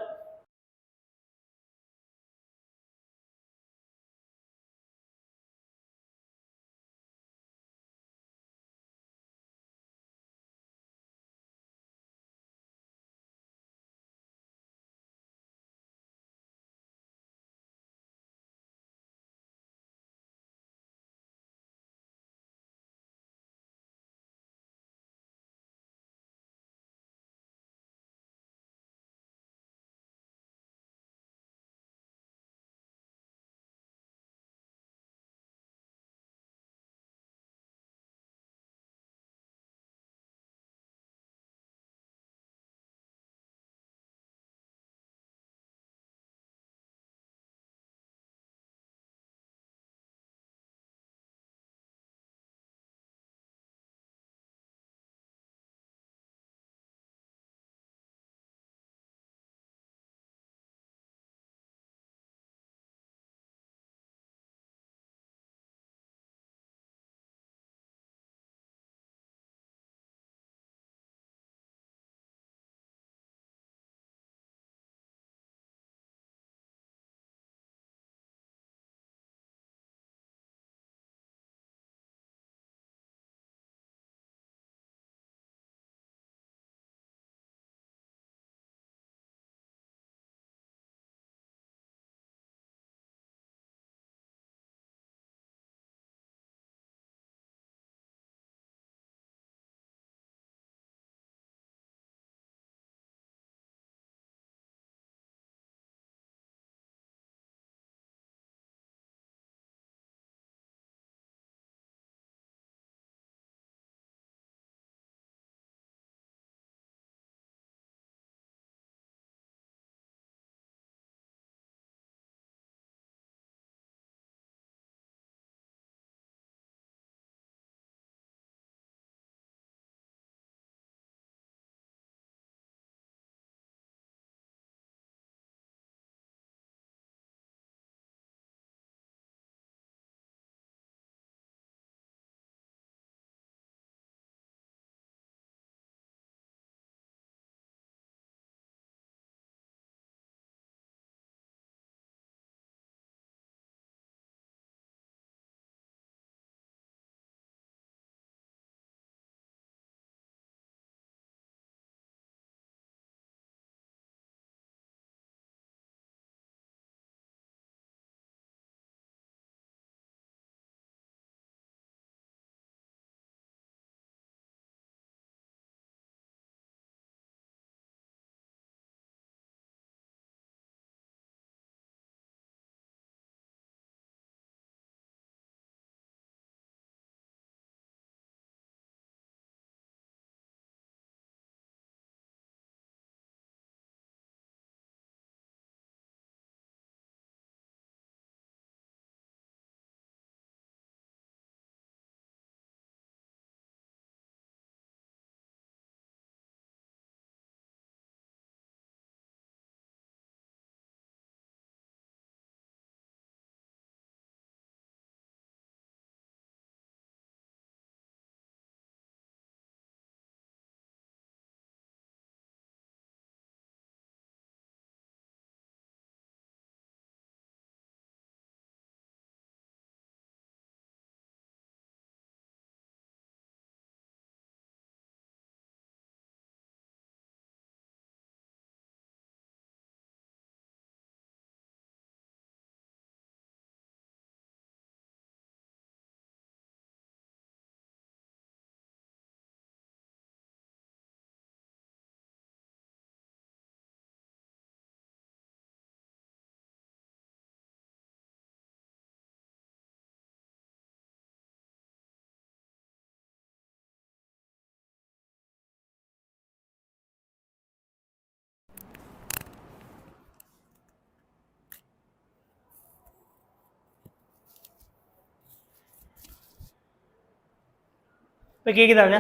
இப்போ கேட்குதாங்க?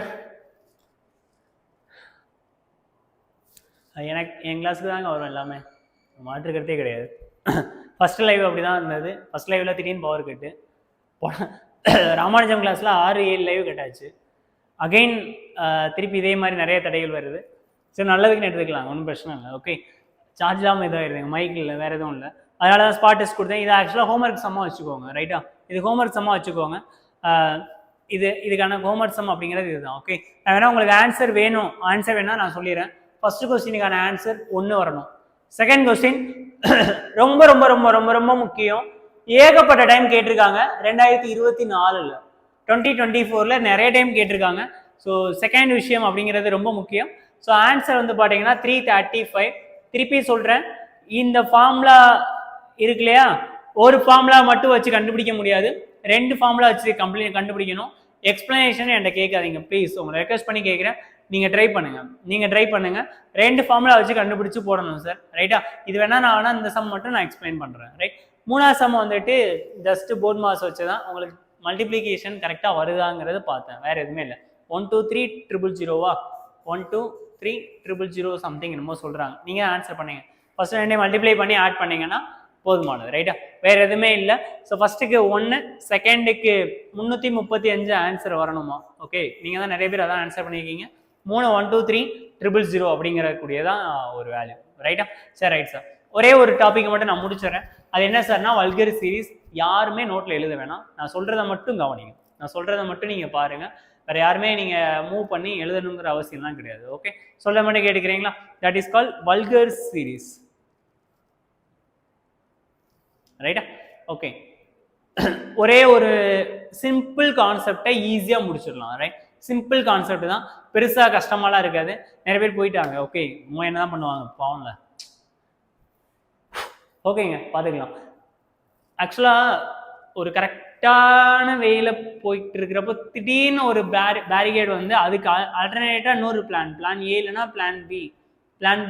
எனக்கு என் கிளாஸுக்கு தாங்க வரும் எல்லாமே, மாற்றுக்கிறதே கிடையாது. ஃபர்ஸ்ட் லைவ் அப்படி தான் இருந்தது. ஃபர்ஸ்ட் லைவ்ல திடீர்னு பவர் கட்டு. ராமானுஜம் கிளாஸில் 6-7 லைவ் கட்டாச்சு. அகைன் திருப்பி இதே மாதிரி நிறைய தடைகள் வருது. சரி, நல்லதுக்குன்னு எடுத்துக்கலாம், ஒன்றும் பிரச்சனை இல்லை. ஓகே, சார்ஜ் இல்லாமல் இதாகிடுதுங்க, மைக் இல்லை, வேறு எதுவும் இல்லை. அதனால தான் ஸ்பாட் டெஸ்ட் கொடுத்தேன். இது ஆக்சுவலாக ஹோம்ஒர்க் சம்மாக வச்சுக்கோங்க, ரைட்டா? இது ஹோம்ஒர்க் சம்மாக வச்சுக்கோங்க. இதுக்கான ஹோம்ஒர்க் சம் அப்படிங்கிறது இதுதான். ஓகே, நான் வேணா உங்களுக்கு ஆன்சர் வேணும்னா நான் சொல்லிடுறேன். ஃபர்ஸ்ட் கொஸ்டினுக்கான ஆன்சர் 1 வரணும். செகண்ட் கொஸ்டின் ரொம்ப ரொம்ப ரொம்ப ரொம்ப ரொம்ப முக்கியம். ஏகப்பட்ட டைம் கேட்டிருக்காங்க 2024ல், 2024ல் நிறைய டைம் கேட்டிருக்காங்க. ஸோ செகண்ட் விஷயம் அப்படிங்கிறது ரொம்ப முக்கியம். ஸோ ஆன்சர் வந்து பார்த்தீங்கன்னா 335. திருப்பி சொல்கிறேன், இந்த ஃபார்முலா இருக்கு இல்லையா, ஒரு ஃபார்முலா மட்டும் வச்சு கண்டுபிடிக்க முடியாது, 2 ஃபார்முலா வச்சு கண்டுபிடிக்கணும். எக்ஸ்பிளனேஷன் என்கிட்ட கேட்காதீங்க ப்ளீஸ், உங்களை ரெக்வஸ்ட் பண்ணி கேட்குறேன். நீங்கள் ட்ரை பண்ணுங்க. 2 ஃபார்முலா வச்சு கண்டுபிடிச்சு போடணும் சார், ரைட்டா? இது வேணா நான் இந்த சம் மட்டும் நான் எக்ஸ்பிளைன் பண்ணுறேன், ரைட்? 3ஆவது சம் வந்துட்டு ஜஸ்ட் போர்ட் மாஸ் வச்சு தான் உங்களுக்கு மல்டிப்ளிகேஷன் கரெக்டாக வருதாங்கிறது பார்த்தேன், வேறு எதுவுமே இல்லை. 1 2 3 000 1 2 3 000 சம்திங் என்னமோ சொல்கிறாங்க. நீங்கள் ஆன்சர் பண்ணுங்க. ஃபர்ஸ்ட் 2 மல்டிப்ளை பண்ணி ஆட் பண்ணிங்கன்னா போதுமானது, ரைட்டா? வேறு எதுவுமே இல்லை. ஸோ ஃபர்ஸ்ட்டுக்கு 1, செகண்டுக்கு 335 ஆன்சர் வரணுமா? ஓகே, நீங்கள் தான் நிறைய பேர் அதான் ஆன்சர் பண்ணியிருக்கீங்க. 3 1 2 3 000 அப்படிங்கிற கூடியதான் ஒரு வேல்யூ, ரைட்டா? சரி, ரைட் சார். ஒரே ஒரு டாபிக் மட்டும் நான் முடிச்சிடறேன். அது என்ன சார்னா வல்கர் சீரீஸ். யாருமே நோட்டில் எழுத வேணாம், நான் சொல்கிறத மட்டும் கவனிங்க, நான் சொல்கிறத மட்டும் நீங்கள் பாருங்கள். வேறு யாருமே நீங்கள் மூவ் பண்ணி எழுதணுங்கிற அவசியம்லாம் கிடையாது. ஓகே, சொல்ல மட்டும் கேட்டுக்கிறீங்களா? That is call vulgar series, ரைட்டா? ஓகே, ஒரே ஒரு சிம்பிள் கான்செப்டை ஈஸியாக முடிச்சிடலாம், ரைட்? சிம்பிள் கான்செப்ட் தான், பெருசாக கஷ்டமாலாம் இருக்காது. நிறைய பேர் போயிட்டாங்க. ஓகே, என்ன தான் பண்ணுவாங்க பாவம்ல. ஓகேங்க, பார்த்துக்கலாம். ஆக்சுவலாக ஒரு கரெக்டான வேயில் போயிட்டு இருக்கிறப்போ திடீர்னு ஒரு பேரிகேட் வந்து அதுக்கு ஆல்டர்னேட்டாக இன்னொரு பிளான் ஏ இல்லைன்னா பிளான்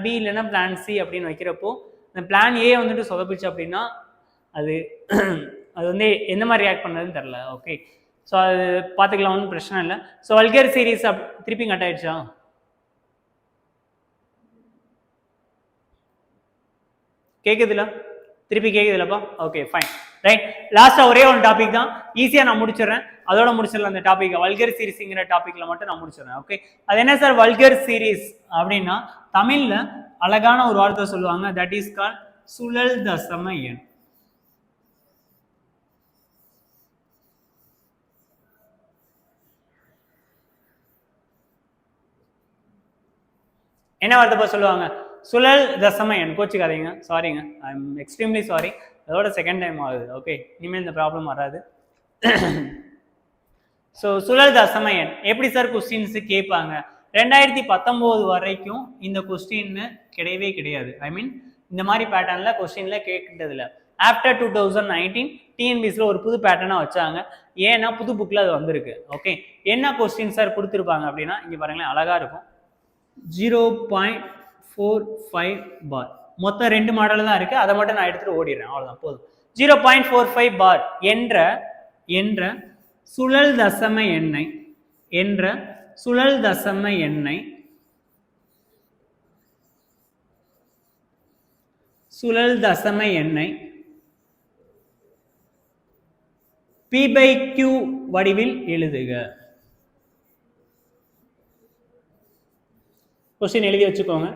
பி இல்லைன்னா பிளான் சி அப்படின்னு வைக்கிறப்போ இந்த பிளான் ஏ வந்துட்டு சொதப்பிச்சு அப்படின்னா அது வந்து எந்த மாதிரி ரியாக்ட் பண்ணதுன்னு தெரில. ஓகே, ஸோ அது பார்த்துக்கலாம், ஒன்றும் பிரச்சனை இல்லை. ஸோ வல்கர் சீரீஸ் திருப்பி கட் ஆயிடுச்சா? கேட்குதுல? திருப்பி கேட்குதுலப்பா? Okay, fine, right. லாஸ்ட்டாக ஒரே ஒரு டாபிக் தான், ஈஸியாக நான் முடிச்சிடுறேன். அதோட முடிச்சிடலாம் அந்த டாபிக். வல்கர் சீரீஸுங்கிற டாபிக்ல மட்டும் நான் முடிச்சிடுறேன். ஓகே, அது என்ன சார் வல்கர் சீரீஸ் அப்படின்னா? தமிழ்ல அழகான ஒரு வார்த்தை சொல்லுவாங்க, தட் இஸ் கால் சுழல் தசம எண். என்ன வார்த்தை சொல்லுவாங்க? சுழல் தசம எண். கோச்சுக்காதீங்க, சாரிங்க, ஐ எம் எக்ஸ்ட்ரீம்லி சாரி. அதோட செகண்ட் டைம் ஆகுது. ஓகே, இனிமேல் இந்த ப்ராப்ளம் வராது. ஸோ சுழல் தசம எண் எப்படி சார் கொஸ்டின்ஸ் கேட்பாங்க? 2019 வரைக்கும் இந்த கொஸ்டின் கிடையவே கிடையாது. ஐ மீன் இந்த மாதிரி பேட்டர்னில் கொஸ்டின்ல கேட்கறதில்ல. ஆஃப்டர் 2019 டிஎன்பிஎஸ்சியில் ஒரு புது பேட்டர்னாக வச்சாங்க. ஏன்னா புது புக்கில் அது வந்திருக்கு. ஓகே, என்ன கொஸ்டின் சார் கொடுத்துருப்பாங்க அப்படின்னா இங்கே பாருங்களேன், அழகாக இருக்கும். 0.45 பார். மொத்தம் 2 மாடல் தான் இருக்கு, அதை மட்டும் நான் எடுத்துட்டு ஓடிடுறேன், அவ்வளவுதான், போதும். 0.45 பார் என்ற சுழல் தசம எண்ணை P/Q வடிவில் எழுதுக. கொஸ்டின் எழுதி வச்சுக்கோங்க.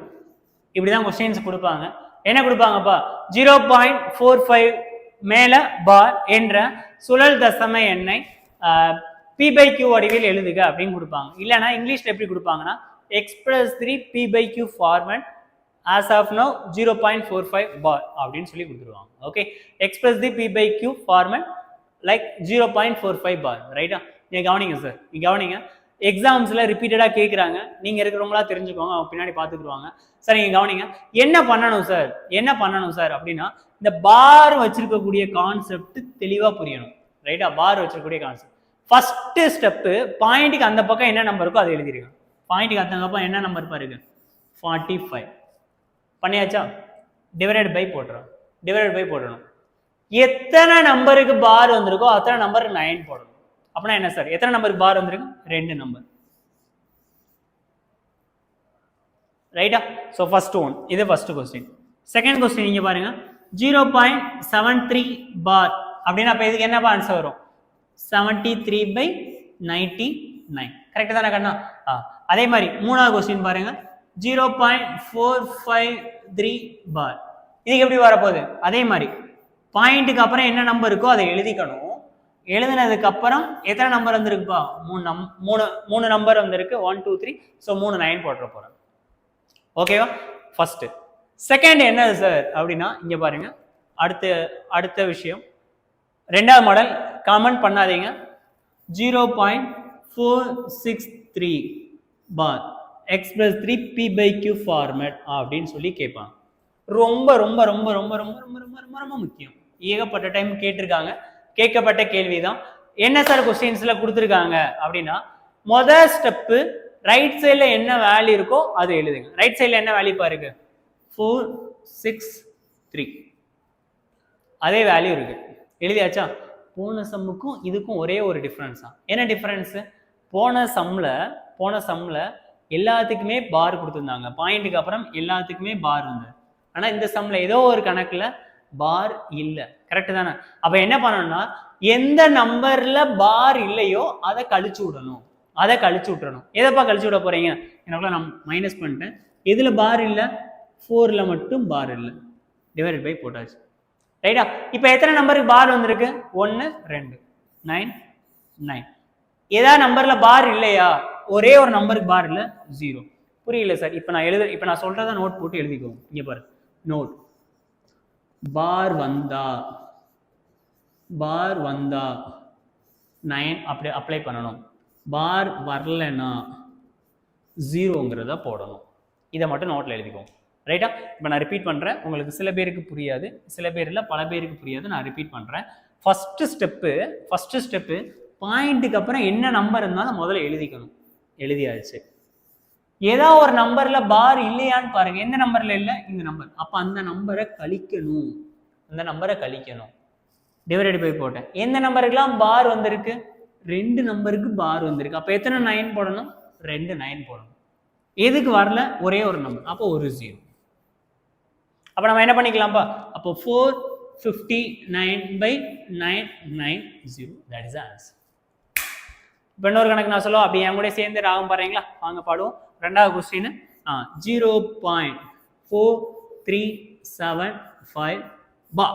இப்படிதான் கொஸ்டின்ஸ் கொடுப்பாங்க. என்ன கொடுப்பாங்கப்பா? 0.45 மேல பார் என்ற சுழல் தசம எண்ணை P/Q வடிவில் எழுதுக அப்படின்னு கொடுப்பாங்க. இல்லைன்னா இங்கிலீஷ்ல எப்படி கொடுப்பாங்கன்னா express 3 P/Q format as of now 0.45 bar அப்படின்னு சொல்லி கொடுத்துருவாங்க. Okay, express the P/Q format like 0.45 bar, ரைட்டா? நீங்க கவனிங்க சார், நீங்க கவனிங்க. எக்ஸாம்ஸ்ல ரிப்பீட்டடா கேட்குறாங்க, நீங்க இருக்கிறவங்களா தெரிஞ்சுக்கோங்க, அவங்க பின்னாடி பார்த்துக்குருவாங்க. சார் நீங்க கவனிங்க, என்ன பண்ணணும் சார் அப்படின்னா இந்த பார் வச்சிருக்கக்கூடிய கான்செப்ட் தெளிவா புரியணும், ரைட்டா? பார் வச்சிருக்கக்கூடிய கான்செப்ட் ஃபர்ஸ்ட் ஸ்டெப், பாயிண்ட்டுக்கு அந்த பக்கம் என்ன நம்பர் இருக்கோ அதை எழுதிருங்க. பாயிண்ட்டுக்கு அந்த பக்கம் என்ன நம்பர் பாருங்க, 45 பண்ணியாச்சா? டிவைடட் பை போட்டுறோம். எத்தனை நம்பருக்கு பார் வந்திருக்கோ அத்தனை நம்பருக்கு 9 போடணும். அப்படின்னா என்ன சார், எத்தனை நம்பருக்கு பார் வந்திருக்கு? 2 நம்பர். ரைட்டா? ஸோ ஃபர்ஸ்ட் ஒன், இது ஃபர்ஸ்ட் கொஸ்டின். செகண்ட் கொஸ்டின் இங்கே பாருங்க, 0.73 பார் அப்படின்னா அப்போ இதுக்கு என்னப்பா ஆன்சர் வரும்? 73/99. கரெக்ட் தானே கண்ணா? அதே மாதிரி மூணாவது கொஸ்டின் பாருங்க, 0.453 பார். இதுக்கு எப்படி வரப்போகுது? அதே மாதிரி பாயிண்ட்டுக்கு அப்புறம் என்ன நம்பர் இருக்கோ அதை எழுதிக்கணும். எழுதினதுக்கு அப்புறம் எத்தனை நம்பர் வந்திருக்குப்பா? மூணு நம்பர் வந்திருக்கு. 1 2 3. ஸோ 3 9 போட்டுற போறேன். ஓகேவா? ஃபர்ஸ்ட். செகண்ட் என்னது சார் அப்படின்னா இங்க பாருங்க, அடுத்த விஷயம் ரெண்டாவது மாடல் காமெண்ட் பண்ணாதீங்க. 0.463 பார் x+3 p/q ஃபார்மேட் அப்படின்னு சொல்லி கேட்பாங்க. ரொம்ப ரொம்ப ரொம்ப ரொம்ப ரொம்ப ரொம்ப ரொம்ப ரொம்ப ரொம்ப முக்கியம். ஏகப்பட்ட டைம் கேட்டிருக்காங்க, கேட்கப்பட்ட கேள்விதான். என்ன சார் கொஸ்டின்ஸ்ல கொடுத்துருக்காங்க அப்படின்னா, முதல் ஸ்டெப்பு ரைட் சைட்ல என்ன வேல்யூ இருக்கோ அதை எழுதுங்க. ரைட் சைட்ல என்ன வேல்யூ பாருங்க, 463. அதே வேல்யூ இருக்கு, எழுதியாச்சா? போன சம்முக்கும் இதுக்கும் ஒரே ஒரு டிஃபரன்ஸ் தான். என்ன டிஃபரன்ஸ்? போன சம்ல எல்லாத்துக்குமே பார் கொடுத்துருந்தாங்க, பாயிண்ட்டுக்கு அப்புறம் எல்லாத்துக்குமே பார் வந்து. ஆனா இந்த சம்ல ஏதோ ஒரு கணக்குல பார் இல்லை. கரெக்ட் தானே? அப்ப என்ன பண்ணணும்னா, எந்த நம்பர்ல பார் இல்லையோ அதை கழிச்சு விடணும். எதப்பா கழிச்சு விட போறீங்க? எனக்குள்ள நான் மைனஸ் பண்ணிட்டேன். எதுல பார் இல்லை? 4ல மட்டும் பார் இல்லை, டிவைடட் பை போட்டாச்சு. ரைட்டா? இப்ப எத்தனை நம்பருக்கு பார் வந்திருக்கு? 1 2 9 9. ஏதாவது நம்பர்ல பார் இல்லையா? ஒரே ஒரு நம்பருக்கு பார் இல்லை, 0. புரியல சார்? இப்ப நான் சொல்றத நோட் போட்டு எழுதிக்கோங்க. இங்க பாரு, நோட். பார் வந்தா 9 அப்படி அப்ளை பண்ணணும். பார் வரலன்னா 0ங்கிறத போடணும். இதை மட்டும் நோட்ல எழுதிக்கோங்க. ரைட்டா? இப்போ நான் ரிப்பீட் பண்ணுறேன், உங்களுக்கு சில பேருக்கு புரியாது, சில பேரில் பல பேருக்கு புரியாது. நான் ரிப்பீட் பண்ணுறேன். ஃபர்ஸ்ட் ஸ்டெப்பு பாயிண்ட்டுக்கு அப்புறம் என்ன நம்பர் இருந்தாலும் முதல்ல எழுதிக்கணும். எழுதியாச்சு. ஏதாவது ஒரு நம்பர்ல பார் இல்லையான்னு பாருங்க. எந்த நம்பர்ல இல்லை? இந்த நம்பர். அப்போ அந்த நம்பரை கழிக்கணும். டிவைடட் பை போட்டேன். எந்த நம்பருக்குலாம் பார் வந்திருக்கு? 2 நம்பருக்கு பார் வந்திருக்கு. அப்போ எத்தனை 9 போடணும்? 2 9 போடணும். எதுக்கு வரல? ஒரே ஒரு நம்பர், அப்போ ஒரு 0. அப்போ நம்ம என்ன பண்ணிக்கலாம்ப்பா? அப்போ 459/990. That is answer. இப்போ இன்னொரு கணக்கு நான் சொல்லுவோம், அப்படி என் கூட சேர்ந்து ராகம் பாருங்களா? வாங்க பாடுவோம். ரெண்டாவது கொஸ்டின், 0.4375 பா.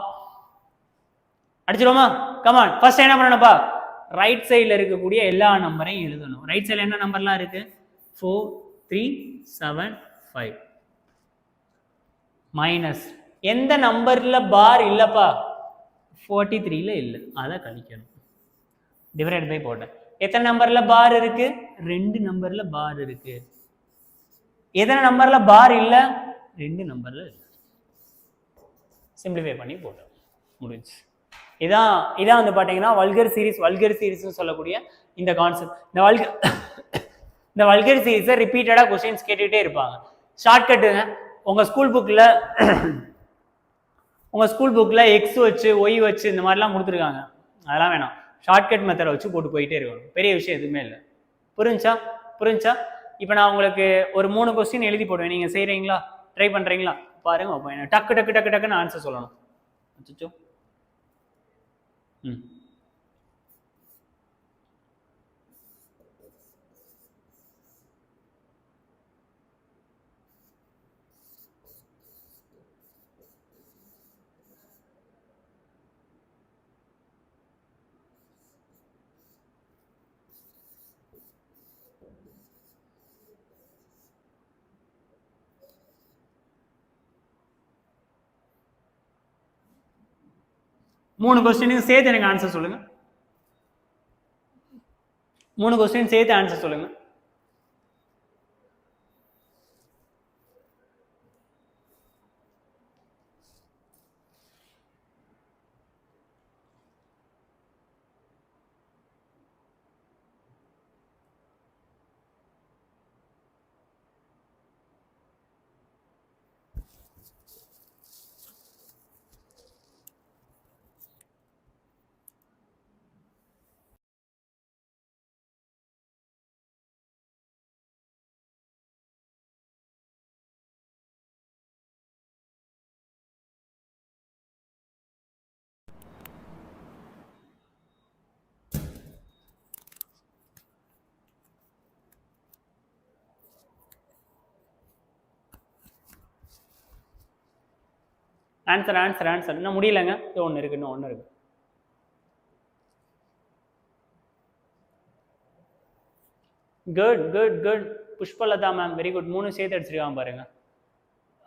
அடிச்சிருவோமா? கமான். ஃபர்ஸ்ட் என்ன பண்ணணும்ப்பா? ரைட் சைடில் இருக்கக்கூடிய எல்லா நம்பரையும் எழுதணும். ரைட் சைடில் என்ன நம்பர்லாம் இருக்கு? 4375 மைனஸ் எந்த நம்பர்ல பார் இல்லப்பா? 43ல இல்லை, அதை கழிக்கணும். டிவைடட் பை போட்டேன். எத்தனை நம்பர்ல பார் இருக்கு? 2 நம்பர்ல பார் இருக்கு. எத்தனை நம்பர்ல பார் இல்ல? 2 நம்பர்ல இல்லை. சிம்பிளிஃபை பண்ணி போட்டோம், முடிஞ்சு. இதான் வந்து பாத்தீங்கன்னா வல்கர் சீரிஸ் சொல்லக்கூடிய இந்த கான்செப்ட். இந்த வல்கர் சீரிஸை ரிப்பீட்டடா கொஸ்டின்ஸ் கேட்டுட்டே இருப்பாங்க. ஷார்ட்கட்டுங்க. உங்க ஸ்கூல் புக்ல எக்ஸ் வச்சு ஒய் வச்சு இந்த மாதிரிலாம் கொடுத்துருக்காங்க. அதெல்லாம் வேணாம். ஷார்ட்கட் மெத்தடை வச்சு போட்டு போயிட்டே இருக்கணும். பெரிய விஷயம் எதுவுமே இல்லை. புரிஞ்சா? இப்போ நான் உங்களுக்கு ஒரு 3 கொஸ்டின் எழுதி போடுவேன். நீங்க செய்றீங்களா? ட்ரை பண்றீங்களா? பாருங்க. டக்குன்னு ஆன்சர் சொல்லணும். அச்சோ. ம். மூணு கொஸ்டினுக்கு சேர்த்து எனக்கு ஆன்சர் சொல்லுங்க. 3 கொஸ்டின் சேர்த்து ஆன்சர் சொல்லுங்க. Answer answer answer. இன்னும் முடியலங்க. ஒன்று இருக்கு, இன்னும் ஒன்று இருக்கு. Good good good. Pushpalatha ma'am very good. 3 சேர்த்து அடிச்சிருக்காங்க பாருங்க.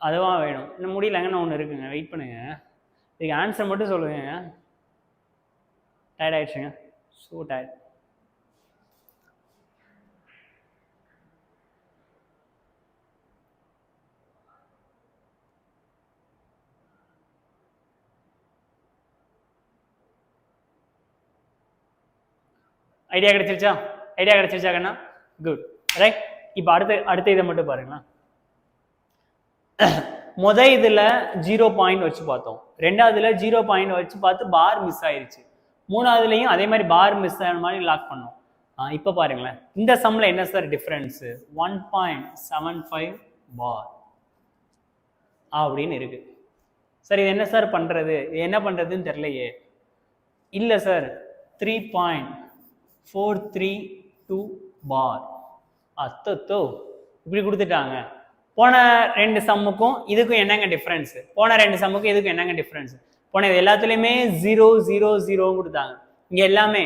அதுவாக வேணும். இன்னும் முடியலங்க, இன்னும் ஒன்று இருக்குங்க. வெயிட் பண்ணுங்க. இதுக்கு ஆன்சர் மட்டும் சொல்லுங்க. டயர்ட் ஆயிடுச்சுங்க. So tired. ஐடியா கிடைச்சிருச்சா? ஐடியா கிடைச்சிருச்சா கண்ணா? Good right. இப்போ அடுத்த இதை மட்டும் பாருங்களா. இதில் 0 பாயிண்ட் வச்சு பார்த்தோம். ரெண்டாவதுல 0 பாயிண்ட் வச்சு பார்த்து பார் மிஸ் ஆயிடுச்சு. மூணாவதுலையும் அதே மாதிரி பார் மிஸ் ஆன மாதிரி லாக் பண்ணோம். இப்போ பாருங்களேன், இந்த சம்ல என்ன சார் டிஃபரன்ஸ்? 1.75 பார் அப்படின்னு இருக்கு. சார் இது என்ன சார் பண்றது? இது என்ன பண்றதுன்னு தெரியலையே. இல்லை சார் 3.432 பார். அத்தோ இப்படி கொடுத்துட்டாங்க. போன 2 சம்முக்கும் இதுக்கும் என்னங்க டிஃப்ரென்ஸ்? போன 2 சம்முக்கும் இதுக்கும் என்னங்க டிஃப்ரென்ஸ்? போன இது எல்லாத்துலேயுமே 0 0 0 கொடுத்தாங்க. இங்கே எல்லாமே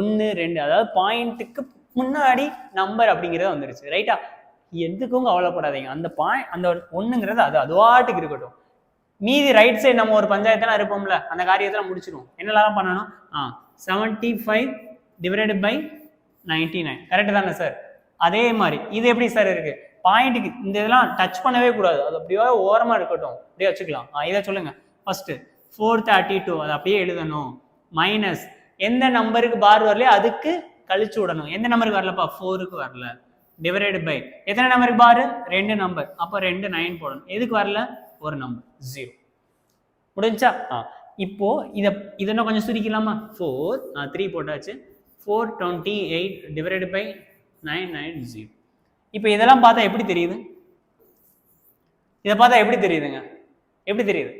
1 2, அதாவது பாயிண்ட்டுக்கு முன்னாடி நம்பர் அப்படிங்கிறது வந்துருச்சு. ரைட்டா? எதுக்கும் கவலைப்படாதீங்க. அந்த அந்த ஒன்றுங்கிறது அதுவாட்டுக்கு இருக்கட்டும். மீதி ரைட் சைடு நம்ம ஒரு பஞ்சாயத்தெல்லாம் இருப்போம்ல, அந்த காரியத்தெல்லாம் முடிச்சிடும். என்னெல்லாம் பண்ணணும்? 75 டிவைடட் பை 99. கரெக்டு தானே சார்? அதே மாதிரி இது எப்படி சார் இருக்கு? பாயிண்ட்டுக்கு இந்த இதெல்லாம் டச் பண்ணவே கூடாது. அது அப்படியே ஓரமா இருக்கட்டும், அப்படியே வச்சுக்கலாம். இதை சொல்லுங்க. ஃபர்ஸ்ட் 432 அதை அப்படியே எழுதணும். மைனஸ் எந்த நம்பருக்கு பார் வரலையோ அதுக்கு கழிச்சு விடணும். எந்த நம்பருக்கு வரலப்பா? 4க்கு வரல. டிவைடட் பை எத்தனை நம்பருக்கு பாரு? 2 நம்பர். அப்போ 2 9 போடணும். எதுக்கு வரல? ஒரு நம்பர் 0. முடிஞ்சா? இப்போ இதை இன்னும் கொஞ்சம் சுருக்கலாமா? 4 3 போட்டாச்சு. 428 டிவைடட் பை 990. இப்போ இதெல்லாம் பார்த்தா எப்படி தெரியுது? இதை பார்த்தா எப்படி தெரியுதுங்க? எப்படி தெரியுது?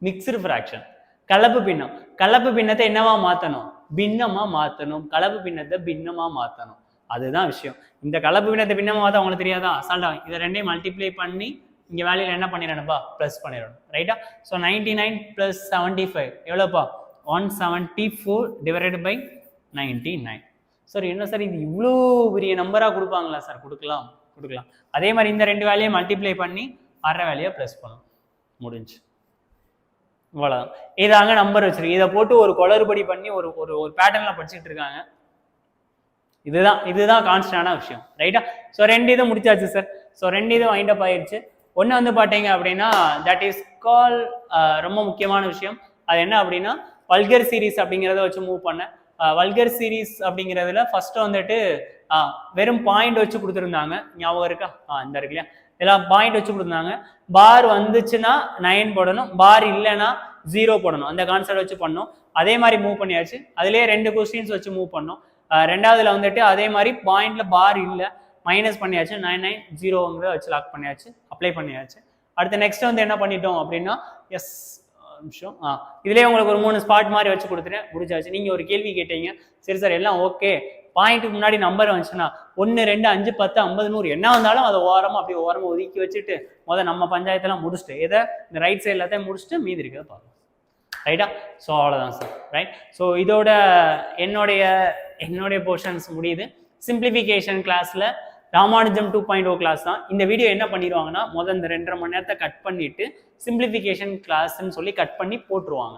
மிக்ஸ்டு ஃப்ராக்ஷன், கலப்பு பின்னம். கலப்பு பின்னத்தை என்னவா மாற்றணும்? பின்னமா மாற்றணும். கலப்பு பின்னத்தை பின்னமா மாற்றணும். அதுதான் விஷயம். இந்த கலப்பு பின்னத்தை பின்னமா மாற்ற உங்களுக்கு தெரியாதா? அசால்ட்டா இதை ரெண்டையும் மல்டிப்ளை பண்ணி இங்க வேலையில் என்ன பண்ணிடணும்ப்பா? ப்ளஸ் பண்ணிடணும். ரைட்டா? ஸோ 99 + 75 எவ்வளோப்பா? 174 டிவைடட் பை 99. சார் என்ன சார் இது இவ்வளோ பெரிய நம்பராக கொடுப்பாங்களா சார்? கொடுக்கலாம். அதே மாதிரி இந்த 2 வேலையை மல்டிப்ளை பண்ணி அரை வேலையை ப்ளஸ் பண்ணும். முடிஞ்சு. இவ்வளோதான். இதாங்க நம்பர் வச்சிருக்கு. இதை போட்டு ஒரு குளறுபடி பண்ணி ஒரு ஒரு பேட்டர்னில் படிச்சுட்டு இருக்காங்க. இதுதான் கான்ஸ்டன்டான விஷயம். ரைட்டா? ஸோ 2 இது முடிச்சாச்சு சார். ஸோ 2 இது வைண்ட் அப் ஆயிடுச்சு. ஒன்று வந்து பார்த்தீங்க அப்படின்னா தட் இஸ் கால் ரொம்ப முக்கியமான விஷயம். அது என்ன அப்படின்னா வல்கர் சீரீஸ் அப்படிங்கிறத வச்சு மூவ் பண்ணேன். வல்கர் சீரீஸ் அப்படிங்கிறதுல ஃபர்ஸ்ட் வந்துட்டு வெறும் பாயிண்ட் வச்சு கொடுத்துருந்தாங்க. ஞாபகம் இருக்கா? இந்த இருக்கு இல்லையா? இதெல்லாம் பாயிண்ட் வச்சு கொடுத்துருந்தாங்க. பார் வந்துச்சுன்னா 9 போடணும், பார் இல்லைன்னா 0 போடணும். அந்த கான்செப்ட் வச்சு பண்ணோம். அதே மாதிரி மூவ் பண்ணியாச்சு. அதுலேயே 2 கொஸ்டின்ஸ் வச்சு மூவ் பண்ணோம். ரெண்டாவதுல வந்துட்டு அதே மாதிரி பாயிண்ட்ல பார் இல்லை, மைனஸ் பண்ணியாச்சு. 990 வச்சு லாக் பண்ணியாச்சு, அப்ளை பண்ணியாச்சு. அடுத்து நெக்ஸ்ட் வந்து என்ன பண்ணிட்டோம் அப்படின்னா நிமிஷம் இதுலேயே உங்களுக்கு ஒரு 3 ஸ்பாட் மாதிரி வச்சு கொடுத்துட்டேன். முடிச்சாச்சு. நீங்கள் ஒரு கேள்வி கேட்டீங்க. சரி சார் எல்லாம் ஓகே, பாயிண்ட்டுக்கு முன்னாடி நம்பர் வந்துச்சுன்னா 1 2 5 10 50 100 என்ன வந்தாலும் அதை அப்படியே ஓரமாக ஒதுக்கி வச்சுட்டு நம்ம பஞ்சாயத்தெல்லாம் முடிச்சுட்டு இந்த ரைட் சைடு எல்லாத்தையும் முடிச்சுட்டு மீதி இருக்கிறத பார்க்கலாம். ரைட்டா? ஸோ அவ்வளோதான் சார். ரைட்? ஸோ இதோட என்னுடைய போர்ஷன்ஸ் முடியுது. சிம்பிளிஃபிகேஷன் கிளாஸில் ராமானுஜம் 2.0 கிளாஸ் தான். இந்த வீடியோ என்ன பண்ணிடுவாங்கன்னா இந்த 2.5 மணி நேரத்தை கட் பண்ணிட்டு சிம்பிளிஃபிகேஷன் கிளாஸ்ன்னு சொல்லி கட் பண்ணி போட்டுருவாங்க.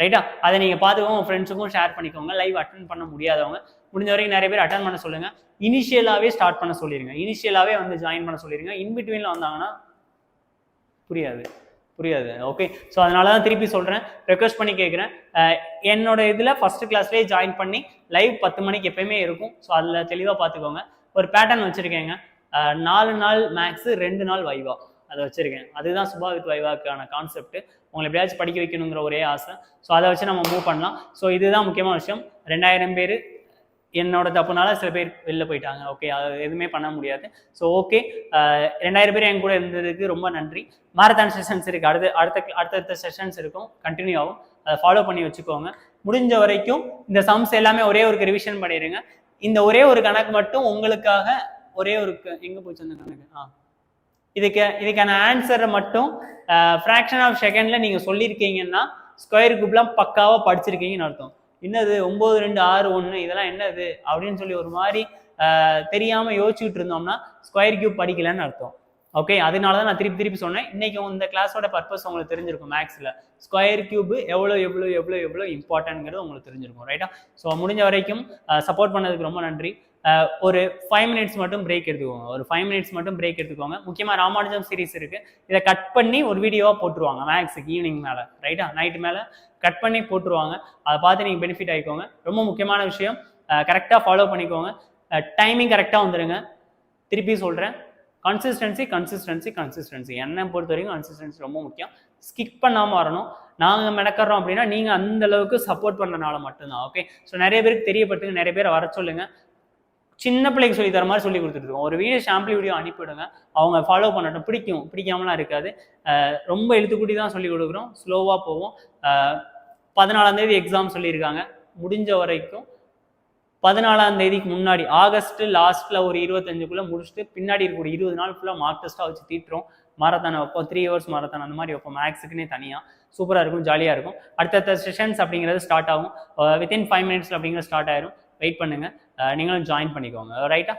ரைட்டா? அதை நீங்கள் பார்த்துக்கோங்க, உங்கள் ஃப்ரெண்ட்ஸுக்கும் ஷேர் பண்ணிக்கோங்க. லைவ் அட்டன் பண்ண முடியாதவங்க முடிஞ்ச வரைக்கும் நிறைய பேர் அட்டன் பண்ண சொல்லுங்கள். இனிஷியலாகவே ஸ்டார்ட் பண்ண சொல்லிடுங்க. இனிஷியலாகவே வந்து ஜாயின் பண்ண சொல்லிடுங்க. இன்பிட்வீனில் வந்தாங்கன்னா புரியாது. ஓகே? ஸோ அதனால தான் திருப்பி சொல்கிறேன், ரெக்வஸ்ட் பண்ணி கேட்குறேன். என்னோட இதில் ஃபஸ்ட்டு கிளாஸ்லேயே ஜாயின் பண்ணி லைவ் 10 மணிக்கு எப்பயுமே இருக்கும். ஸோ அதில் தெளிவாக பார்த்துக்கோங்க. ஒரு பேட்டர்ன் வச்சுருக்கேங்க. 4 நாள் மேக்ஸு, 2 நாள் வைவா, அதை வச்சுருக்கேன். அதுதான் சுபா வித் வைவாக்கான கான்செப்ட். உங்களை எப்படியாச்சும் படிக்க வைக்கணுங்கிற ஒரே ஆசை. ஸோ அதை வச்சு நம்ம மூவ் பண்ணலாம். ஸோ இதுதான் முக்கியமான விஷயம். 2000 பேர் என்னோட தப்புனால சில பேர் வெளில போயிட்டாங்க. ஓகே, அது எதுவுமே பண்ண முடியாது. ஸோ ஓகே, 2000 பேர் என் கூட இருந்ததுக்கு ரொம்ப நன்றி. மாரத்தான் செஷன்ஸ் இருக்குது, அடுத்தடுத்த செஷன்ஸ் இருக்கும், கண்டினியூ ஆகும். அதை ஃபாலோ பண்ணி வச்சுக்கோங்க. முடிஞ்ச வரைக்கும் இந்த சம்ஸ் எல்லாமே ஒரே ஒரு ரிவிஷன் பண்ணிடுங்க. இந்த ஒரே ஒரு கணக்கு மட்டும் உங்களுக்காக, எங்கே போச்சு அந்த கணக்கு? இதுக்கான ஆன்சரை மட்டும் ஃப்ராக்ஷன் ஆஃப் செகண்ட்ல நீங்க சொல்லியிருக்கீங்கன்னா ஸ்கொயர் கியூப்லாம் பக்காவா படிச்சிருக்கீங்கன்னு அர்த்தம். என்னது 9 2 6 1 இதெல்லாம் என்னது அப்படின்னு சொல்லி ஒரு மாதிரி தெரியாம யோசிச்சுட்டு இருந்தோம்னா ஸ்கொயர் கியூப் படிக்கலன்னு அர்த்தம். ஓகே, அதனால தான் நான் திருப்பி சொன்னேன். இன்னைக்கு இந்த கிளாஸோட பர்பஸ் உங்களுக்கு தெரிஞ்சிருக்கும். மேக்ஸ்ல ஸ்கொயர் கியூப் எவ்வளோ இம்பார்ட்டன்ட்ங்கிறது உங்களுக்கு தெரிஞ்சிருக்கும். ரைட்டா? ஸோ முடிஞ்ச வரைக்கும் சப்போர்ட் பண்ணதுக்கு ரொம்ப நன்றி. ஒரு 5 மினிட்ஸ் மட்டும் பிரேக் எடுத்துக்கோங்க. முக்கியமாக ராமானுஜம் சீரிஸ் இருக்கு. இதை கட் பண்ணி ஒரு வீடியோவா போட்டுருவாங்க மேக்ஸுக்கு ஈவினிங் மேலே. ரைட்டா? நைட்டு மேலே கட் பண்ணி போட்டுருவாங்க. அதை பார்த்து நீங்கள் பெனிஃபிட் ஆகிக்கோங்க. ரொம்ப முக்கியமான விஷயம், கரெக்டாக ஃபாலோ பண்ணிக்கோங்க. டைமிங் கரெக்டாக வந்துடுங்க. திருப்பி சொல்கிறேன், கன்சிஸ்டன்சி என்னை பொறுத்த வரைக்கும் கன்சிஸ்டன்சி ரொம்ப முக்கியம். ஸ்கிப் பண்ணாமல் வரணும். நாங்கள் மெனக்கறோம் அப்படின்னா நீங்கள் அந்த அளவுக்கு சப்போர்ட் பண்ணுறதுனால மட்டும்தான். ஓகே, ஸோ நிறைய பேருக்கு தெரியப்படுத்துங்க, நிறைய பேரை வர சொல்லுங்க. சின்ன பிள்ளைக்கு சொல்லி தர மாதிரி சொல்லி கொடுத்துருக்கோம். ஒரு வீடியோ சாம்பிள் வீடியோ அனுப்பிவிடுங்க, அவங்க ஃபாலோ பண்ணட்டும். பிடிக்காமலாம் இருக்காது. ரொம்ப எழுத்துக்கூட்டி தான் சொல்லி கொடுக்குறோம், ஸ்லோவாக போவோம். 14ஆம் தேதி எக்ஸாம் சொல்லியிருக்காங்க. முடிஞ்ச வரைக்கும் 14ஆம் தேதிக்கு முன்னாடி ஆகஸ்ட் லாஸ்ட்ல ஒரு 25க்குள்ள முடிச்சுட்டு பின்னாடி இருக்கக்கூடிய 20 நாள் ஃபுல்லாக மார்க் டெஸ்ட்டாக வச்சு தீட்டுறோம். மாரத்தான் வைப்போம், 3 hours மாரத்தான் அந்த மாதிரி வைப்போம். மேக்ஸுக்குன்னே தனியாக சூப்பராக இருக்கும், ஜாலியாக இருக்கும். அடுத்தடுத்த செஷன்ஸ் அப்படிங்கிறது ஸ்டார்ட் ஆகும். வித்தின் 5 minutes அப்படிங்கிறது ஸ்டார்ட் ஆயிரும். வெயிட் பண்ணுங்க, நீங்களும் ஜாயின் பண்ணிக்கோங்க. ரைட்டா?